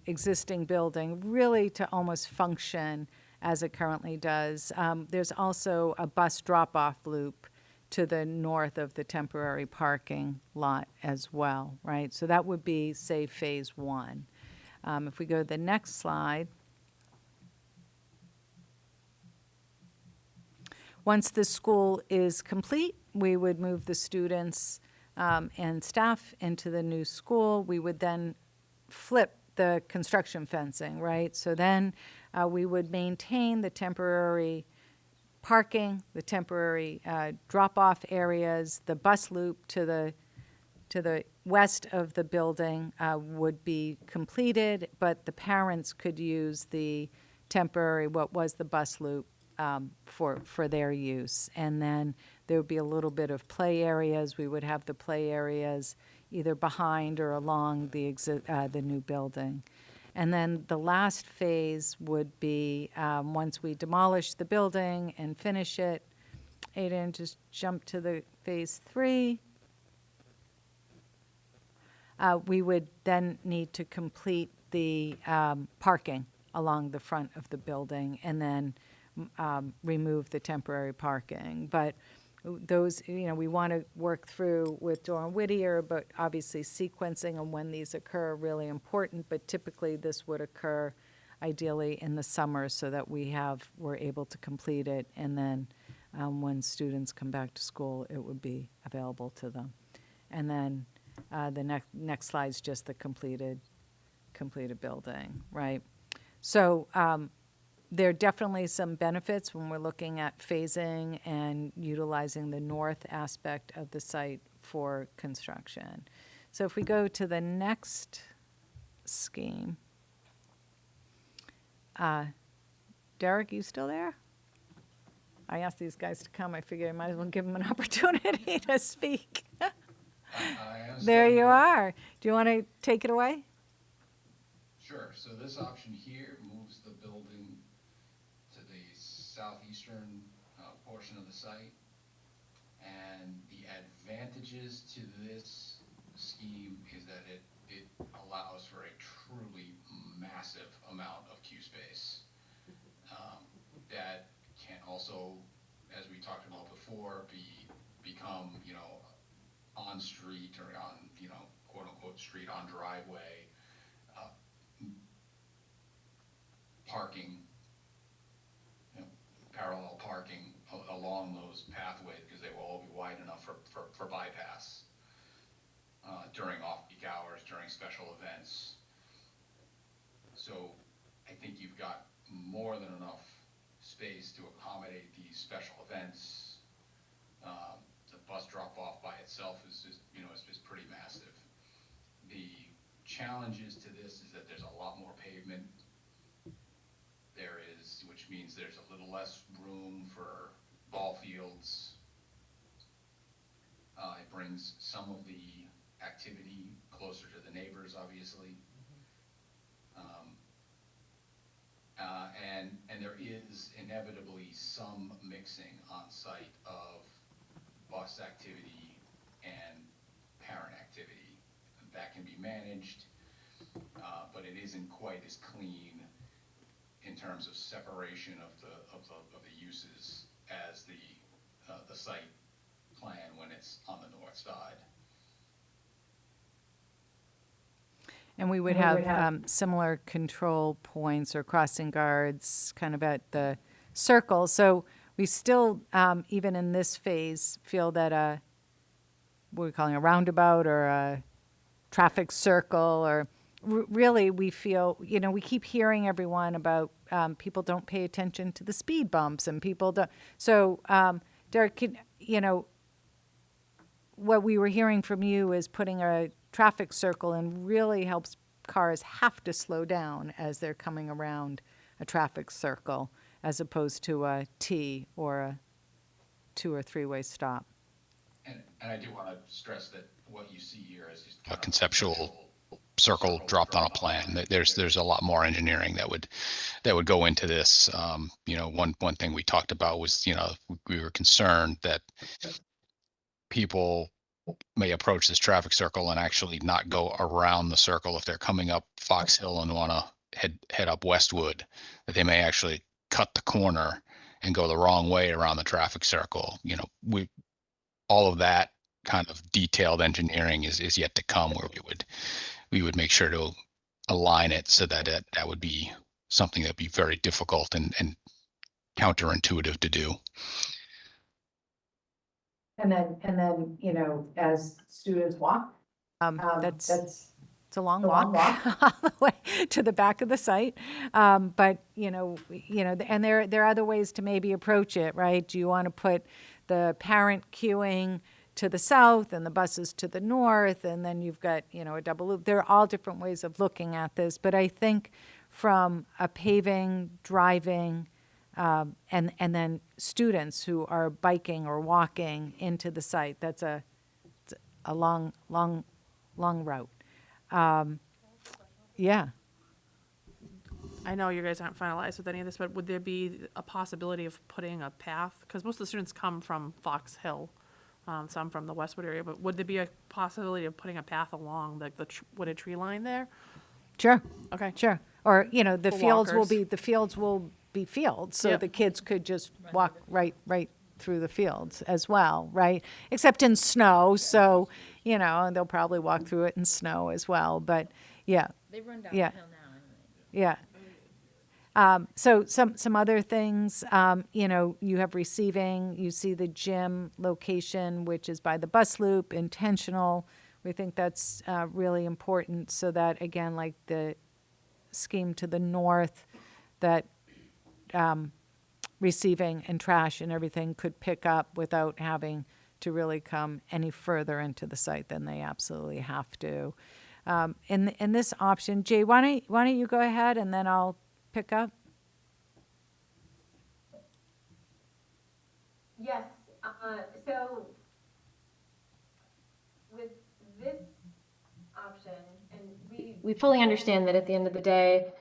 existing building really to almost function as it currently does. There's also a bus drop-off loop to the north of the temporary parking lot as well, right? So that would be, say, phase one. If we go to the next slide. Once the school is complete, we would move the students and staff into the new school. We would then flip the construction fencing, right? So then we would maintain the temporary parking, the temporary drop-off areas. The bus loop to the west of the building would be completed, but the parents could use the temporary, what was the bus loop, for their use. And then there would be a little bit of play areas. We would have the play areas either behind or along the new building. And then the last phase would be once we demolish the building and finish it. Aiden, just jump to the phase 3. We would then need to complete the parking along the front of the building and then remove the temporary parking. But those, we want to work through with Durham Whittier, but obviously sequencing and when these occur are really important, but typically this would occur ideally in the summer so that we're able to complete it, and then when students come back to school, it would be available to them. And then the next slide is just the completed building, right? So there are definitely some benefits when we're looking at phasing and utilizing the north aspect of the site for construction. So if we go to the next scheme. Derek, you still there? I asked these guys to come. I figured I might as well give them an opportunity to speak. There you are. Do you want to take it away? Sure. So this option here moves the building to the southeastern portion of the site. And the advantages to this scheme is that it allows for a truly massive amount of queue space. That can also, as we talked about before, become, on street or on, quote unquote street on driveway, parking, parallel parking along those pathways, because they will all be wide enough for bypass during off-peak hours, during special events. So I think you've got more than enough space to accommodate these special events. The bus drop-off by itself is pretty massive. The challenges to this is that there's a lot more pavement. Which means there's a little less room for ball fields. It brings some of the activity closer to the neighbors, obviously. And there is inevitably some mixing on site of bus activity and parent activity. That can be managed, but it isn't quite as clean in terms of separation of the uses as the site plan when it's on the north side. And we would have similar control points or crossing guards kind of at the circle. So we still, even in this phase, feel that what are we calling a roundabout or a traffic circle, or really we feel, we keep hearing everyone about people don't pay attention to the speed bumps and people don't. So Derek, what we were hearing from you is putting a traffic circle in really helps cars have to slow down as they're coming around a traffic circle, as opposed to a T or a 2 or 3-way stop. And I do want to stress that what you see here is just a conceptual circle dropped on a plan. There's a lot more engineering that would go into this. One thing we talked about was, we were concerned that people may approach this traffic circle and actually not go around the circle if they're coming up Fox Hill and want to head up Westwood, that they may actually cut the corner and go the wrong way around the traffic circle. All of that kind of detailed engineering is yet to come, where we would make sure to align it so that that would be something that'd be very difficult and counterintuitive to do. And then, as students walk, It's a long walk all the way to the back of the site. But, and there are other ways to maybe approach it, right? Do you want to put the parent queuing to the south and the buses to the north, and then you've got, a double loop? There are all different ways of looking at this. But I think from a paving, driving, and then students who are biking or walking into the site, that's a long route. Yeah. I know you guys aren't finalized with any of this, but would there be a possibility of putting a path? Because most of the students come from Fox Hill, some from the Westwood area, but would there be a possibility of putting a path along the wooded tree line there? Sure. Okay. Sure. Or, the For fields will walkers. be fields, so Yep. the kids could just walk right through the fields as well, right? Except in snow, so, and they'll probably walk through it in snow as well, but yeah. They run down Yeah. the hill now anyway. Yeah. So some other things, you have receiving, you see the gym location, which is by the bus loop, intentional. We think that's really important, so that, again, like the scheme to the north, that receiving and trash and everything could pick up without having to really come any further into the site than they absolutely have to. In this option, Jay, why don't you go ahead and then I'll pick up? Yes, so with this option, and we fully understand that at the end of the day,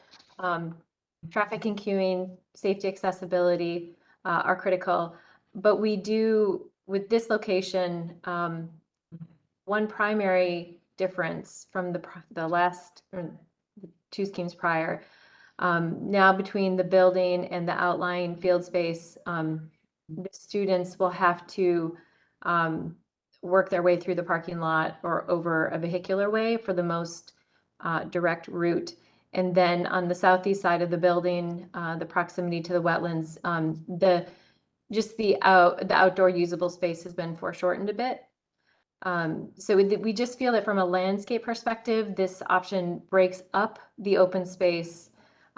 traffic and queuing, safety, accessibility are critical, but we do, with this location, one primary difference from the last, or the 2 schemes prior, now between the building and the outlying field space, the students will have to work their way through the parking lot or over a vehicular way for the most direct route. And then on the southeast side of the building, the proximity to the wetlands, the outdoor usable space has been foreshortened a bit. So we just feel that from a landscape perspective, this option breaks up the open space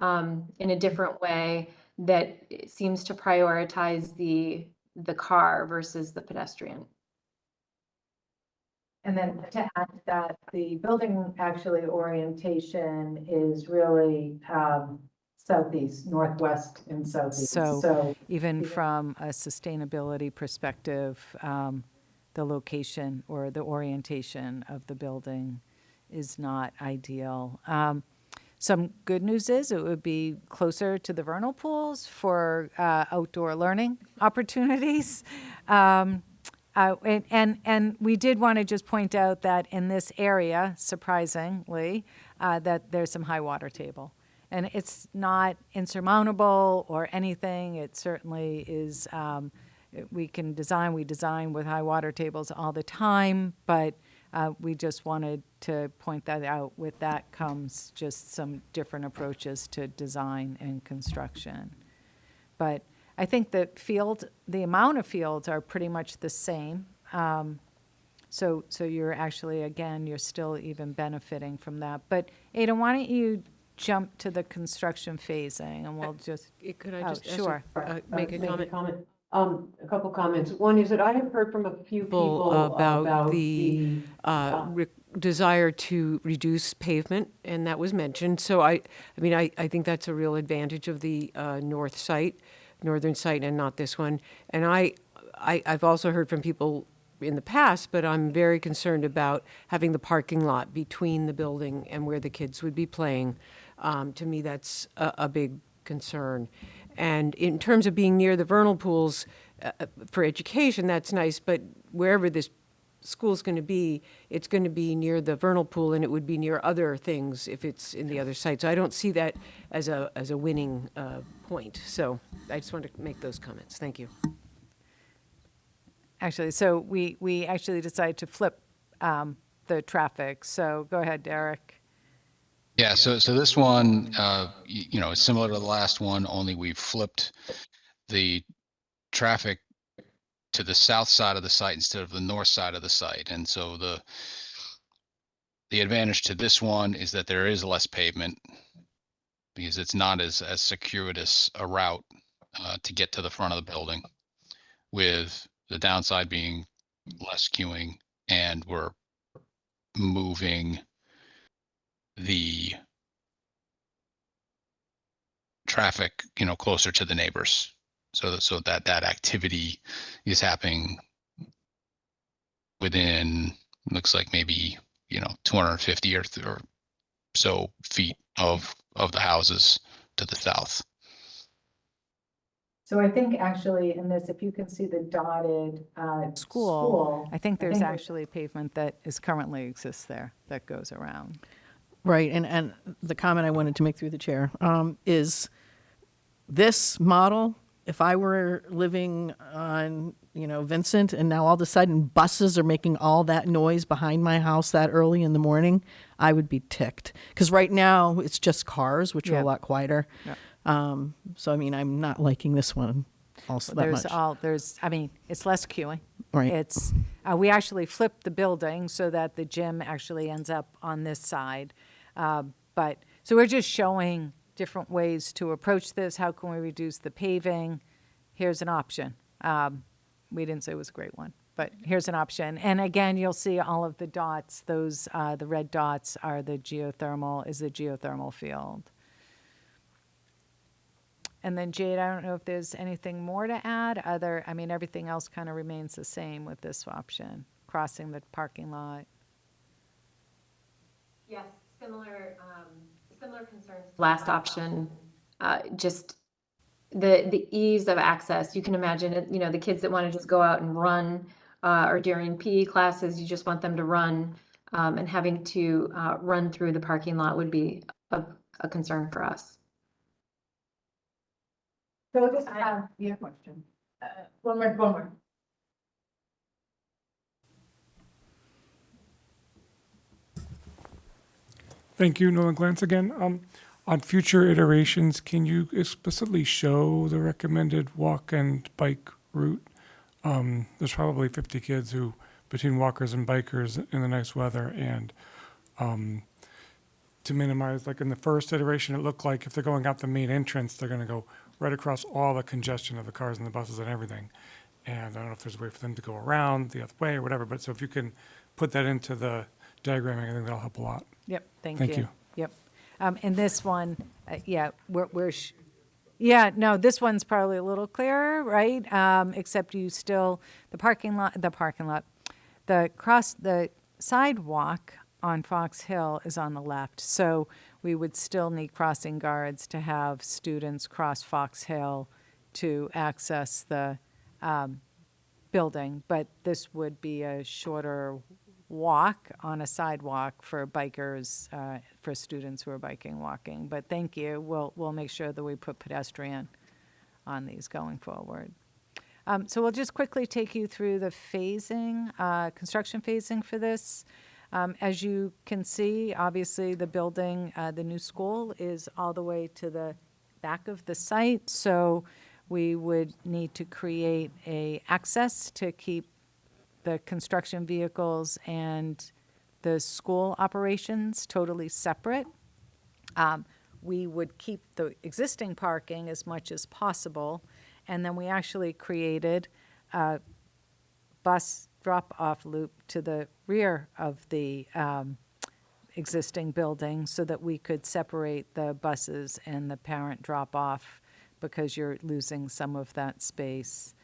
in a different way that seems to prioritize the car versus the pedestrian. And then to add to that, the building actually orientation is really southeast, northwest and southeast. So even from a sustainability perspective, the location or the orientation of the building is not ideal. Some good news is it would be closer to the vernal pools for outdoor learning opportunities. And we did want to just point out that in this area, surprisingly, that there's some high water table. And it's not insurmountable or anything. It certainly is, we design with high water tables all the time, but we just wanted to point that out. With that comes just some different approaches to design and construction. But I think that the amount of fields are pretty much the same. So you're actually, again, you're still even benefiting from that. But Ada, why don't you jump to the construction phasing and we'll just. Could I Oh, just ask sure. make a comment? A couple comments. One is that I have heard from a few people about the desire to reduce pavement, and that was mentioned. So I mean, I think that's a real advantage of the northern site, and not this one. And I've also heard from people in the past, but I'm very concerned about having the parking lot between the building and where the kids would be playing. To me, that's a big concern. And in terms of being near the vernal pools for education, that's nice, but wherever this school's going to be, it's going to be near the vernal pool, and it would be near other things if it's in the other site. So I don't see that as a winning point. So I just wanted to make those comments. Thank you. Actually, so we actually decided to flip the traffic. So go ahead, Derek. Yeah, so this one, you know, is similar to the last one, only we've flipped the traffic to the south side of the site instead of the north side of the site. And so the advantage to this one is that there is less pavement because it's not as circuitous a route to get to the front of the building, with the downside being less queuing, and we're moving the traffic, you know, closer to the neighbors, so that activity is happening within, looks like maybe, you know, 250 or so feet of the houses to the south. So I think actually in this, if you can see the dotted school, I think there's actually pavement that currently exists there that goes around. Right, and the comment I wanted to make through the chair is this model, if I were living on, Vincent, and now all of a sudden buses are making all that noise behind my house that early in the morning, I would be ticked. Because right now it's just cars, which are a lot quieter. Yeah. So, I mean, I'm not liking this one also that much. It's less queuing. Right. It's, we actually flipped the building so that the gym actually ends up on this side. So we're just showing different ways to approach this. How can we reduce the paving? Here's an option. We didn't say it was a great one, but here's an option. And again, you'll see all of the dots. Those, the red dots are the geothermal field. And then Jade, I don't know if there's anything more to add. Everything else kind of remains the same with this option, crossing the parking lot. Yes, similar concerns. Last option, just the ease of access. You can imagine it, the kids that want to just go out and run, or during PE classes, you just want them to run, and having to run through the parking lot would be a concern for us. So I'll just add your question. One more. Thank you, Nolan Glantz again. On future iterations, can you explicitly show the recommended walk and bike route? There's probably 50 kids who, between walkers and bikers in the nice weather, and to minimize, like in the first iteration, it looked like if they're going out the main entrance, they're going to go right across all the congestion of the cars and the buses and everything. And I don't know if there's a way for them to go around the other way or whatever, but so if you can put that into the diagramming, I think that'll help a lot. Yep, thank Thank you. Yep. And this one, this one's probably a little clearer, right? Except you still, the sidewalk on Fox Hill is on the left. So we would still need crossing guards to have students cross Fox Hill to access the building. But this would be a shorter walk on a sidewalk for bikers, for students who are biking, walking. But thank you. We'll make sure that we put pedestrian on these going forward. So we'll just quickly take you through the phasing, construction phasing for this. As you can see, obviously the building, the new school is all the way to the back of the site. So we would need to create a access to keep the construction vehicles and the school operations totally separate. We would keep the existing parking as much as possible, and then we actually created a bus drop-off loop to the rear of the existing building so that we could separate the buses and the parent drop-off because you're losing some of that space.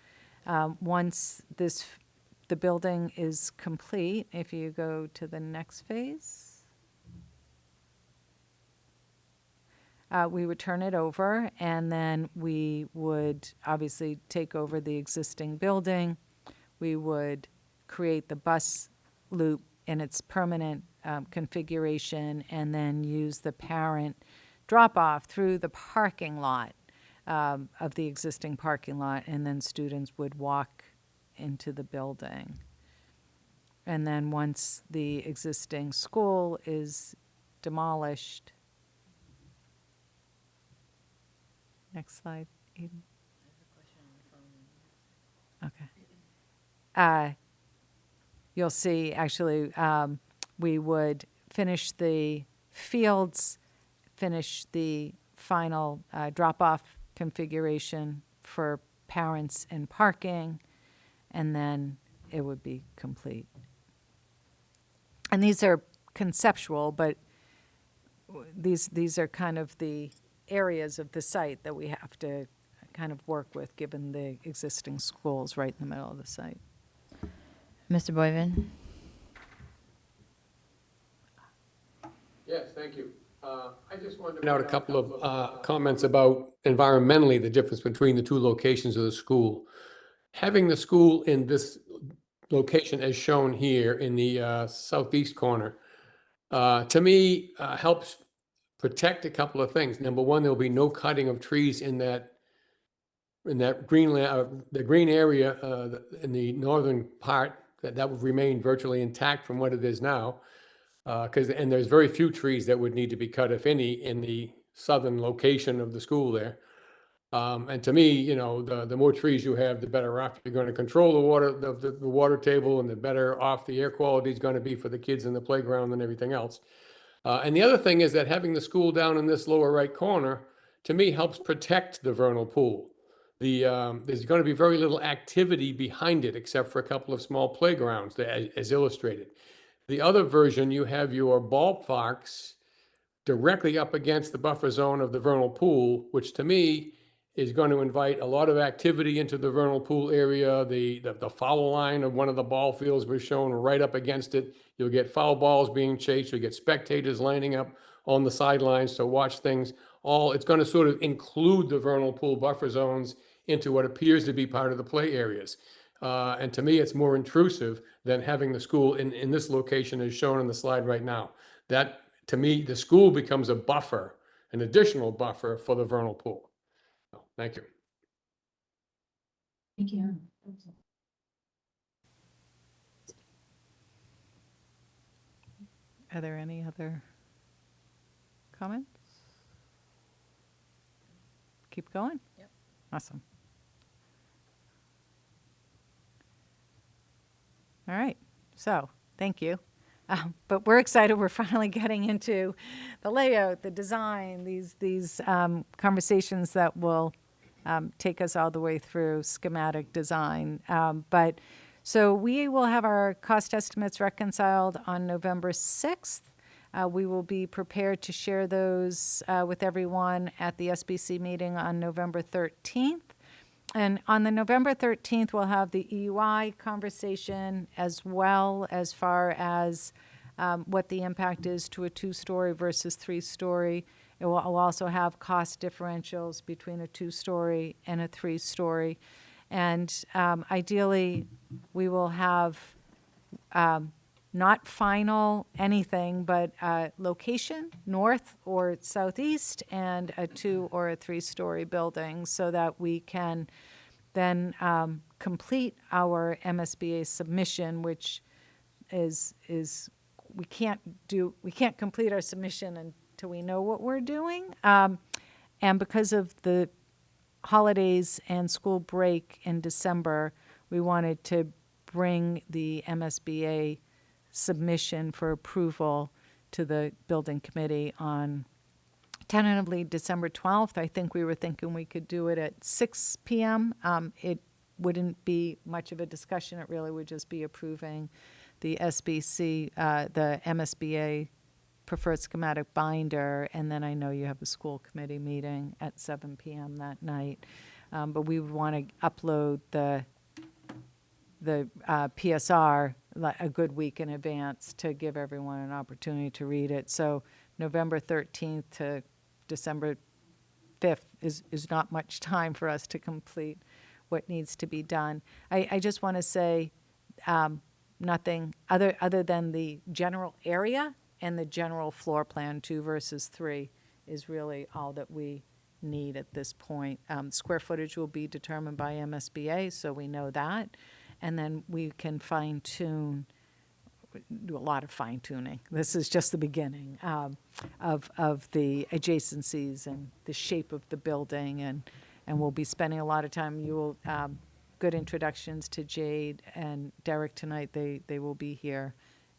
Once the building is complete, if you go to the next phase, we would turn it over, and then we would obviously take over the existing building. We would create the bus loop in its permanent configuration, and then use the parent drop-off through the parking lot of the existing parking lot, and then students would walk into the building. And then once the existing school is demolished. Next slide, Eden. Okay. You'll see, actually, we would finish the fields, finish the final drop-off configuration for parents and parking, and then it would be complete. And these are conceptual, but these are kind of the areas of the site that we have to kind of work with, given the existing schools right in the middle of the site. Mr. Boyven? Yes, thank you. I just wanted to point out a couple of comments about environmentally the difference between the two locations of the school. Having the school in this location as shown here in the southeast corner, to me, helps protect a couple of things. Number one, there'll be no cutting of trees in that green the green area in the northern part. That would remain virtually intact from what it is now. And there's very few trees that would need to be cut, if any, in the southern location of the school there. And to me, you know, the more trees you have, the better off you're going to control the water, the water table, and the better off the air quality is going to be for the kids in the playground and everything else. And the other thing is that having the school down in this lower right corner, to me, helps protect the vernal pool. There's going to be very little activity behind it, except for a couple of small playgrounds, as illustrated. The other version, you have your ballparks directly up against the buffer zone of the vernal pool, which to me is going to invite a lot of activity into the vernal pool area. The foul line of one of the ball fields was shown right up against it. You'll get foul balls being chased. You'll get spectators lining up on the sidelines to watch things. It's going to sort of include the vernal pool buffer zones into what appears to be part of the play areas. And to me, it's more intrusive than having the school in this location as shown on the slide right now. That, to me, the school becomes a buffer, an additional buffer for the vernal pool. So, thank you. Thank you. Are there any other comments? Keep going? Yep. Awesome. All right, so thank you. But we're excited. We're finally getting into the layout, the design, these conversations that will take us all the way through schematic design. So we will have our cost estimates reconciled on November 6th. We will be prepared to share those with everyone at the SBC meeting on November 13th. And on the November 13th, we'll have the EUI conversation as well as far as what the impact is to a 2-story versus 3-story. We'll also have cost differentials between a 2-story and a 3-story. And ideally, we will have not final anything, but location, north or southeast, and a 2 or a 3-story building so that we can then complete our MSBA submission, which is we can't complete our submission until we know what we're doing. And because of the holidays and school break in December, we wanted to bring the MSBA submission for approval to the building committee on tentatively December 12th. I think we were thinking we could do it at 6 p.m. It wouldn't be much of a discussion. It really would just be approving the SBC, the MSBA preferred schematic binder, and then I know you have a school committee meeting at 7 p.m. that night. But we would want to upload the PSR a good week in advance to give everyone an opportunity to read it. So November 13th to December 5th is not much time for us to complete what needs to be done. I just want to say nothing other than the general area and the general floor plan, 2 versus 3, is really all that we need at this point. Square footage will be determined by MSBA, so we know that. And then we can fine-tune, do a lot of fine-tuning. This is just the beginning of the adjacencies and the shape of the building, and we'll be spending a lot of time. You will, good introductions to Jade and Derek tonight. They will be here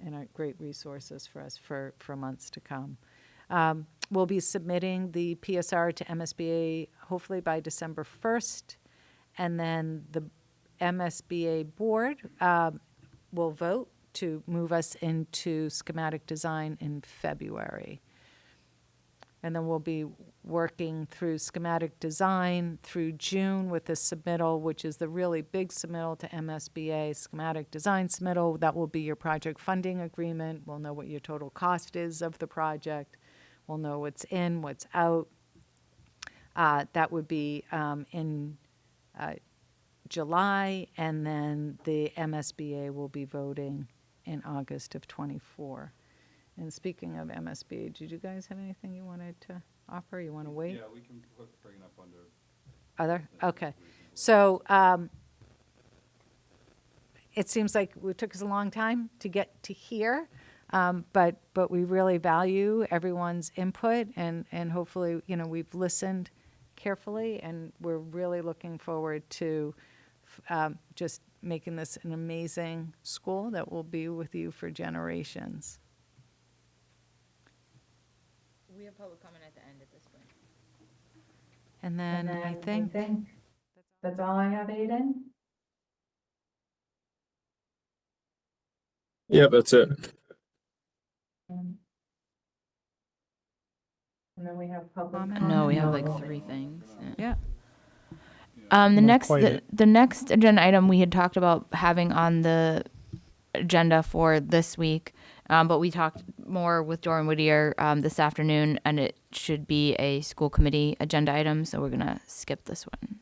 and are great resources for us for months to come. We'll be submitting the PSR to MSBA hopefully by December 1st, and then the MSBA board will vote to move us into schematic design in February. And then we'll be working through schematic design through June with the submittal, which is the really big submittal to MSBA, schematic design submittal. That will be your project funding agreement. We'll know what your total cost is of the project. We'll know what's in, what's out. That would be in July, and then the MSBA will be voting in August of '24. And speaking of MSBA, did you guys have anything you wanted to offer? You want to wait? Yeah, we can bring it up under. Other? Okay. So it seems like it took us a long time to get to here, but we really value everyone's input, and hopefully, we've listened carefully, and we're really looking forward to just making this an amazing school that will be with you for generations. We have public comment at the end at this point. And then I think that's all I have, Aiden. Yeah, that's it. And then we have public comment. No, we have like 3 things. Yeah. The Not next quite it. the next agenda item we had talked about having on the agenda for this week, but we talked more with Doran Whittier this afternoon, and it should be a school committee agenda item, so we're gonna skip this one.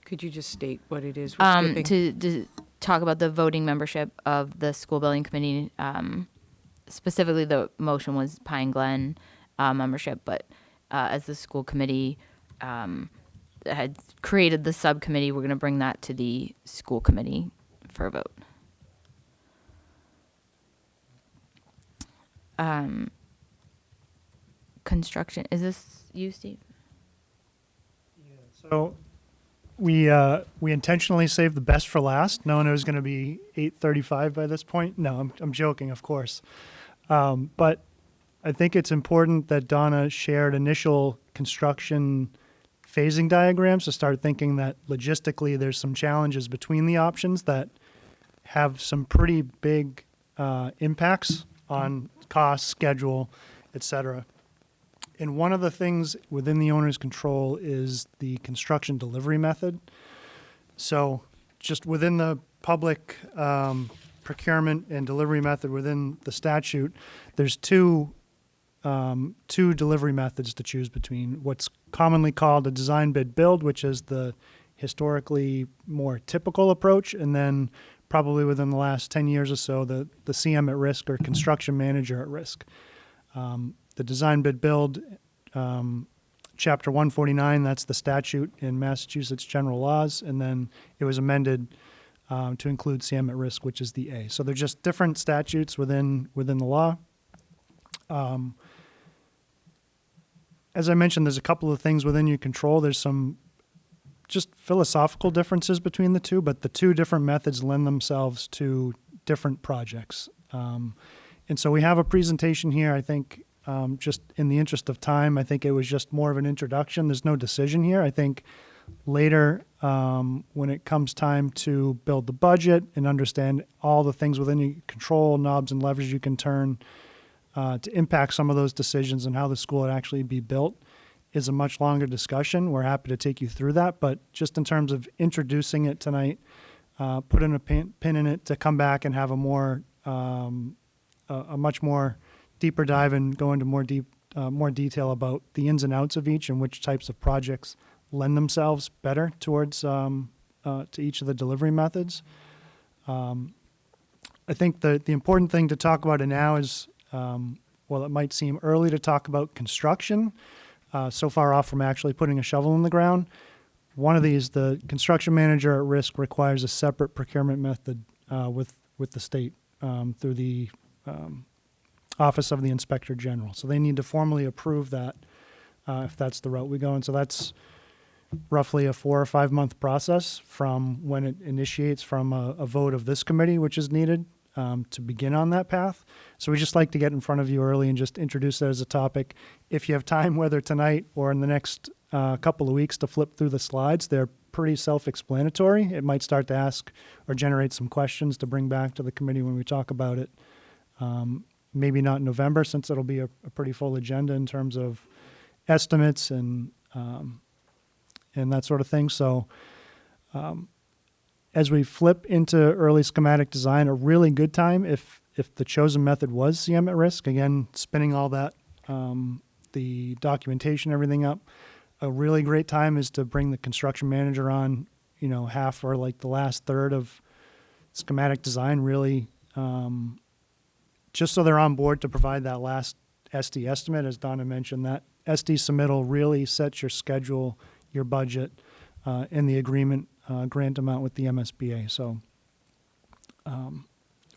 Could you just state what it is we're skipping? To talk about the voting membership of the school building committee. Specifically, the motion was Pine Glen membership, but as the school committee had created the subcommittee, we're going to bring that to the school committee for a vote. Construction, is this you, Steve? So we intentionally saved the best for last, knowing it was going to be 8:35 by this point. No, I'm joking, of course. But I think it's important that Donna shared initial construction phasing diagrams to start thinking that logistically there's some challenges between the options that have some pretty big impacts on cost, schedule, etc. And one of the things within the owner's control is the construction delivery method. So just within the public procurement and delivery method within the statute, there's two delivery methods to choose between. What's commonly called a design bid build, which is the historically more typical approach, and then probably within the last 10 years or so, the CM at risk or construction manager at risk. The design bid build, chapter 149, that's the statute in Massachusetts general laws, and then it was amended to include CM at risk, which is the A. So they're just different statutes within the law. As I mentioned, there's a couple of things within your control. There's some just philosophical differences between the two, but the two different methods lend themselves to different projects. And so we have a presentation here. I think just in the interest of time, I think it was just more of an introduction. There's no decision here. I think later, when it comes time to build the budget and understand all the things within your control, knobs and levers you can turn to impact some of those decisions and how the school would actually be built, is a much longer discussion. We're happy to take you through that, but just in terms of introducing it tonight, put in a pin in it to come back and have a more, a much more deeper dive and go into more detail about the ins and outs of each and which types of projects lend themselves better towards to each of the delivery methods. I think the important thing to talk about now is, well, it might seem early to talk about construction, so far off from actually putting a shovel in the ground. One of these, the construction manager at risk, requires a separate procurement method with the state through the Office of the Inspector General. So they need to formally approve that if that's the route we go. And so that's roughly a 4 or 5 month process from when it initiates from a vote of this committee, which is needed to begin on that path. So we just like to get in front of you early and just introduce that as a topic. If you have time, whether tonight or in the next couple of weeks, to flip through the slides, they're pretty self-explanatory. It might start to ask or generate some questions to bring back to the committee when we talk about it. Maybe not in November, since it'll be a pretty full agenda in terms of estimates and that sort of thing. So as we flip into early schematic design, a really good time if the chosen method was CM at risk, again, spinning all that, the documentation, everything up, a really great time is to bring the construction manager on, half or like the last third of schematic design, really, just so they're on board to provide that last SD estimate. As Donna mentioned, that SD submittal really sets your schedule, your budget, and the agreement grant amount with the MSBA. So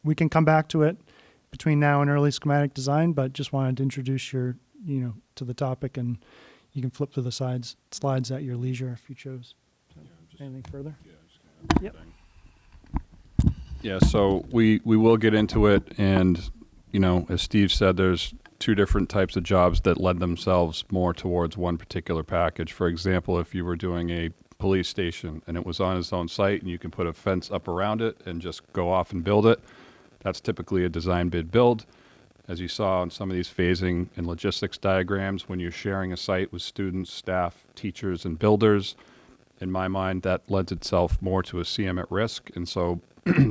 we can come back to it between now and early schematic design, but just wanted to introduce to the topic, and you can flip through the slides at your leisure if you chose. So, anything further? Yep. Yeah, so we will get into it, and as Steve said, there's two different types of jobs that lend themselves more towards one particular package. For example, if you were doing a police station and it was on its own site and you can put a fence up around it and just go off and build it, that's typically a design bid build. As you saw in some of these phasing and logistics diagrams, when you're sharing a site with students, staff, teachers, and builders, in my mind, that lends itself more to a CM at risk. And so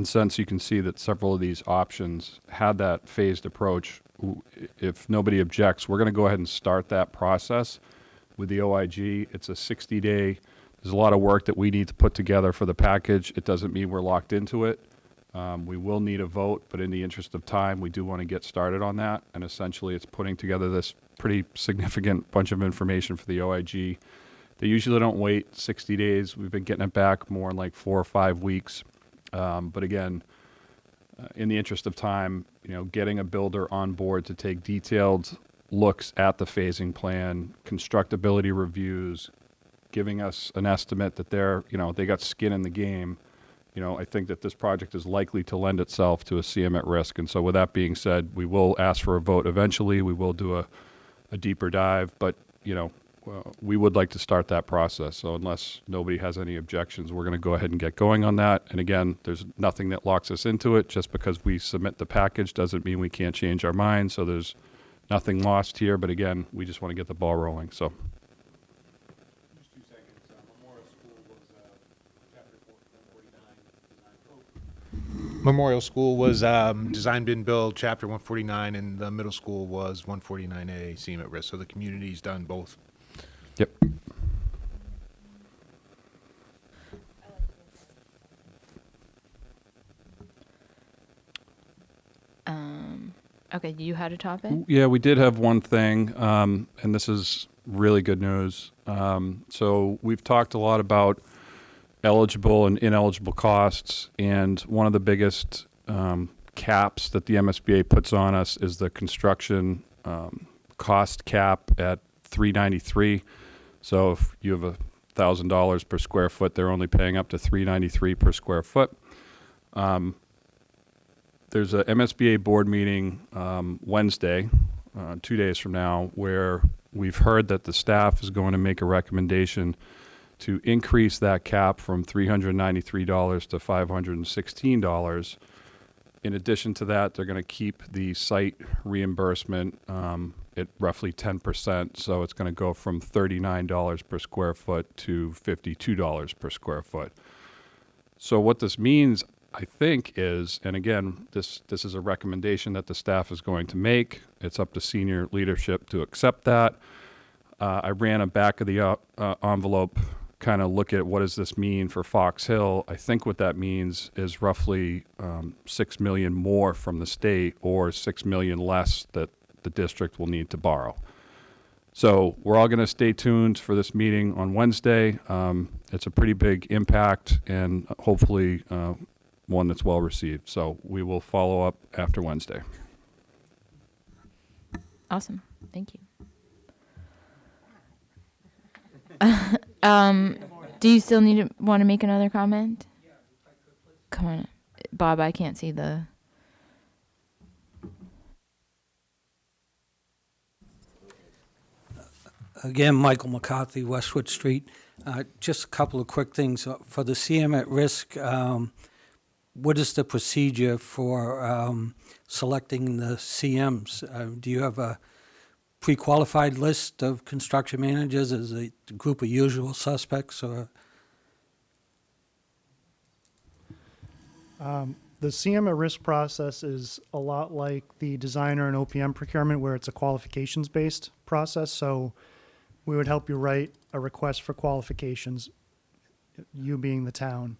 since you can see that several of these options had that phased approach, if nobody objects, we're going to go ahead and start that process with the OIG. It's a 60-day. There's a lot of work that we need to put together for the package. It doesn't mean we're locked into it. We will need a vote, but in the interest of time, we do want to get started on that. And essentially, it's putting together this pretty significant bunch of information for the OIG. They usually don't wait 60 days. We've been getting it back more in like 4 or 5 weeks. But again, in the interest of time, getting a builder on board to take detailed looks at the phasing plan, constructability reviews, giving us an estimate that they got skin in the game. I think that this project is likely to lend itself to a CM at risk. And so with that being said, we will ask for a vote eventually. We will do a deeper dive, but, we would like to start that process. So unless nobody has any objections, we're going to go ahead and get going on that. And again, there's nothing that locks us into it. Just because we submit the package doesn't mean we can't change our mind. So there's nothing lost here. But again, we just want to get the ball rolling. So. Just 2 seconds. Memorial School was chapter 149. Memorial School was design bid build chapter 149, and the middle school was 149A CM at risk. So the community's done both. Yep. Okay, you had a topic? Yeah, we did have one thing, and this is really good news. So we've talked a lot about eligible and ineligible costs, and one of the biggest caps that the MSBA puts on us is the construction cost cap at $393. So if you have a $1,000 per square foot. They're only paying up to $393 per square foot. There's a MSBA board meeting Wednesday, 2 days from now, where we've heard that the staff is going to make a recommendation to increase that cap from $393 to $516. In addition to that, they're going to keep the site reimbursement at roughly 10%. So it's going to go from $39 per square foot to $52 per square foot. So what this means, I think, is, and again, this is a recommendation that the staff is going to make. It's up to senior leadership to accept that. I ran a back of the envelope kind of look at what does this mean for Fox Hill. I think what that means is roughly $6 million more from the state, or $6 million less that the district will need to borrow. So we're all going to stay tuned for this meeting on Wednesday. It's a pretty big impact, and hopefully one that's well received. So we will follow up after Wednesday. Awesome. Thank you. Do you still want to make another comment? Come on, Bob. I can't see the. Again, Michael McCarthy, Westwood Street. Just a couple of quick things. For the CM at risk, what is the procedure for selecting the CMs? Do you have a pre-qualified list of construction managers as a group of usual suspects, or? The CM at risk process is a lot like the designer and OPM procurement, where it's a qualifications-based process. So we would help you write a request for qualifications, you being the town,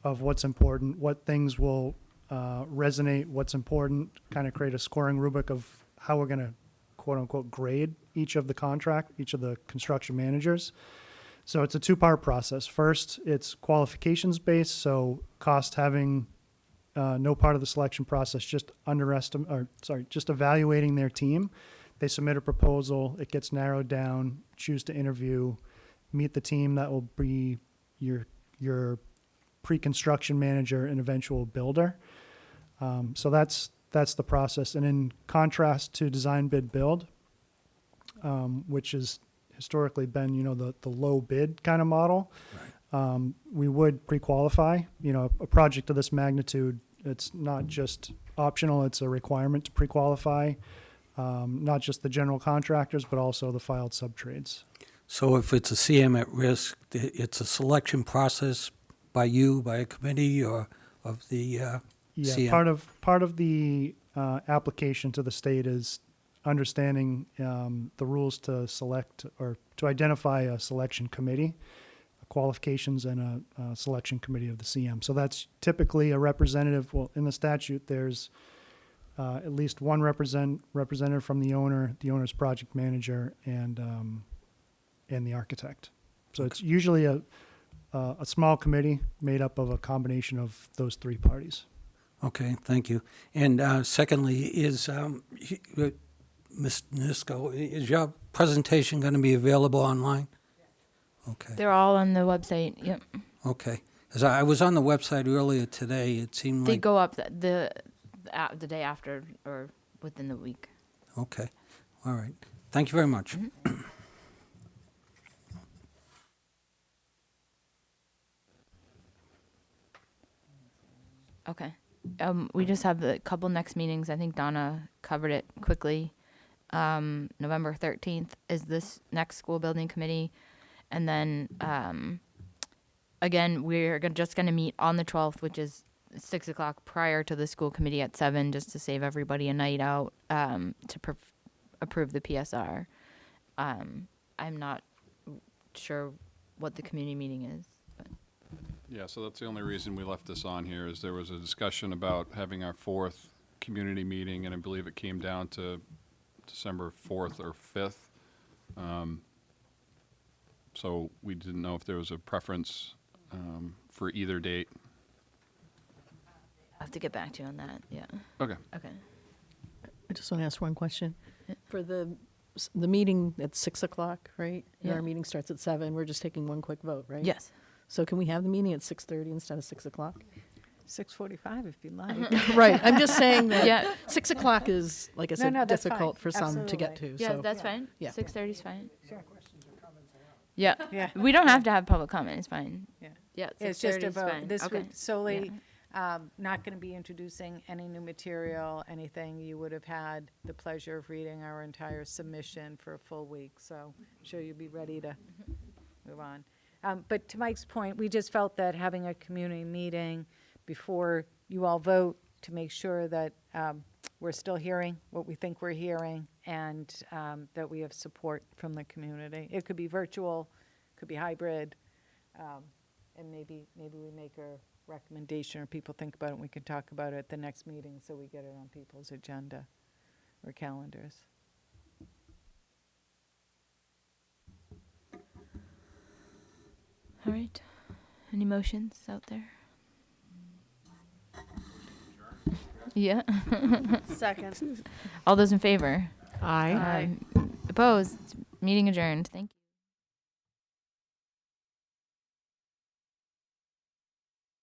of what's important, what things will resonate, what's important, kind of create a scoring rubric of how we're going to quote unquote grade each of the construction managers. So it's a two-part process. First, it's qualifications based, so cost having no part of the selection process, just evaluating their team. They submit a proposal, it gets narrowed down, choose to interview, meet the team that will be your pre-construction manager and eventual builder. So that's the process. And in contrast to design, bid, build, which has historically been, the low bid kind of model, we would pre-qualify. A project of this magnitude, it's not just optional, it's a requirement to pre-qualify, not just the general contractors, but also the filed sub-trades. So if it's a CM at risk, it's a selection process by you, by a committee, or of the CM? Part of the application to the state is understanding the rules to select or to identify a selection committee, qualifications, and a selection committee of the CM. So that's typically a representative. Well, in the statute, there's at least one representative from the owner, the owner's project manager, and the architect. So it's usually a small committee made up of a combination of those three parties. Okay, thank you. And secondly, is Ms. Nisco, is your presentation going to be available online? Okay. They're all on the website. Yep. Okay. As I was on the website earlier today, it seemed They like... go up the day after or within the week. Okay. All right. Thank you very much. Mm-hmm. Okay. We just have a couple next meetings. I think Donna covered it quickly. November 13th is this next school building committee. And then, again, we're just going to meet on the 12th, which is 6 o'clock prior to the school committee at 7, just to save everybody a night out to approve the PSR. I'm not sure what the community meeting is. Yeah, so that's the only reason we left this on here, is there was a discussion about having our 4th community meeting, and I believe it came down to December 4th or 5th. So we didn't know if there was a preference for either date. I have to get back to you on that. Yeah. Okay. Okay. I just want to ask one question. For the the meeting at 6 o'clock, right? And Yeah. our meeting starts at 7. We're just taking one quick vote, right? Yes. So can we have the meeting at 6:30 instead of 6 o'clock? 6:45 if you like. Right, I'm just saying that Yeah. 6 o'clock is, like I said, no, that's difficult fine. for some to get to, Absolutely. Yeah, so. that's fine. Yeah. 6:30 is fine. Yeah. Yeah. We don't have to have public comment. It's fine. Yeah. Yeah. It's just 6:30 a is vote. fine. This Okay. would solely, not going to be introducing any new material, anything. You would have had the pleasure of reading our entire submission for a full week, so I'm sure you'll be ready to move on. But to Mike's point, we just felt that having a community meeting before you all vote to make sure that we're still hearing what we think we're hearing and that we have support from the community. It could be virtual, could be hybrid, and maybe we make a recommendation or people think about it and we can talk about it at the next meeting so we get it on people's agenda or calendars. All right. Any motions out there? Yeah. Second. All those in favor? Aye. Opposed? Meeting adjourned. Thank you.